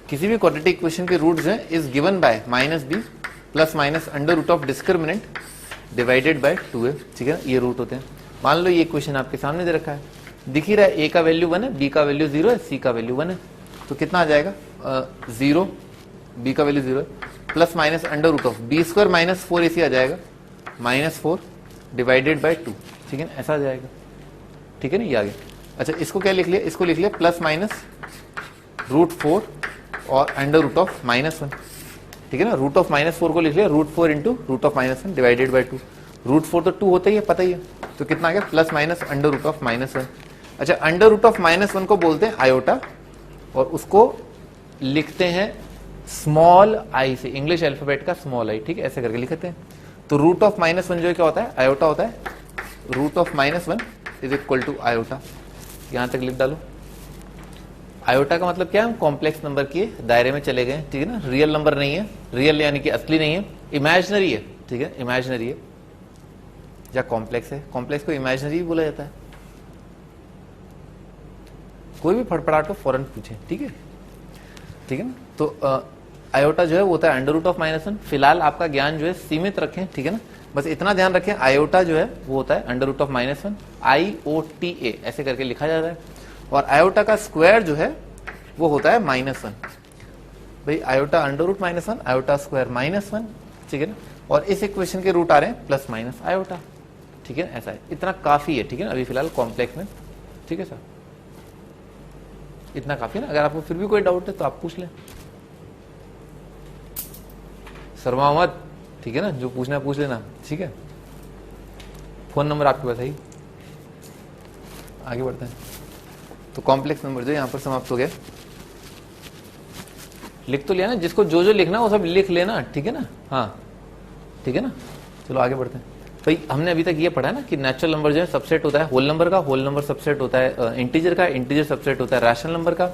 किसी भी क्वाड्रेटिक इक्वेशन के रूट्स हैं is given by -b ± under root of discriminant divided by 2a, ठीक है ना, ये रूट होते हैं। मान लो ये इक्वेशन आपके सामने दे रखा है, दिख ही रहा है, a का वैल्यू 1 है, b का वैल्यू 0 है, c का वैल्यू 1 है, तो कितना आ जाएगा? 0, b का वैल्यू 0 है, ± under root of b² - 4ac आ जाएगा, -4 डिवाइडेड बाय 2, ठीक है ना, ऐसा आ जाएगा, ठीक है ना, ये आगे। अच्छा, इसको क्या लिख लिया? इसको लिख लिया ±√4 और अंडर रूट ऑफ -1, ठीक है ना। रूट ऑफ -4 को लिख लिया √4 × रूट ऑफ -1 डिवाइडेड बाय 2। √4 तो 2 होता ही है, पता ही है, तो कितना आ गया? ± अंडर रूट ऑफ -1। अच्छा, अंडर रूट ऑफ -1 को बोलते हैं आयोटा, और उसको लिखते हैं स्मॉल i से, इंग्लिश अल्फाबेट का स्मॉल i, ठीक है, ऐसे करके लिखते हैं। तो रूट ऑफ -1 जो क्या होता है? आयोटा होता है। Root of -1 is equal to iota, यहां तक लिख डालो। आयोटा का मतलब क्या है, हम कॉम्प्लेक्स नंबर के दायरे में चले गए, ठीक है ना। रियल नंबर नहीं है, रियल यानी कि असली नहीं है, इमेजिनरी है, ठीक है, इमेजिनरी है या कॉम्प्लेक्स है। कॉम्प्लेक्स को इमेजिनरी भी बोला जाता है। कोई भी फड़फड़ाटो फौरन पूछे, ठीक है, ठीक है ना। तो आयोटा जो है वो होता है अंडर रूट ऑफ -1। फिलहाल आपका ज्ञान जो है सीमित रखें, ठीक है ना, बस इतना ध्यान रखें, आयोटा जो है वो होता है अंडर रूट ऑफ -1, IOTA ऐसे करके लिखा जाता है। और आयोटा का स्क्वायर जो है वो होता है -1। भाई iota under root -1, iota square -1, ठीक है ना। और इस इक्वेशन के रूट आ रहे हैं प्लस माइनस आयोटा, ठीक है, ऐसा है। इतना काफी है, ठीक है ना, अभी फिलहाल कॉम्प्लेक्स में, ठीक है सर, इतना काफी है ना। अगर आपको फिर भी कोई डाउट है तो आप पूछ लें, शर्मा मत, ठीक है ना, जो पूछना है पूछ लेना, ठीक है। फोन नंबर आपके पास है, आगे बढ़ते हैं। तो कॉम्प्लेक्स नंबर जो यहाँ पर समाप्त हो गया, लिख तो लिया ना, जिसको जो जो लिखना वो सब लिख लेना, ठीक है ना, हाँ ठीक है ना। चलो आगे बढ़ते हैं। भाई हमने अभी तक ये पढ़ा है ना कि नेचुरल नंबर जो है सबसेट होता है होल नंबर का, होल नंबर सबसेट होता है इंटीजर का, इंटीजर सबसेट होता है रैशनल नंबर का,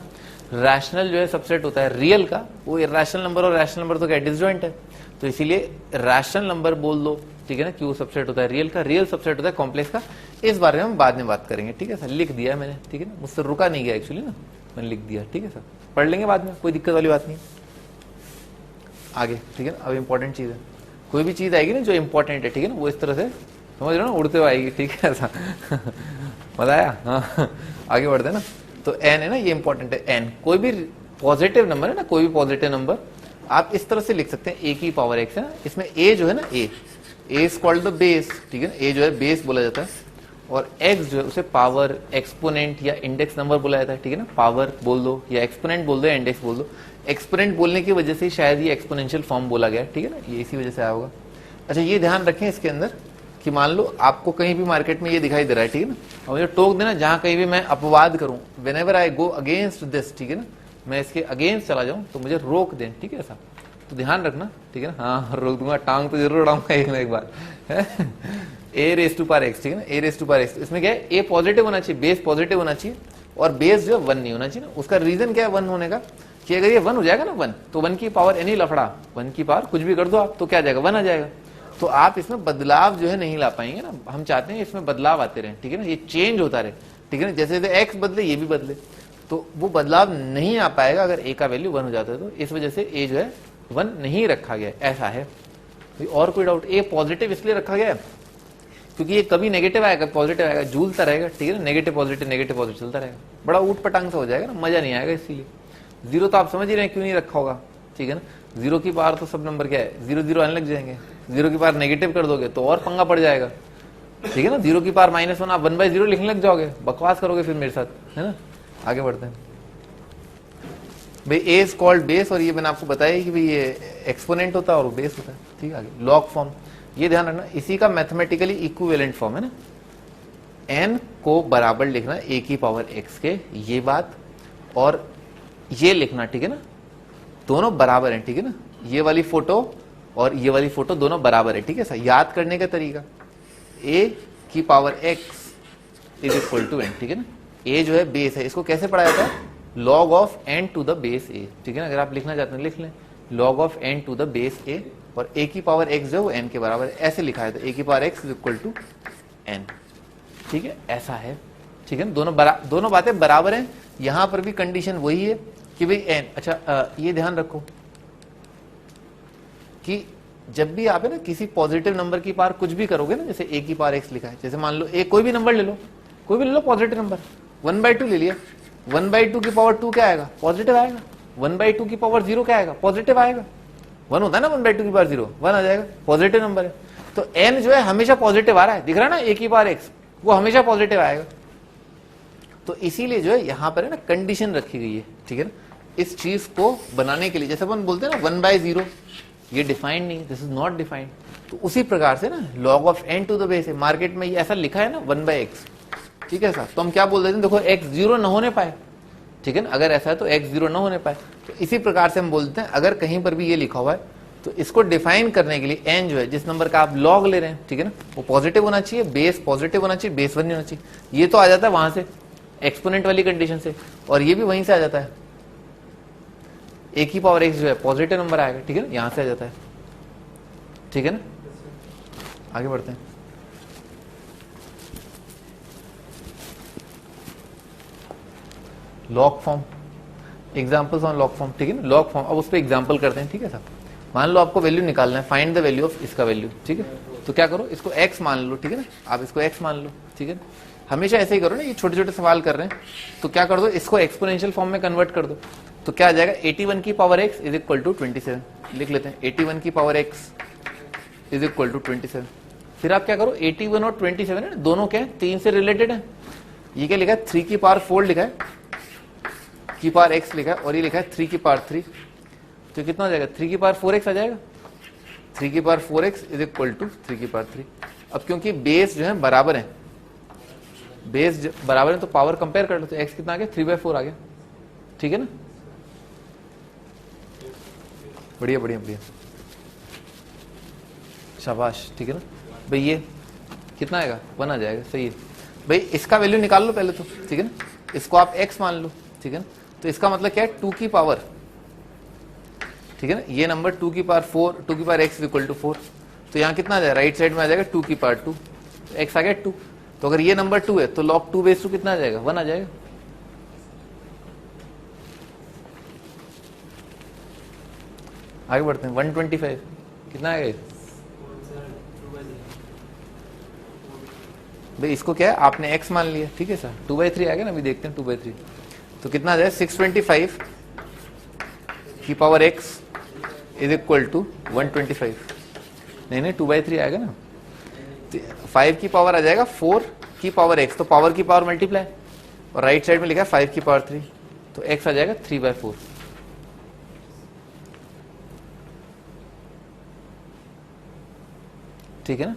रैशनल जो है सबसेट होता है रियल का। वो रैशनल नंबर और रैशनल नंबर तो क्या डिसजॉइंट है, तो इसीलिए रैशनल नंबर बोल दो, ठीक है ना, कि वो सबसेट होता है रियल का, रियल सबसेट होता है कॉम्प्लेक्स का। इस बारे में हम बाद में बात करेंगे, ठीक है सर, लिख दिया मैंने, ठीक है ना, मुझसे रुका नहीं गया एक्चुअली ना, मैंने लिख दिया, ठीक है सर, पढ़ लेंगे बाद में, कोई दिक्कत वाली बात नहीं आगे, ठीक है ना। अब इंपॉर्टेंट चीज है, कोई भी चीज आएगी ना जो इंपॉर्टेंट है, ठीक है ना, वो इस तरह से समझ रहे हो ना, उड़ते हुए आएगी, ठीक है ऐसा मजा आया, हाँ आगे बढ़ते हैं ना। तो एन है ना, ये इंपॉर्टेंट है, एन कोई भी पॉजिटिव नंबर है ना, कोई भी पॉजिटिव नंबर आप इस तरह से लिख सकते हैं, ए की पावर एक्स है ना, इसमें ए जो है ना, ए इज कॉल्ड द बेस, ठीक है ना, ए जो है बेस बोला जाता है, और एक्स जो है उसे पावर, एक्सपोनेंट या इंडेक्स नंबर बोला जाता है, ठीक है ना, पावर बोल दो या एक्सपोनेंट बोल दो या इंडेक्स बोल दो। एक्सपोनेंट बोलने की वजह से शायद ये एक्सपोनेंशियल फॉर्म बोला गया, ठीक है ना, ये इसी वजह से आया होगा। अच्छा ये ध्यान रखें इसके अंदर कि मान लो आपको कहीं भी मार्केट में ये दिखाई दे रहा है, ठीक है ना, और मुझे टोक देना जहां कहीं भी मैं अपवाद करूं, whenever I go against this, ठीक है ना, मैं इसके अगेंस्ट चला जाऊं तो मुझे रोक दें, ठीक है ऐसा, तो ध्यान रखना, ठीक है ना, हाँ रोक दूंगा, टांग तो जरूर उड़ाऊंगा एक ना एक बार ए रेस टू पावर एक्स, ठीक है ना, ए रेस टू पावर एक्स, इसमें क्या है, ए पॉजिटिव होना चाहिए, बेस पॉजिटिव होना चाहिए, और बेस जो है 1 नहीं होना चाहिए ना। उसका रीजन क्या है 1 होने का, कि अगर ये 1 हो जाएगा ना 1, तो 1 की पावर एनी लफड़ा, 1 की पावर कुछ भी कर दो आप, तो क्या जाएगा 1 आ जाएगा। तो आप इसमें बदलाव जो है नहीं ला पाएंगे ना, हम चाहते हैं इसमें बदलाव आते रहे, ठीक है ना, ये चेंज होता रहे, ठीक है ना, जैसे जैसे एक्स बदले ये भी बदले, तो वो बदलाव नहीं आ पाएगा अगर ए का वैल्यू 1 हो जाता है। तो इस वजह से ए जो है 1 नहीं रखा गया, ऐसा है। और कोई डाउट, ए पॉजिटिव इसलिए रखा गया क्योंकि ये कभी नेगेटिव आएगा पॉजिटिव आएगा, झूलता रहेगा, ठीक है ना, नेगेटिव पॉजिटिव चलता रहेगा, बड़ा ऊट पटांग सा हो जाएगा ना, मजा नहीं आएगा। इसीलिए जीरो तो आप समझ ही रहे हैं क्यों नहीं रखा होगा, ठीक है ना, जीरो की पावर तो सब नंबर क्या है, 0 0 आने लग जाएंगे, जीरो की पावर नेगेटिव कर दोगे तो और पंगा पड़ जाएगा, ठीक है ना, 0 की पावर -1 आप 1/0 लिखने लग जाओगे, बकवास करोगे फिर मेरे साथ, है ना। आगे बढ़ते हैं भाई, ए इज कॉल्ड बेस, और ये मैंने आपको बताया कि भाई ये एक्सपोनेंट होता है और बेस होता है, ठीक है। आगे लॉग फॉर्म, ये ध्यान रखना, इसी का मैथमेटिकली इक्विवेलेंट फॉर्म है ना, एन को बराबर लिखना ए की पावर एक्स के, ये बात, और ये लिखना, ठीक है ना, दोनों बराबर हैं, ठीक है ना, ये वाली फोटो और ये वाली फोटो दोनों बराबर है, ठीक है। सर याद करने का तरीका, ए की power X is equal to N, ठीक है ना, ए जो है बेस है, इसको कैसे पढ़ा जाता है, log of N to the base A, ठीक है ना, अगर आप लिखना चाहते हैं लिख लें, log of N to the base A, और ए की पावर एक्स जो है वो एन के बराबर है, ऐसे लिखा है, तो ए की power X is equal to N, ठीक है, ऐसा है, ठीक है ना, दोनों बातें बराबर हैं। यहां पर भी कंडीशन वही है कि भाई एन, अच्छा ये ध्यान रखो कि जब भी आप है ना किसी पॉजिटिव नंबर की पावर कुछ भी करोगे ना, जैसे ए की पावर एक्स लिखा है, जैसे मान लो ए कोई भी नंबर ले लो, कोई भी ले लो पॉजिटिव नंबर, 1/2 ले लिया, 1/2 की पावर 2 क्या आएगा, पॉजिटिव आएगा, 1/2 की पावर 0 क्या आएगा, पॉजिटिव आएगा, 1 होता है ना 1/2 की पावर 0, 1 आ जाएगा, पॉजिटिव नंबर है। तो n जो है हमेशा पॉजिटिव आ रहा है, दिख रहा है ना, ए की पावर एक्स वो हमेशा पॉजिटिव आएगा। तो इसीलिए जो है यहां पर है ना कंडीशन रखी गई है, ठीक है ना, इस चीज को बनाने के लिए, जैसे अपन बोलते हैं ना 1/0, ये डिफाइंड नहीं, दिस इज नॉट डिफाइंड, तो उसी प्रकार से ना log of n to the base है, मार्केट में ये ऐसा लिखा है ना 1/x, ठीक है सर, तो हम क्या बोल देते हैं, देखो x 0 न होने पाए, ठीक है ना, अगर ऐसा है तो x 0 न होने पाए, तो इसी प्रकार से हम बोलते हैं अगर कहीं पर भी ये लिखा हुआ है तो इसको डिफाइन करने के लिए n जो है जिस नंबर का आप log ले रहे हैं, ठीक है ना, वो पॉजिटिव होना चाहिए, बेस पॉजिटिव होना चाहिए, बेस 1 नहीं होना चाहिए, ये तो आ जाता है वहां से, एक्सपोनेंट वाली कंडीशन से, और ये भी वहीं से आ जाता है, a की पावर x जो है पॉजिटिव नंबर आएगा, ठीक है ना, यहां से आ जाता है, ठीक है ना। आगे बढ़ते हैं। Log form, examples on log form, ठीक है ना, लॉग फॉर्म। अब उस पर एग्जांपल करते हैं, ठीक है साहब। मान लो आपको वैल्यू निकालना है, फाइंड द वैल्यू ऑफ इसका वैल्यू, ठीक है। तो क्या करो, इसको x मान लो, ठीक है ना, आप इसको x मान लो, ठीक है। हमेशा ऐसे ही करो ना, ये छोटे छोटे सवाल कर रहे हैं, तो क्या कर दो, इसको एक्सपोनेंशियल फॉर्म में कन्वर्ट कर दो। तो क्या आ जाएगा, 81 की power x is equal to 27, लिख लेते हैं, 81 की power x is equal to 27। फिर आप क्या करो, 81 और 27 है ना, दोनों क्या है, 3 से रिलेटेड है। ये क्या लिखा है, 3 की पावर 4 लिखा है, की पावर x लिखा है, और ये लिखा है 3 की पावर 3। तो कितना हो जाएगा, 3 की पावर 4x आ जाएगा। 3 की power 4x is equal to 3 की पावर 3। अब क्योंकि बेस जो है बराबर है, बेस बराबर है, तो पावर कंपेयर कर लो, तो x कितना आ गया, 3/4 आ गया, ठीक है ना। बढ़िया बढ़िया बढ़िया, शाबाश, ठीक है ना भाई। ये कितना आएगा, 1 आ जाएगा, सही है भाई। इसका वैल्यू निकाल लो पहले तो, ठीक है ना, इसको आप x मान लो, ठीक है ना। तो इसका मतलब क्या है, 2 की पावर, ठीक है ना, ये नंबर 2 की पावर 4, 2 की पावर x इक्वल टू 4। तो यहाँ कितना आ जाएगा, राइट साइड में आ जाएगा 2 की पावर 2, तो x आ गया 2। तो अगर ये नंबर 2 है तो log 2/2 कितना आ जाएगा, 1 आ जाएगा। आगे बढ़ते हैं, 125 कितना आएगा भाई। इसको क्या है, आपने x मान लिया, ठीक है सर, 2/3 आ गया ना, अभी देखते हैं 2/3। तो कितना आ जाएगा, 625 की power x is equal to 125। नहीं 2/3 आएगा ना, 5 की पावर आ जाएगा 4 की पावर x, तो पावर की पावर मल्टीप्लाई, और राइट साइड में लिखा है 5 की पावर 3, तो x आ जाएगा 3/4। ठीक है ना,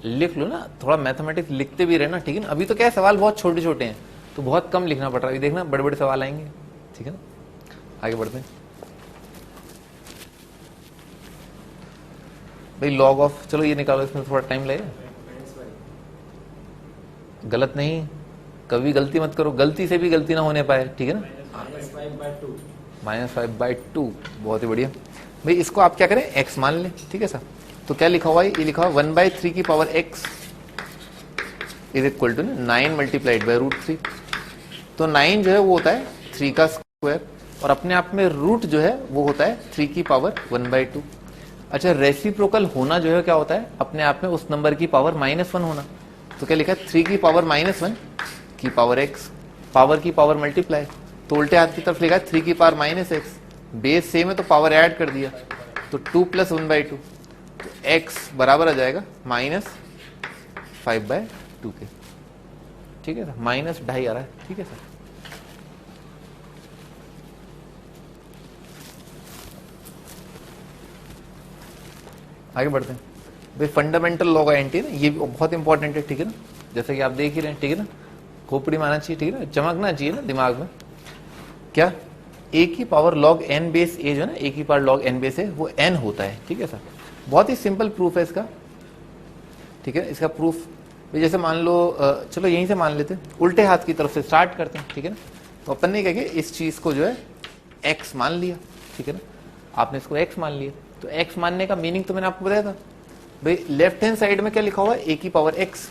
लिख लो ना, थोड़ा मैथमेटिक्स लिखते भी रहना, ठीक है ना। अभी तो क्या है, सवाल बहुत छोटे छोटे हैं, तो बहुत कम लिखना पड़ रहा है, अभी देखना बड़े बड़े सवाल आएंगे, ठीक है ना। आगे बढ़ते हैं भाई, लॉग ऑफ, चलो ये निकालो, इसमें थोड़ा टाइम लगेगा। गलत नहीं, कभी गलती मत करो, गलती से भी गलती ना होने पाए, ठीक है ना। -5/2, बहुत ही बढ़िया भाई। इसको आप क्या करें, x मान लें, ठीक है सर। तो क्या लिखा हुआ है, ये लिखा हुआ 1/3 की power x is equal to 9 multiplied by √3। तो 9 जो है वो होता है 3 का स्क्वायर, और अपने आप में रूट जो है वो होता है 3 की पावर 1/2। अच्छा, रेसिप्रोकल होना जो है क्या होता है, अपने आप में उस नंबर की पावर -1 होना। तो क्या लिखा है, 3 की पावर -1 की पावर x, पावर की पावर मल्टीप्लाई, तो उल्टे हाथ की तरफ लिखा है 3 की पावर -x, बेस सेम है तो पावर ऐड कर दिया, तो 2 + 1/2, तो x बराबर आ जाएगा -5/2 के, ठीक है सर, -2.5 आ रहा है, ठीक है सर। आगे बढ़ते हैं भाई, फंडामेंटल लॉग एंटी ना, ये बहुत इंपॉर्टेंट है, ठीक है ना, जैसे कि आप देख ही रहे हैं, ठीक है ना, खोपड़ी मारना चाहिए, ठीक है ना, चमकना चाहिए ना दिमाग में। क्या, a की power log n base a जो है ना, a की पावर log n बेस है, वो n होता है, ठीक है सर। बहुत ही सिंपल प्रूफ है इसका, ठीक है। इसका प्रूफ जैसे मान लो, चलो यहीं से मान लेते हैं, उल्टे हाथ की तरफ से स्टार्ट करते हैं, ठीक है ना। तो अपन ने क्या किया, इस चीज को जो है x मान लिया, ठीक है ना, आपने इसको x मान लिया। तो x मानने का मीनिंग तो मैंने आपको बताया था भाई, लेफ्ट हैंड साइड में क्या लिखा हुआ है, a की पावर x,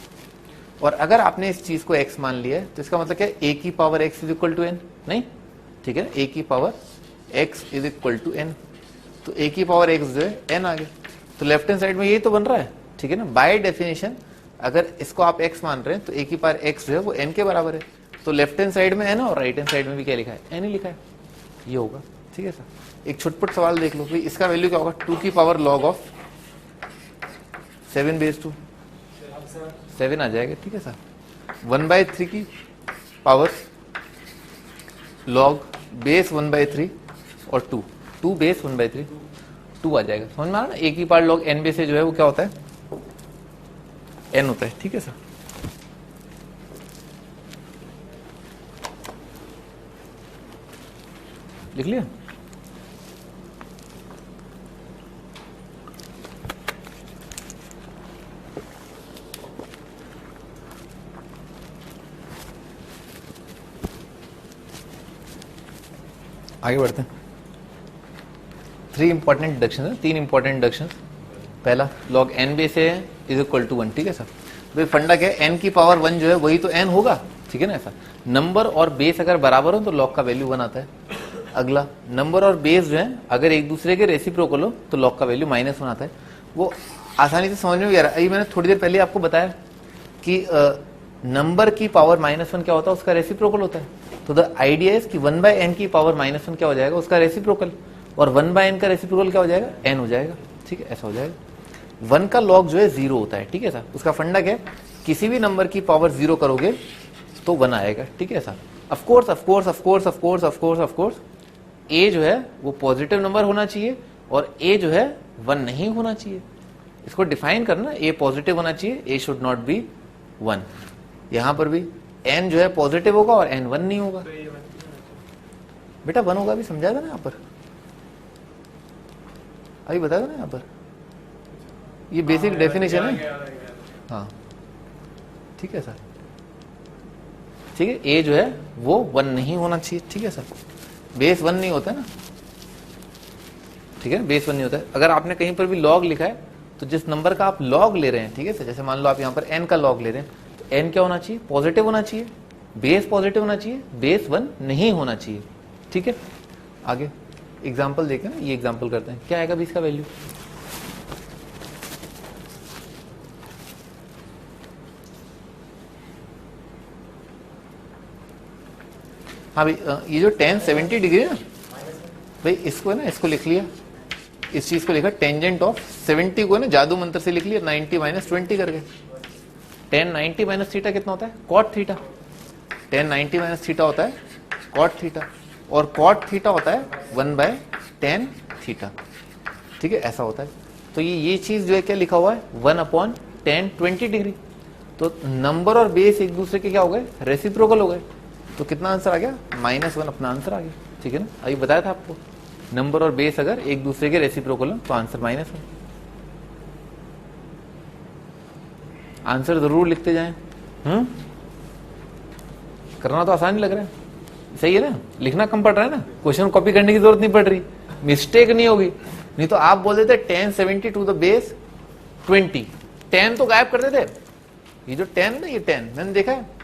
और अगर आपने इस चीज को x मान लिया है तो इसका मतलब क्या है, a की power x is equal to n, नहीं, ठीक है ना, a की power x is equal to n, तो a की पावर x जो है n आ गया। तो लेफ्ट हैंड साइड में यही तो बन रहा है, ठीक है ना। बाय डेफिनेशन अगर इसको आप x मान रहे हैं तो a की पावर x जो है वो n के बराबर है, तो लेफ्ट हैंड साइड में n और राइट हैंड साइड में भी क्या लिखा है, n ही लिखा है, ये होगा, ठीक है सर। एक छुटपुट सवाल देख लो भाई, इसका वैल्यू क्या होगा, 2 की पावर log ऑफ 7/2, 7 आ जाएगा, ठीक है सर। 1/3 की पावर log बेस 1/3 और 2 बेस 1/3, 2 आ जाएगा, समझ में आ रहा ना। एक ही पावर log n बेस जो है वो क्या होता है, n होता है, ठीक है सर। लिख लिया। आगे बढ़ते हैं। 3 इंपॉर्टेंट डिडक्शन है, 3 इंपॉर्टेंट डिडक्शन। पहला log n बेस है इज इक्वल टू 1, ठीक है सर। भाई फंडा क्या है, n की पावर 1 जो है वही तो n होगा, ठीक है ना। ऐसा नंबर और बेस अगर बराबर हो तो log का वैल्यू 1 आता है। अगला नंबर और बेस जो है अगर एक दूसरे के रेसिप्रोकल हो तो log का वैल्यू -1 आता है। वो आसानी से समझ में भी आ रहा है। अभी मैंने थोड़ी देर पहले आपको बताया कि नंबर की पावर -1 क्या होता है, उसका रेसिप्रोकल होता है। तो द आइडिया इज कि 1/n की पावर -1 क्या हो जाएगा, उसका रेसिप्रोकल, और 1/n का रेसिप्रोकल क्या हो जाएगा, n हो जाएगा, ठीक है। ऐसा हो जाएगा। 1 का log जो है 0 होता है, ठीक है सर। उसका फंडा क्या है, किसी भी नंबर की पावर 0 करोगे तो 1 आएगा, ठीक है sir. Of course of course of course of course of course of course a जो है वो पॉजिटिव नंबर होना चाहिए और a जो है 1 नहीं होना चाहिए। इसको डिफाइन करना, a पॉजिटिव होना चाहिए, a शुड नॉट बी 1। यहां पर भी n जो है पॉजिटिव होगा और n 1 नहीं होगा। तो ये 1 बेटा 1 होगा, भी समझाया था ना यहाँ पर, अभी बताया था ना यहाँ पर, ये बेसिक डेफिनेशन है। हाँ ठीक है सर, ठीक है। ए जो है वो 1 नहीं होना चाहिए, ठीक है सर। बेस 1 नहीं होता है ना, ठीक है, बेस 1 नहीं होता है। अगर आपने कहीं पर भी log लिखा है तो जिस नंबर का आप log ले रहे हैं, ठीक है सर, जैसे मान लो आप यहाँ पर n का log ले रहे हैं, तो n क्या होना चाहिए, पॉजिटिव होना चाहिए, बेस पॉजिटिव होना चाहिए, बेस 1 नहीं होना चाहिए, ठीक है। आगे एग्जाम्पल देखें ना, ये एग्जाम्पल करते हैं, क्या आएगा भी इसका वैल्यू। हाँ भाई, ये जो 1070 डिग्री है ना भाई, इसको है ना, इसको लिख लिया, इस चीज को लिखा टेंजेंट ऑफ 70 को है ना जादू मंत्र से लिख लिया 90 - 20 करके। 10 90 - थीटा कितना होता है, cot थीटा। 10 90 - थीटा होता है cot थीटा, और cot थीटा होता है 1/10 थीटा, ठीक है। ऐसा होता है। तो ये चीज जो है क्या लिखा हुआ है, 1/10 20 डिग्री। तो नंबर और बेस एक दूसरे के क्या हो गए, रेसिप्रोकल हो गए। तो कितना आंसर आ गया, -1 अपना आंसर आ गया, ठीक है ना। अभी बताया था आपको, नंबर और बेस अगर एक दूसरे के रेसिप्रोकल हो तो आंसर -1। आंसर जरूर लिखते जाएं। करना तो आसान ही लग रहा है, सही है ना। लिखना कम पड़ रहा है ना, क्वेश्चन कॉपी करने की जरूरत नहीं पड़ रही, मिस्टेक नहीं होगी। नहीं तो आप बोल देते 1070 टू द बेस 20, 10 तो गायब कर देते। ये जो 10 है ना, ये 10 मैंने देखा है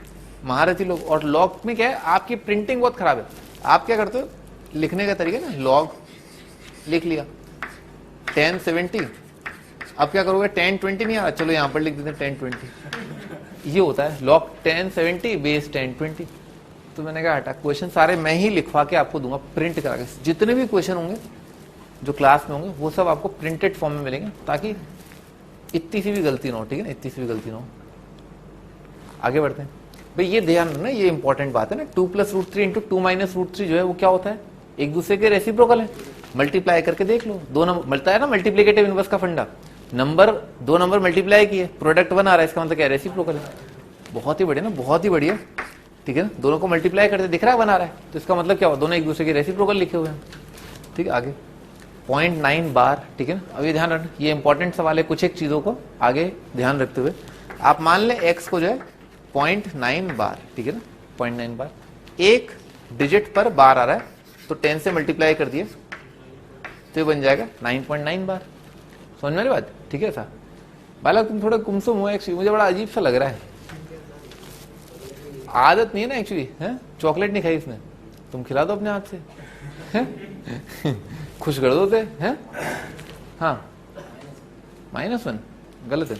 महारथी लोग। और लॉग में क्या है, आपकी प्रिंटिंग बहुत खराब है। आप क्या करते हो, लिखने का तरीका ना, लॉग लिख लिया 1070, अब क्या करोगे 1020 नहीं आ रहा, चलो यहां पर लिख देते हैं 1020। ये होता है लॉग 1070 बेस 1020। तो मैंने कहा हटा, क्वेश्चन सारे मैं ही लिखवा के आपको दूंगा प्रिंट करा के। जितने भी क्वेश्चन होंगे जो क्लास में होंगे वो सब आपको प्रिंटेड फॉर्म में मिलेंगे, ताकि इतनी सी भी गलती ना हो, ठीक है ना, इतनी सी भी गलती ना हो। आगे बढ़ते हैं भाई, ये ध्यान रखना, ये इंपॉर्टेंट बात है ना। 2 + √3 × 2 - √3 जो है वो क्या होता है, एक दूसरे के रेसिप्रोकल है। मल्टीप्लाई करके देख लो, 2 नंबर मिलता है ना, मल्टीप्लिकेटिव इनवर्स का फंडा। नंबर 2 नंबर मल्टीप्लाई किए, प्रोडक्ट 1 आ रहा है, इसका मतलब क्या है, रेसिप्रोकल है। बहुत ही बढ़िया ना, बहुत ही बढ़िया, ठीक है ना। दोनों को मल्टीप्लाई करते दिख रहा है 1 आ रहा है, तो इसका मतलब क्या हुआ, दोनों एक दूसरे के रेसिप्रोकल लिखे हुए हैं, ठीक है। आगे 0.9 बार, ठीक है ना। अब ये ध्यान रखना, ये इंपॉर्टेंट सवाल है, कुछ एक चीजों को आगे ध्यान रखते हुए। आप मान लें x को जो है 0.9 बार, ठीक है ना, 0.9 बार, एक डिजिट पर बार आ रहा है, तो 10 से मल्टीप्लाई कर दिए तो ये बन जाएगा 9.9 बार। समझ में आ रही बात, ठीक है सर। बालक तुम थोड़ा गुमसुम हो एक्चुअली, मुझे बड़ा अजीब सा लग रहा है। आदत नहीं है ना एक्चुअली, है चॉकलेट नहीं खाई इसने, तुम खिला दो अपने हाथ से, खुश कर दो हैं। हाँ -1 गलत है,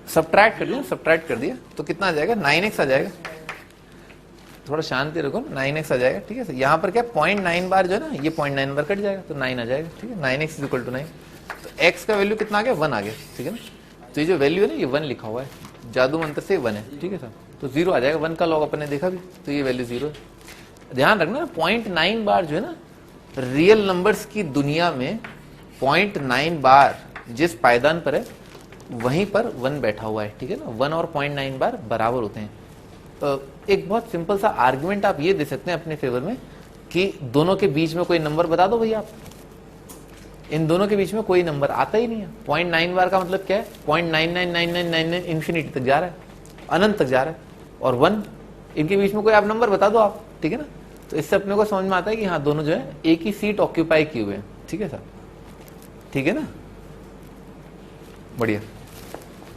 सब्ट्रैक्ट कर दिया, सब्ट्रैक्ट कर दिया तो कितना आ जाएगा, 9x आ जाएगा। थोड़ा शांति रखो, 9x आ जाएगा, ठीक है। यहाँ पर क्या 0.9 बार जो है ना, ये 0.9 बार कट जाएगा तो 9 आ जाएगा, ठीक है। 9x = 9। तो x का वैल्यू कितना आ गया, 1 आ गया, ठीक है ना। तो ये जो वैल्यू है ना, ये 1 लिखा हुआ है, जादू मंत्र से 1 है, ठीक है सर। तो 0 आ जाएगा, 1 का लॉग अपन ने देखा भी, तो ये वैल्यू 0 है। ध्यान रखना 0.9 बार जो है ना, रियल नंबर्स की दुनिया में 0.9 बार जिस पायदान पर है वहीं पर 1 बैठा हुआ है, ठीक है ना। 1 और 0.9 बार बराबर होते हैं। एक बहुत सिंपल सा आर्गुमेंट आप ये दे सकते हैं अपने फेवर में कि दोनों के बीच में कोई नंबर बता दो भैया आप। इन दोनों के बीच में कोई नंबर आता ही नहीं है। 0.9 बार का मतलब क्या है, 0.999999 इन्फिनिटी तक जा रहा है, अनंत तक जा रहा है, और 1, इनके बीच में कोई आप नंबर बता दो आप, ठीक है ना। तो इससे अपने को समझ में आता है कि हाँ दोनों जो है एक ही सीट ऑक्यूपाई किए हुए हैं। ठीक है सर, ठीक है ना, बढ़िया।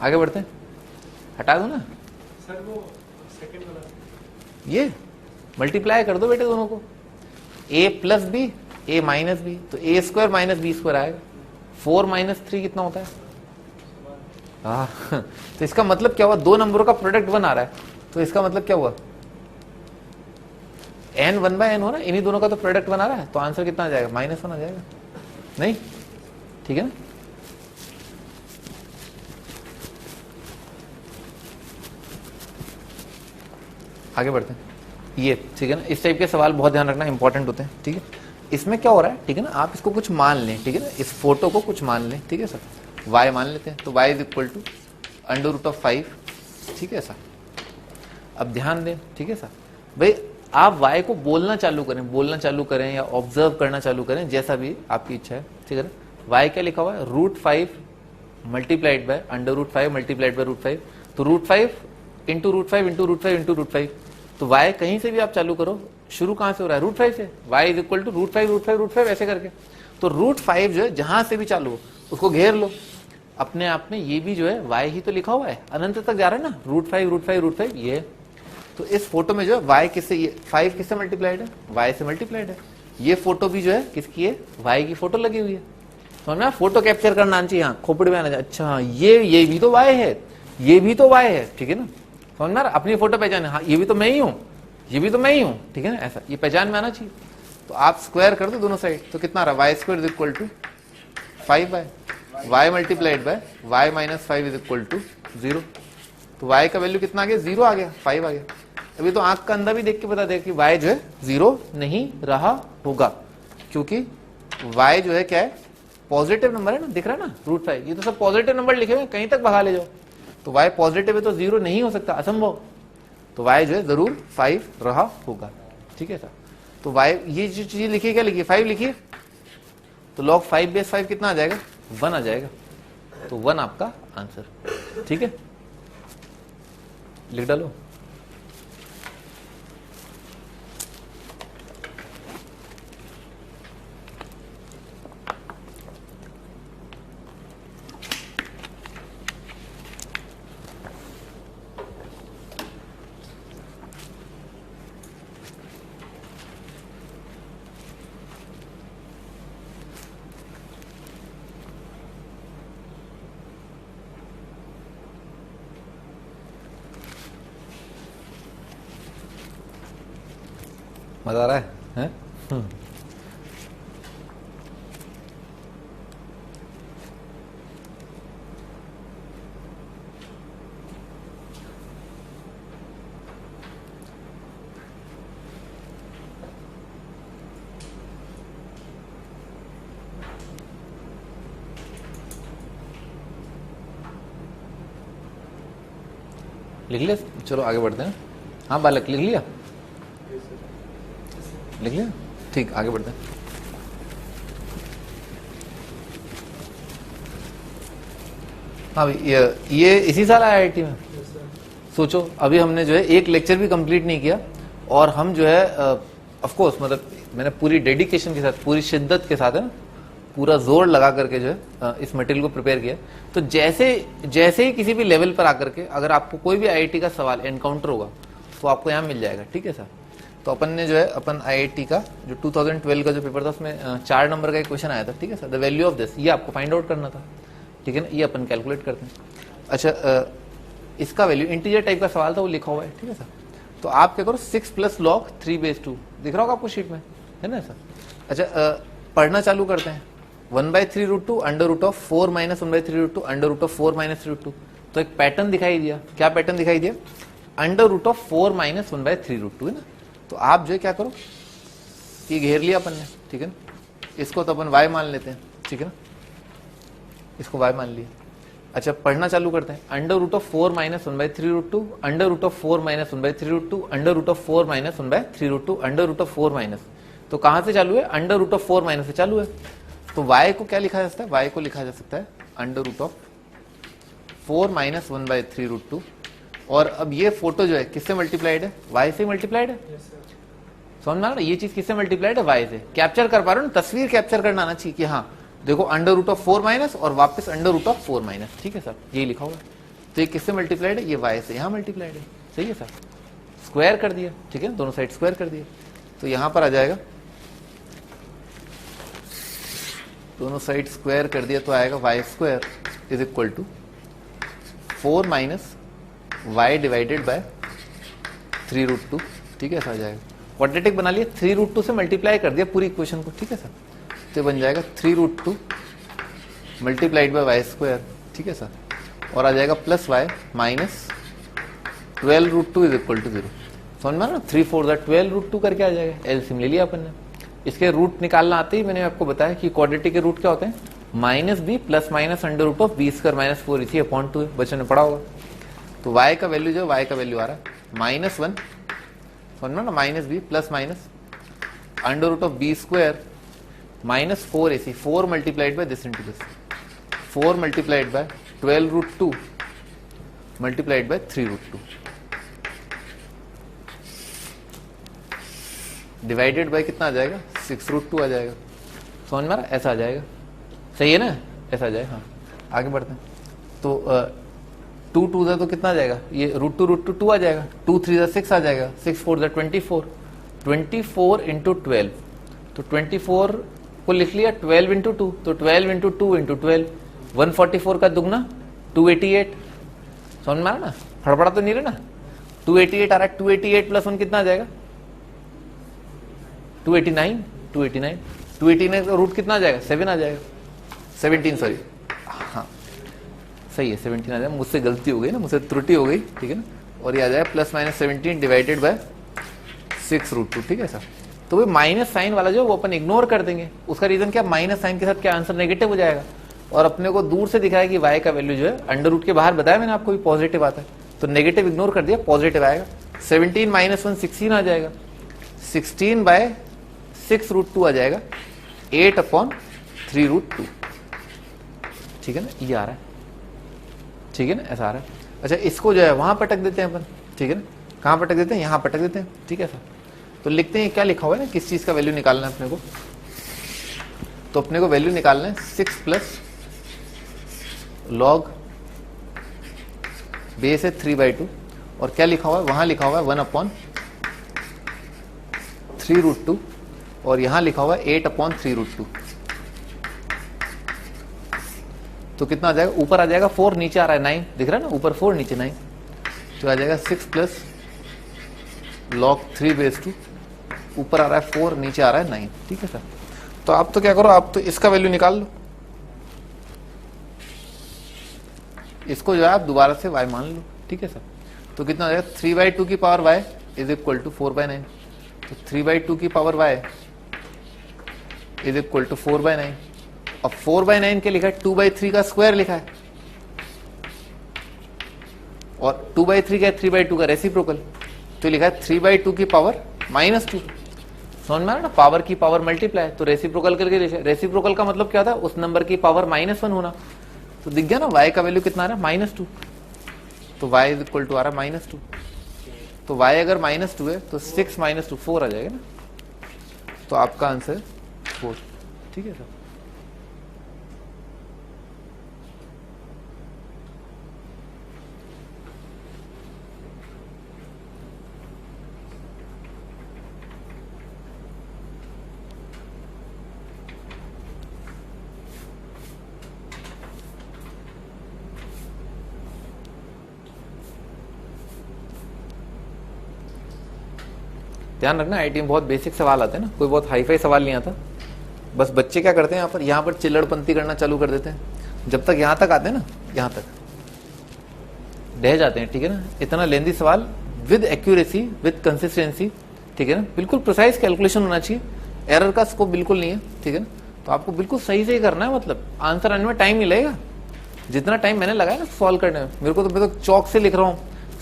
आगे बढ़ते हैं, हटा दो ना सर वो सेकंड वाला ये, मल्टीप्लाई कर दो बेटे दोनों को, a plus B a minus B, तो a square minus B square आएगा। 4 माइनस 3 कितना होता है? तो इसका मतलब क्या हुआ, दो नंबरों का प्रोडक्ट 1 आ रहा है, तो इसका मतलब क्या हुआ, n 1/n हो ना, इन्हीं दोनों का तो प्रोडक्ट 1 आ रहा है, तो आंसर कितना आ जाएगा, -1 आ जाएगा। नहीं, ठीक है ना। आगे बढ़ते हैं, ये ठीक है ना, इस टाइप के सवाल बहुत ध्यान रखना इंपॉर्टेंट होते हैं। ठीक है, इसमें क्या हो रहा है, ठीक है ना, आप इसको कुछ मान लें, ठीक है ना, इस फोटो को कुछ मान लें, ठीक है सर, y मान लेते हैं, तो y इज इक्वल टू √5, ठीक है सर। अब ध्यान दें, ठीक है सर, भाई आप y को बोलना चालू करें या ऑब्जर्व करना चालू करें, जैसा भी आपकी इच्छा है, ठीक है ना। y क्या लिखा हुआ है, √5 मल्टीप्लाइड बाय √5 मल्टीप्लाइड बाय √5, तो √5 इंटू √5 इंटू √5 इंटू √5, तो y कहीं से भी आप चालू करो, शुरू कहां से हो रहा है, √5 से, y इज इक्वल टू √5 ऐसे करके, तो √5 जो है जहां से भी चालू हो उसको घेर लो। अपने आप में ये भी जो है y ही तो लिखा हुआ है, अनंत तक जा रहा है ना, √5 ये। तो इस फोटो में जो है y किससे, ये 5 किससे मल्टीप्लाइड है, y से मल्टीप्लाइड है। ये फोटो भी जो है किसकी है, y की फोटो लगी हुई है। तो ना फोटो कैप्चर करना आना चाहिए, खोपड़ी में आना चाहिए, अच्छा ये भी तो y है, ये भी तो y है, ठीक है ना, समझ में आ रहा, अपनी फोटो पहचाने, हाँ ये भी तो मैं ही हूँ, ये भी तो मैं ही हूँ, ठीक है ना, ऐसा ये पहचान में आना चाहिए। तो आप स्क्वायर कर दो दोनों साइड, तो कितना आ रहा है, y square is equal to 5y multiplied by y minus 5 is equal to 0। तो y का वैल्यू कितना आ गया, 0 आ गया, 5 आ गया। अभी तो आंख का अंधा भी देख के बता दे कि y जो है 0 नहीं रहा होगा, क्योंकि y जो है क्या है, पॉजिटिव नंबर है ना, दिख रहा है ना, √5, ये तो सब पॉजिटिव नंबर लिखे हुए, कहीं तक भगा ले जाओ, तो y पॉजिटिव है तो 0 नहीं हो सकता, असंभव, तो y जो है जरूर 5 रहा होगा। ठीक है सर, तो y ये जो चीज लिखी, क्या लिखी, 5 लिखिए, तो log 5/5 कितना आ जाएगा, 1 आ जाएगा, तो 1 आपका आंसर। ठीक है, लिख डालो। मजा आ रहा है? लिख लिया, चलो आगे बढ़ते हैं। हाँ बालक, लिख लिया, लिख लिया, ठीक, आगे बढ़ते हैं। हाँ भाई, ये इसी साल आया IIT में। सोचो, अभी हमने जो है एक लेक्चर भी कंप्लीट नहीं किया, और हम जो है ऑफ कोर्स मतलब मैंने पूरी डेडिकेशन के साथ, पूरी शिद्दत के साथ है ना, पूरा जोर लगा करके जो है इस मटेरियल को प्रिपेयर किया। तो जैसे ही किसी भी लेवल पर आकर के अगर आपको कोई भी IIT का सवाल एनकाउंटर होगा तो आपको यहाँ मिल जाएगा। ठीक है सर, तो अपन ने जो है अपन IIT का जो 2012 का जो पेपर था उसमें 4 नंबर का एक क्वेश्चन आया था। ठीक है sir, the value of this, ये आपको फाइंड आउट करना था। ठीक है ना, ये अपन कैलकुलेट करते हैं। अच्छा, इसका वैल्यू इंटीजर टाइप का सवाल था, वो लिखा हुआ है। ठीक है सर, तो आप क्या करो, 6 + log 3/2 दिख रहा होगा आपको शीट में, है ना सर। अच्छा, पढ़ना चालू करते हैं। 1/3√2 √4 - 1/3√2 √4 - 3√2। तो एक पैटर्न दिखाई दिया। क्या पैटर्न दिखाई दिया, √4 - 1/3√2 है ना। तो आप जो है क्या करो, ये घेर लिया अपन ने, ठीक है ना, इसको तो अपन y मान लेते हैं। ठीक है ना, इसको y मान लिया। अच्छा, पढ़ना चालू करते हैं। √4 - 1/3√2 √4 - 1/3√2 √4 - 1/3√2 √4 तो कहां से चालू है, √4 - से चालू है। तो y को क्या लिखा जा सकता है, y को लिखा जा सकता है √4 - 1/3√2। और अब ये फोटो जो है किससे मल्टीप्लाइड है, y से मल्टीप्लाइड है। समझ में आ रहा है? ये चीज किससे मल्टीप्लाइड है? y से। कैप्चर कर पा रहे हो ना, तस्वीर कैप्चर करना आना चाहिए कि हाँ देखो अंडर रूट ऑफ 4 माइनस और वापस अंडर रूट ऑफ 4 माइनस, ठीक है सर, यही लिखा होगा। तो ये किससे मल्टीप्लाइड है? ये y से, यहाँ मल्टीप्लाइड है, सही है सर। स्क्वायर कर दिया, ठीक है, दोनों साइड स्क्वायर कर दिया, तो यहां पर आ जाएगा, दोनों साइड स्क्वायर कर दिया तो आएगा y square is equal to 4 minus y divided by 3 root 2, ठीक है, ऐसा आ जाएगा। क्वाड्रेटिक बना लिया, 3 रूट 2 से मल्टीप्लाई कर दिया पूरी इक्वेशन को, ठीक है सर। तो बन जाएगा 3 root 2 multiplied by y square, ठीक है सर, और आ जाएगा plus y minus 12 root 2 is equal to 0। समझ में ना, 3 4 12 रूट 2 करके आ जाएगा। एलसीएम ले लिया अपन ने। इसके रूट निकालना आते ही मैंने आपको बताया कि क्वाड्रेटिक के रूट क्या होते हैं? Minus B plus minus under root of B square minus 4 इसी अपॉन 2 बच्चों ने पढ़ा होगा। तो y का वैल्यू जो y का वैल्यू आ रहा है -1, समझ में ना, minus B plus minus under root of B square minus 4 AC, 4 multiplied by this into this, 4 multiplied by 12 root 2 multiplied by 3 root 2 divided by कितना आ जाएगा? 6 रूट 2 आ जाएगा। समझ में आ रहा है? ऐसा आ जाएगा, सही है ना, ऐसा आ जाएगा। हाँ आगे बढ़ते हैं। तो 2 2 तो कितना आ जाएगा? ये रूट 2 आ जाएगा, 2 3 6 आ जाएगा, 6 4 24, 24 इंटू 12, तो 24 को लिख लिया 12 इंटू 2, तो 12 इंटू 2 इंटू 12, 144 का दुगना 288। समझ में आ रहा ना, फड़फड़ा तो नहीं रहा ना, 288 आ रहा है, 288 प्लस 1 कितना आ जाएगा? 289 का रूट कितना आ जाएगा? 7 आ जाएगा, 17 सॉरी, हाँ सही है 17 आ जाएगा, मुझसे गलती हो गई ना, मुझसे त्रुटि हो गई, ठीक है ना। और ये आ जाएगा plus minus 17 divided by 6 root 2, ठीक है सर। तो वो माइनस साइन वाला जो वो अपन इग्नोर कर देंगे। उसका रीजन क्या? माइनस साइन के साथ क्या आंसर नेगेटिव हो जाएगा, और अपने को दूर से दिखाया कि y का वैल्यू जो है अंडर रूट के बाहर बताया मैंने आपको भी पॉजिटिव आता है, तो नेगेटिव इग्नोर कर दिया, पॉजिटिव आएगा। 17 माइनस 1 16 आ जाएगा, 16 बाय 6 रूट 2 आ जाएगा, 8 अपॉन 3 रूट 2, ठीक है ना, ये आ रहा है, ठीक है ना, ऐसा आ रहा है। अच्छा इसको जो है वहां पटक देते हैं अपन, ठीक है ना, कहां पटक देते हैं? यहां पटक देते हैं, ठीक है सर। तो लिखते हैं क्या लिखा हुआ है ना, किस चीज का वैल्यू निकालना है अपने को, तो अपने को वैल्यू निकालना है 6 प्लस लॉग बेस है 3/2, और क्या लिखा हुआ है? वहां लिखा हुआ है 1 अपॉन 3 रूट 2, और यहां लिखा हुआ है 8 अपॉन 3 रूट 2। तो कितना आ जाएगा? ऊपर आ जाएगा 4, नीचे आ रहा है 9, दिख रहा है ना, ऊपर 4 नीचे 9, तो आ जाएगा 6 प्लस लॉग 3/2, ऊपर आ रहा है 4, नीचे आ रहा है 9, ठीक है सर। तो आप तो क्या करो, आप तो इसका वैल्यू निकाल लो, इसको जो है आप दोबारा से y मान लो, ठीक है सर। तो कितना आ जाएगा? 3/2 की power y is equal to 4/9, तो 3/2 की power y is equal to 4/9, और 4/9 के लिखा है 2/3 का स्क्वायर लिखा है, और 2/3 का 3/2 का रेसिप्रोकल, तो लिखा है 3/2 की पावर -2। समझ में आ रहा ना, पावर की पावर मल्टीप्लाई, तो रेसिप्रोकल करके लिखा। रेसिप्रोकल का मतलब क्या था? उस नंबर की पावर -1 होना। तो दिख गया ना y का वैल्यू कितना आ रहा है? -2, तो y इज इक्वल टू आ रहा है -2, तो y अगर -2 है तो 6 - 2 4 आ जाएगा ना, तो आपका आंसर 4, ठीक है सर। ध्यान रखना, आईटी में बहुत बेसिक सवाल आते हैं ना, कोई बहुत हाईफाई सवाल नहीं आता। बस बच्चे क्या करते हैं यहाँ पर चिल्लड़पंती करना चालू कर देते हैं, जब तक यहाँ तक आते हैं ना, यहाँ तक रह जाते हैं, ठीक है ना। इतना लेंदी सवाल विद एक्यूरेसी विद कंसिस्टेंसी, ठीक है ना, बिल्कुल प्रिसाइज कैलकुलेशन होना चाहिए, एरर का स्कोप बिल्कुल नहीं है, ठीक है ना। तो आपको बिल्कुल सही से ही करना है, मतलब आंसर आने में टाइम नहीं लगेगा, जितना टाइम मैंने लगाया ना सॉल्व करने में, मेरे को तो मैं तो चौक से लिख रहा हूँ,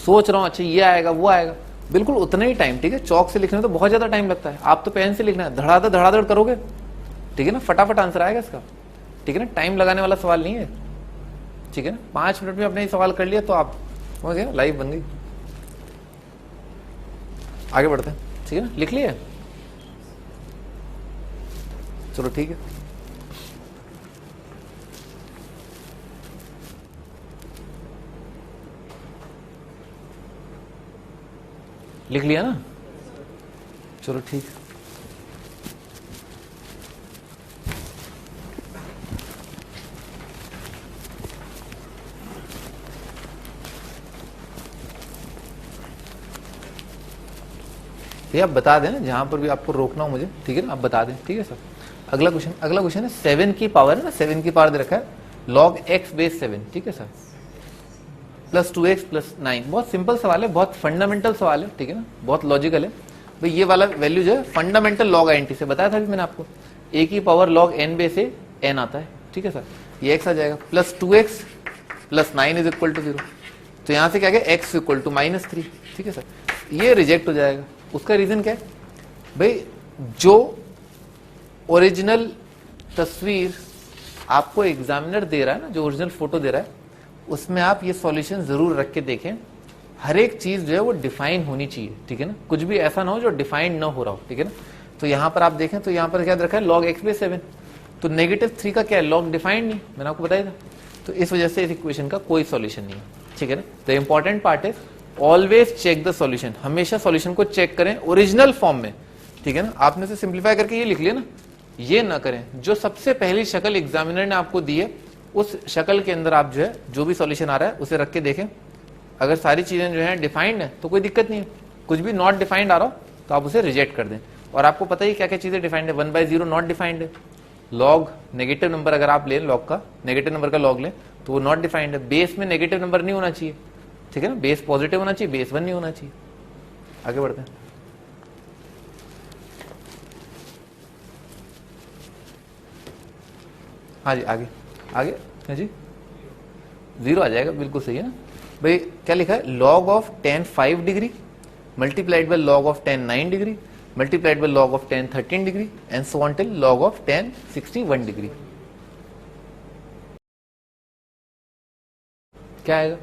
सोच रहा हूँ अच्छा ये आएगा वो आएगा, बिल्कुल उतना ही टाइम, ठीक है। चौक से लिखने में तो बहुत ज्यादा टाइम लगता है, आप तो पेन से लिखना है, धड़ाधड़ करोगे, ठीक है ना, फटाफट आंसर आएगा इसका, ठीक है ना, टाइम लगाने वाला सवाल नहीं है, ठीक है ना। 5 मिनट में अपने ही सवाल कर लिया तो आप समझ गए, लाइफ बन गई। आगे बढ़ते हैं, ठीक है ना, लिख लिए। चलो ठीक है, लिख लिया ना, चलो ठीक है। ये आप बता दें ना, जहां पर भी आपको रोकना हो मुझे, ठीक है ना, आप बता दें, ठीक है सर। अगला क्वेश्चन है 7 की पावर है ना, 7 की पावर दे रखा है log x बेस 7, ठीक है सर, प्लस 2x प्लस 9। बहुत सिंपल सवाल है, बहुत फंडामेंटल सवाल है, ठीक है ना, बहुत लॉजिकल है भाई। ये वाला वैल्यू जो है फंडामेंटल लॉग आईएनटी से बताया था अभी मैंने आपको, a की पावर log n बेस से n आता है, ठीक है सर। ये x आ जाएगा plus 2x plus 9 is equal to 0। तो यहां से क्या गया, x इक्वल टू -3, ठीक है सर। ये रिजेक्ट हो जाएगा। उसका रीजन क्या है भाई, जो ओरिजिनल तस्वीर आपको एग्जामिनर दे रहा है ना, जो ओरिजिनल फोटो दे रहा है, उसमें आप ये सॉल्यूशन जरूर रख के देखें। हर एक चीज जो है वो डिफाइन होनी चाहिए, ठीक है ना, कुछ भी ऐसा ना हो जो डिफाइंड ना हो रहा हो, ठीक है ना। तो यहां पर आप देखें तो यहां पर क्या रखा है, log x बेस 7। तो -3 का क्या है, log डिफाइंड नहीं, मैंने आपको बताया था। तो इस वजह से इस इक्वेशन का कोई सॉल्यूशन नहीं है, ठीक है ना। The important part is always check the solution, हमेशा सॉल्यूशन को चेक करें ओरिजिनल फॉर्म में, ठीक है ना। आपने से सिंप्लीफाई करके ये लिख लिया ना, ये ना करें। जो सबसे पहली शक्ल एग्जामिनर ने आपको दी है, उस शक्ल के अंदर आप जो है जो भी सॉल्यूशन आ रहा है उसे रख के देखें। अगर सारी चीजें जो है डिफाइंड है तो कोई दिक्कत नहीं है, कुछ भी नॉट डिफाइंड आ रहा हो तो आप उसे रिजेक्ट कर दें। और आपको पता ही क्या क्या चीजें डिफाइंड है, 1/0 नॉट डिफाइंड है, लॉग नेगेटिव नंबर अगर आप लें, लॉग का नेगेटिव नंबर का लॉग लें तो वो नॉट डिफाइंड है। बेस में नेगेटिव नंबर नहीं होना चाहिए, ठीक है ना, बेस पॉजिटिव होना चाहिए, बेस 1 नहीं होना चाहिए। आगे बढ़ते हैं। हाँ जी, आगे आगे हाँ जी, 0 आ जाएगा, बिल्कुल सही है ना भाई। क्या लिखा है, log of tan 5 degree multiplied by log of tan 9 degree multiplied by log of tan 13 degree and so on till log of tan 61 degree. क्या आएगा,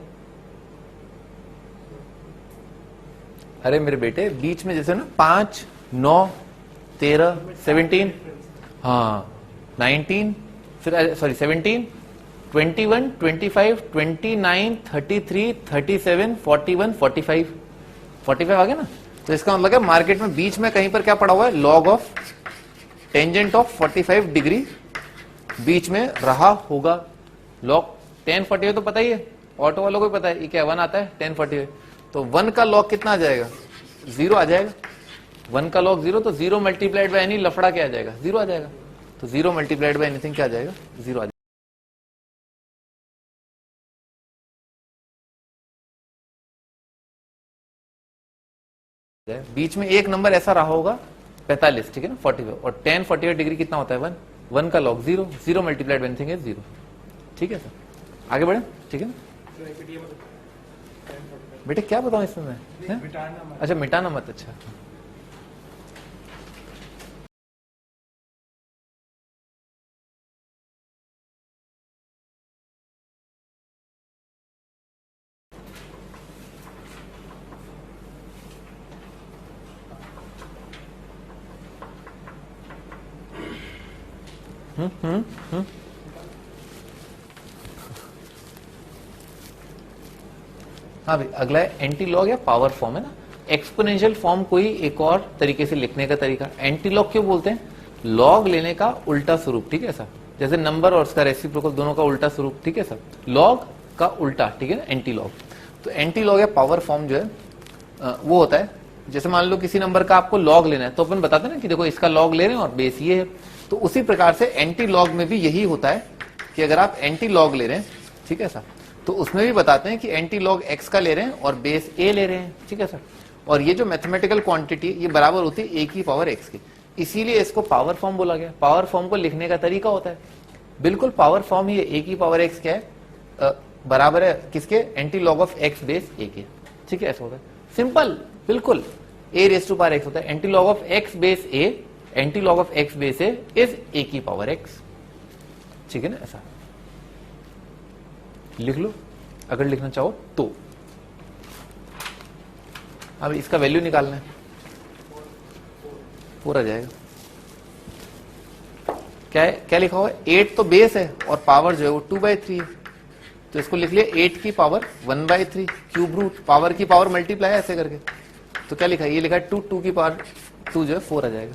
अरे मेरे बेटे बीच में जैसे ना 5, 9, 13, 17, हाँ 19, फिर सॉरी 17, 21, 25, 29, 33, 37, 41, 45 आ गया ना। तो इसका मतलब है मार्केट में बीच में कहीं पर क्या पड़ा हुआ है, log of tangent of 45 degree बीच में रहा होगा। log tan 45 तो पता ही है, ऑटो वालों को भी पता है, ये क्या 1 आता है tan 45। तो 1 का log कितना आ जाएगा, 0 आ जाएगा। 1 का log 0, तो 0 मल्टीप्लाइड बाय एनी लफड़ा क्या आ जाएगा, 0 आ जाएगा। तो 0 मल्टीप्लाइड बाय एनीथिंग क्या आ जाएगा, 0 आ जाएगा। बीच में एक नंबर ऐसा रहा होगा 45, ठीक है ना, 45, और tan 45 डिग्री कितना होता है 1, 1 का log 0, 0 multiplied by anything is 0, ठीक है सर। आगे बढ़े, ठीक है ना। बेटे क्या बताऊं इसमें मैं, अच्छा मिटाना मत, अच्छा हाँ भाई, अगला है एंटी लॉग या पावर फॉर्म, है ना। एक्सपोनेंशियल फॉर्म कोई एक और तरीके से लिखने का तरीका। एंटी लॉग क्यों बोलते हैं, लॉग लेने का उल्टा स्वरूप, ठीक है सर। जैसे नंबर और उसका रेसिप्रोकल दोनों का उल्टा स्वरूप, ठीक है सर, लॉग का उल्टा, ठीक है ना, एंटी लॉग। तो एंटी लॉग या पावर फॉर्म जो है वो होता है, जैसे मान लो किसी नंबर का आपको लॉग लेना है तो अपन बताते हैं ना कि देखो इसका लॉग ले रहे हैं और बेस ये है। तो उसी प्रकार से एंटी लॉग में भी यही होता है कि अगर आप एंटी लॉग ले रहे हैं, ठीक है सर, तो उसमें भी बताते हैं कि एंटी लॉग एक्स का ले रहे हैं और बेस ए ले रहे हैं, ठीक है सर। और ये जो मैथमेटिकल क्वांटिटी ये बराबर होती है ए की पावर एक्स की, इसीलिए इसको पावर फॉर्म बोला गया। पावर फॉर्म को लिखने का तरीका होता है बिल्कुल पावर फॉर्म ही, ए की पावर एक्स क्या है, बराबर है किसके, anti log of X base A के, ठीक है, ऐसा होता है सिंपल बिल्कुल। A raise to power X होता है, anti log of X base A, anti log of X base A is A की पावर एक्स, ठीक है ना, ऐसा लिख लो अगर लिखना चाहो तो। अब इसका वैल्यू निकालना है, पूरा जाएगा क्या है, क्या लिखा हुआ है, 8 तो बेस है और पावर जो है वो 2/3 है, तो इसको लिख लिया 8 की पावर 1/3 क्यूब रूट, पावर की पावर मल्टीप्लाई ऐसे करके, तो क्या लिखा है, ये लिखा है 2 की पावर 2 जो है 4 आ जाएगा।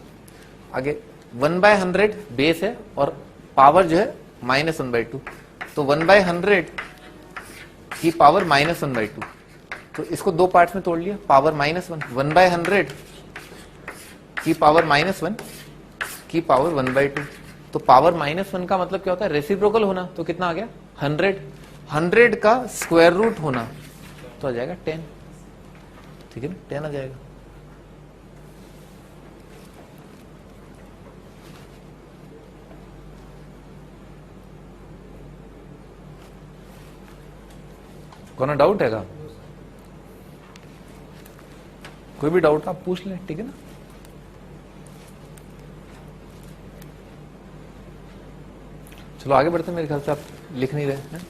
आगे 1/100 बेस है और पावर जो है -1/2, तो 1/100 की पावर -1/2, तो इसको दो पार्ट्स में तोड़ लिया, पावर -1, 1/100 की पावर -1 की पावर 1/2, तो पावर -1 का मतलब क्या होता है, रेसिप्रोकल होना, तो कितना आ गया 100, 100 का स्क्वायर रूट होना तो आ जाएगा 10, ठीक है ना, 10 आ जाएगा। कौन डाउट है का, कोई भी डाउट आप पूछ लें, ठीक है ना। चलो आगे बढ़ते हैं, मेरे ख्याल से आप लिख नहीं रहे हैं,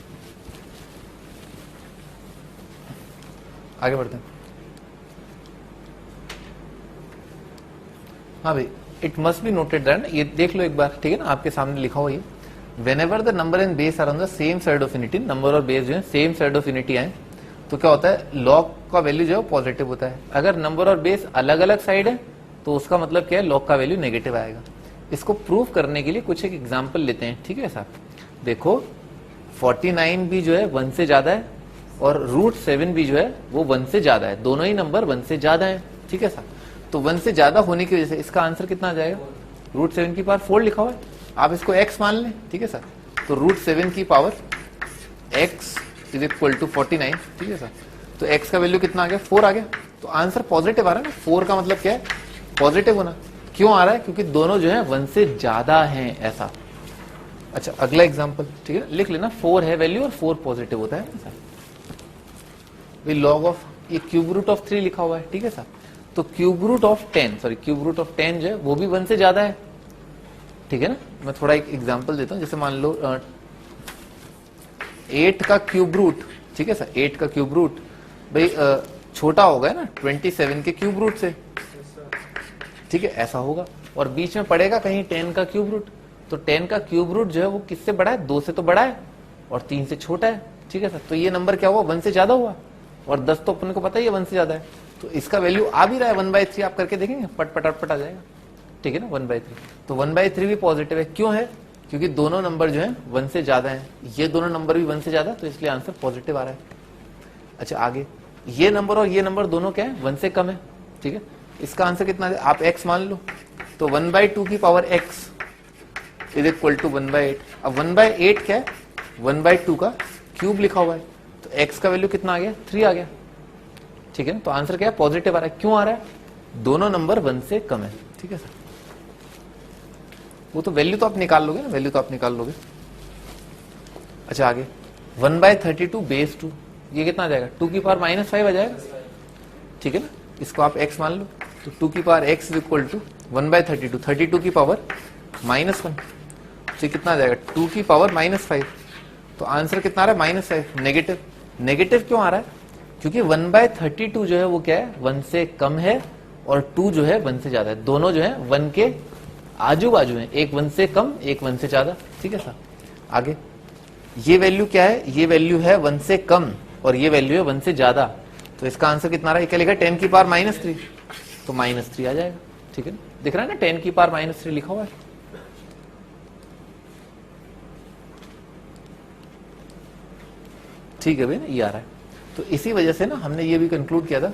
आगे बढ़ते हैं। हाँ भाई, it must be noted that, ये देख लो एक बार, ठीक है ना, आपके सामने लिखा हुआ ये, whenever the number and base are on the same side of unity, number और बेस जो है सेम साइड ऑफ यूनिटी आए, तो क्या होता है, लॉग का वैल्यू जो है पॉजिटिव होता है। अगर नंबर और बेस अलग अलग साइड है तो उसका मतलब क्या है, लॉग का वैल्यू नेगेटिव आएगा। इसको प्रूव करने के लिए कुछ एक एग्जांपल लेते हैं, ठीक है साहब। देखो 49 भी जो है 1 से ज्यादा है और √7 भी जो है वो 1 से ज्यादा है, दोनों ही नंबर 1 से ज्यादा है, ठीक है साहब। तो 1 से ज्यादा होने की वजह से इसका आंसर कितना आ जाएगा, √7 की पावर 4 लिखा हुआ है, आप इसको x मान लें, ठीक है सर। तो √7 की power x is equal to 49, ठीक है सर। तो x का वैल्यू कितना आ गया, 4 आ गया, तो आंसर पॉजिटिव आ रहा है ना। 4 का मतलब क्या है, पॉजिटिव होना। क्यों आ रहा है, क्योंकि दोनों जो है 1 से ज्यादा हैं, ऐसा। अच्छा अगला एग्जांपल, ठीक है, लिख लेना, 4 है वैल्यू और 4 पॉजिटिव होता है सर। भाई लॉग ऑफ, ये क्यूब रूट ऑफ 3 लिखा हुआ है, ठीक है सर। तो cube root of 10, sorry cube root of 10 जो है वो भी 1 से ज्यादा है, ठीक है ना। मैं थोड़ा एक एग्जांपल देता हूं, जैसे मान लो 8 का क्यूब रूट, ठीक है सर, 8 का क्यूब रूट भाई छोटा होगा ना 27 के क्यूब रूट से, ठीक है, ऐसा होगा। और बीच में पड़ेगा कहीं 10 का क्यूब रूट, तो 10 का क्यूब रूट जो है वो किससे बड़ा है, 2 से तो बड़ा है और 3 से छोटा है, ठीक है सर। तो ये नंबर क्या हुआ, 1 से ज्यादा हुआ, और 10 तो अपने को पता ही है 1 से ज्यादा है, तो इसका वैल्यू आ भी रहा है 1/3, आप करके देखेंगे, पट आ जाएगा, ठीक है ना, 1/3। तो 1/3 भी पॉजिटिव है, क्यों है, क्योंकि दोनों नंबर जो है 1 से ज्यादा है, ये दोनों नंबर भी 1 से ज्यादा, तो इसलिए आंसर पॉजिटिव आ रहा है। अच्छा आगे, ये नंबर और ये नंबर दोनों क्या है, 1 से कम है, ठीक है। इसका आंसर कितना है, आप x मान लो, तो 1/2 की power x is equal to 1/8। अब 1/8 क्या है, 1/2 का क्यूब लिखा हुआ है, तो x का वैल्यू कितना आ गया, 3 आ गया, ठीक है ना। तो आंसर क्या है, पॉजिटिव आ रहा है। क्यों आ रहा है, दोनों नंबर 1 से कम है, ठीक है सर। वो तो वैल्यू तो आप निकाल लोगे ना, वैल्यू तो आप निकाल लोगे। अच्छा आगे 1/32 बेस 2, ये कितना आ जाएगा, 2 की पावर -5 आ जाएगा, ठीक है ना। इसको आप x मान लो, तो 2 की power x is equal to 1/32, 32 की पावर -1, तो कितना आ जाएगा, 2 की पावर -5। तो आंसर कितना आ रहा है, -5, नेगेटिव। नेगेटिव क्यों आ रहा है, क्योंकि 1/32 जो है वो क्या है, 1 से कम है, और 2 जो है 1 से ज्यादा है, दोनों जो है 1 के आजू बाजू है, एक 1 से कम, एक 1 से ज्यादा, ठीक है सर। आगे ये वैल्यू क्या है, ये वैल्यू है 1 से कम और ये वैल्यू है 1 से ज्यादा, तो इसका आंसर कितना रहा है, क्या लिखा, 10 की पावर -3, तो -3 आ जाएगा, ठीक है ना। दिख रहा है ना, 10 की पावर -3 लिखा हुआ है, ठीक है भाई ना, ये आ रहा है। तो इसी वजह से ना हमने ये भी कंक्लूड किया था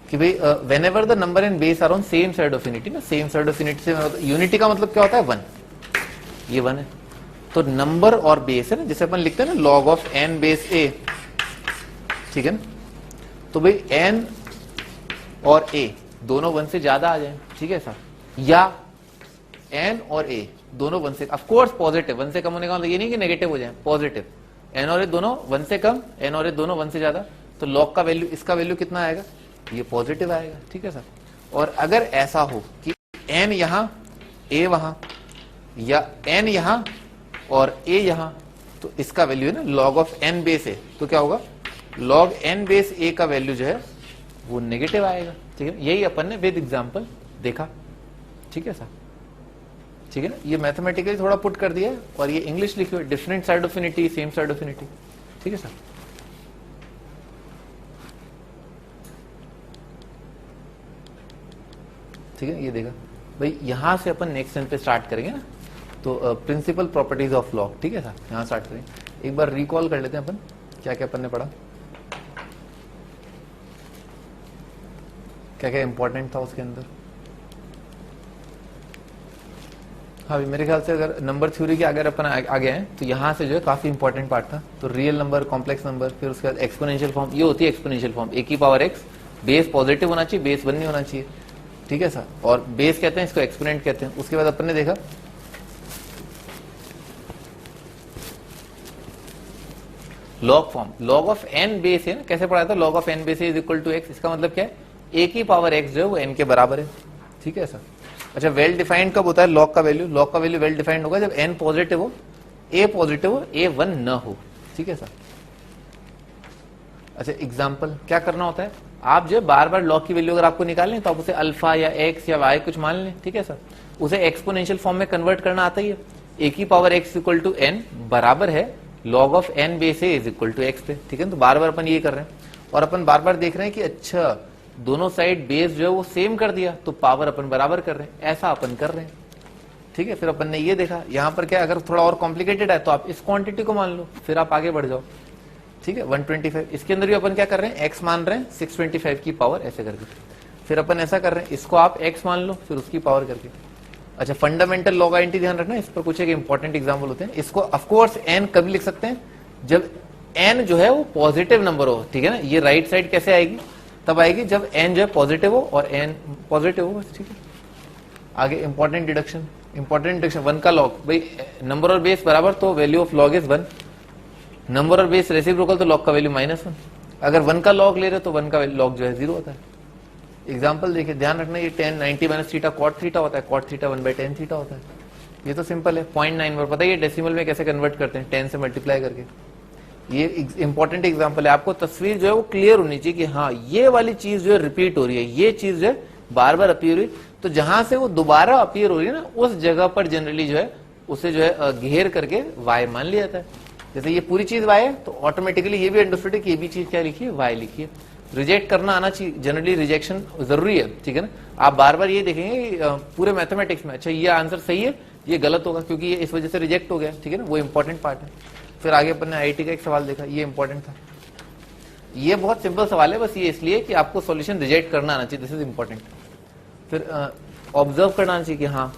कि भाई whenever the number and base are on same side of unity, ना सेम साइड ऑफ यूनिटी से यूनिटी का मतलब क्या होता है, 1, ये 1 है। तो नंबर और बेस है ना, जैसे अपन लिखते हैं ना log of n base a, ठीक है ना। तो भाई n और a दोनों 1 से ज्यादा आ जाए, ठीक है सर, या n और a दोनों 1 से, ऑफ कोर्स पॉजिटिव, 1 से कम होने का मतलब ये नहीं कि नेगेटिव हो जाए, पॉजिटिव। n और a दोनों 1 से कम, n और a दोनों 1 से ज्यादा, तो लॉग का वैल्यू, इसका वैल्यू कितना आएगा, ये पॉजिटिव आएगा, ठीक है सर। और अगर ऐसा हो कि n यहां a वहां, या n यहां और a यहां, तो इसका वैल्यू है ना log of n base a, तो क्या होगा, log n बेस a का वैल्यू जो है वो नेगेटिव आएगा, ठीक है। यही अपन ने विद एग्जांपल देखा, ठीक है सर। ठीक है ना, ये मैथमेटिकली थोड़ा पुट कर दिया है और ये इंग्लिश लिखी हुई, different side of unity same side of unity. ठीक है सर, ठीक है, ये देखा भाई, यहां से अपन नेक्स्ट सेंस पे स्टार्ट करेंगे ना, तो प्रिंसिपल प्रॉपर्टीज ऑफ लॉ। ठीक है सर, यहां स्टार्ट करेंगे। एक बार रिकॉल कर लेते हैं अपन क्या क्या अपन ने पढ़ा, क्या क्या इंपॉर्टेंट था उसके अंदर। हाँ भाई, मेरे ख्याल से अगर नंबर थ्योरी के अगर अपन आगे हैं तो यहाँ से जो है काफी इंपॉर्टेंट पार्ट था। तो रियल नंबर, कॉम्प्लेक्स नंबर, फिर उसके बाद एक्सपोनेंशियल फॉर्म, ये होती है एक्सपोनेंशियल फॉर्म, ए की पावर एक्स, बेस पॉजिटिव होना चाहिए, बेस 1 नहीं होना चाहिए। ठीक है सर, और बेस कहते हैं इसको, एक्सपोनेंट कहते हैं। उसके बाद अपन ने देखा log form, log of N base है ना, कैसे पढ़ा था, log of N base is equal to X. इसका मतलब क्या है, ए की पावर एक्स जो है वो एन के बराबर है। ठीक है सर, अच्छा वेल डिफाइंड कब होता है लॉग का वैल्यू, लॉग का वैल्यू वेल डिफाइंड होगा जब एन पॉजिटिव हो, ए पॉजिटिव हो, ए 1 न हो। ठीक है सर, अच्छा एग्जाम्पल क्या करना होता है, आप जो बार बार लॉग की वैल्यू अगर आपको निकालनी तो आप उसे अल्फा या एक्स या वाई कुछ मान लें। ठीक है सर, उसे एक्सपोनेंशियल फॉर्म में कन्वर्ट करना आता ही है। ए की power X equal to N बराबर है log of N base A is equal to X पे। ठीक है, तो बार बार अपन ये कर रहे हैं और अपन बार बार देख रहे हैं कि अच्छा दोनों साइड बेस जो है वो सेम कर दिया तो पावर अपन बराबर कर रहे हैं, ऐसा अपन कर रहे हैं। ठीक है, फिर अपन ने ये देखा यहां पर क्या, अगर थोड़ा और कॉम्प्लिकेटेड है तो आप इस क्वांटिटी को मान लो, फिर आप आगे बढ़ जाओ। ठीक है, 125, इसके अंदर भी अपन क्या कर रहे हैं, x मान रहे हैं 625 की पावर ऐसे करके, फिर अपन ऐसा कर रहे हैं, इसको आप x मान लो फिर उसकी पावर करके। अच्छा फंडामेंटल लॉग आइडेंटिटी ध्यान रखना, इस पर कुछ एक इंपॉर्टेंट एग्जाम्पल होते हैं। इसको ऑफकोर्स n कभी लिख सकते हैं जब n जो है वो पॉजिटिव नंबर हो। ठीक है ना, ये राइट साइड कैसे आएगी, तब आएगी जब n जो है पॉजिटिव हो और n पॉजिटिव हो बस। ठीक है, आगे इंपॉर्टेंट डिडक्शन, 1 का लॉग, भाई नंबर और बेस बराबर तो value of log is 1, number और बेस रेसिप्रोकल तो लॉग का वैल्यू -1। अगर 1 का लॉग ले रहे तो 1 का लॉग जो है 0 होता है। एग्जाम्पल देखिए, ध्यान रखना, ये 10 90 माइनस थीटा कॉट थीटा होता है, कॉट थीटा 1/10 थीटा होता है। ये तो सिंपल है। 0.9 पता है ये डेसिमल में कैसे कन्वर्ट करते हैं, 10 से मल्टीप्लाई करके। ये इंपॉर्टेंट एग्जाम्पल है, आपको तस्वीर जो है वो क्लियर होनी चाहिए कि हाँ ये वाली चीज जो है रिपीट हो रही है, ये चीज जो है बार बार अपीयर हुई, तो जहां से वो दोबारा अपीयर हो रही है ना उस जगह पर जनरली जो है उसे जो है घेर करके वाई मान लिया जाता है। जैसे ये पूरी चीज वाई है तो ऑटोमेटिकली ये भी अंडरस्टूड है कि ये भी चीज क्या लिखी है, वाई लिखी है। रिजेक्ट करना आना चाहिए, जनरली रिजेक्शन जरूरी है। ठीक है ना, आप बार बार ये देखेंगे पूरे मैथमेटिक्स में, अच्छा ये आंसर सही है ये गलत होगा क्योंकि ये इस वजह से रिजेक्ट हो गया। ठीक है ना, वो इंपॉर्टेंट पार्ट है। फिर आगे अपन ने आईआईटी का एक सवाल देखा, ये इंपॉर्टेंट था। ये बहुत सिंपल सवाल है, बस ये इसलिए कि आपको सॉल्यूशन रिजेक्ट करना आना चाहिए, दिस इज इंपॉर्टेंट। फिर ऑब्जर्व करना आना चाहिए कि हाँ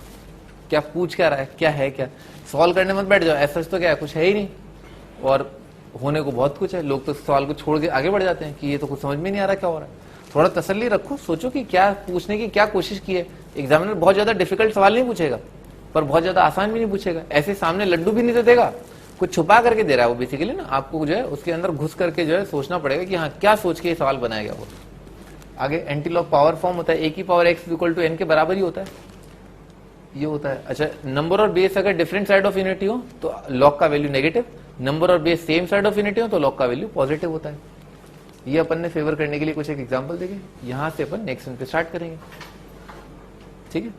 क्या पूछ क्या रहा है, क्या है, क्या सॉल्व करने मत बैठ जाओ, ऐसा तो क्या है, कुछ है ही नहीं और होने को बहुत कुछ है। लोग तो सवाल को छोड़ के आगे बढ़ जाते हैं कि ये तो कुछ समझ में नहीं आ रहा क्या हो रहा है। थोड़ा तसल्ली रखो, सोचो कि क्या पूछने की क्या कोशिश की है। एग्जामिनर बहुत ज्यादा डिफिकल्ट सवाल नहीं पूछेगा पर बहुत ज्यादा आसान भी नहीं पूछेगा, ऐसे सामने लड्डू भी नहीं तो देगा, कुछ छुपा करके दे रहा है वो बेसिकली ना, आपको जो है उसके अंदर घुस करके जो है सोचना पड़ेगा कि हाँ क्या सोच के ये सवाल बनाया गया वो। आगे एंटी लॉग पावर फॉर्म होता है, ए की power X equal to N के बराबर ही होता है, ये होता है। अच्छा नंबर और बेस अगर डिफरेंट साइड ऑफ यूनिटी हो तो लॉग का वैल्यू नेगेटिव, नंबर और base same side of unity हो तो लॉग का वैल्यू पॉजिटिव होता है। ये अपन ने फेवर करने के लिए कुछ एक एग्जांपल देखे, यहां से अपन नेक्स्ट पे स्टार्ट करेंगे। ठीक है।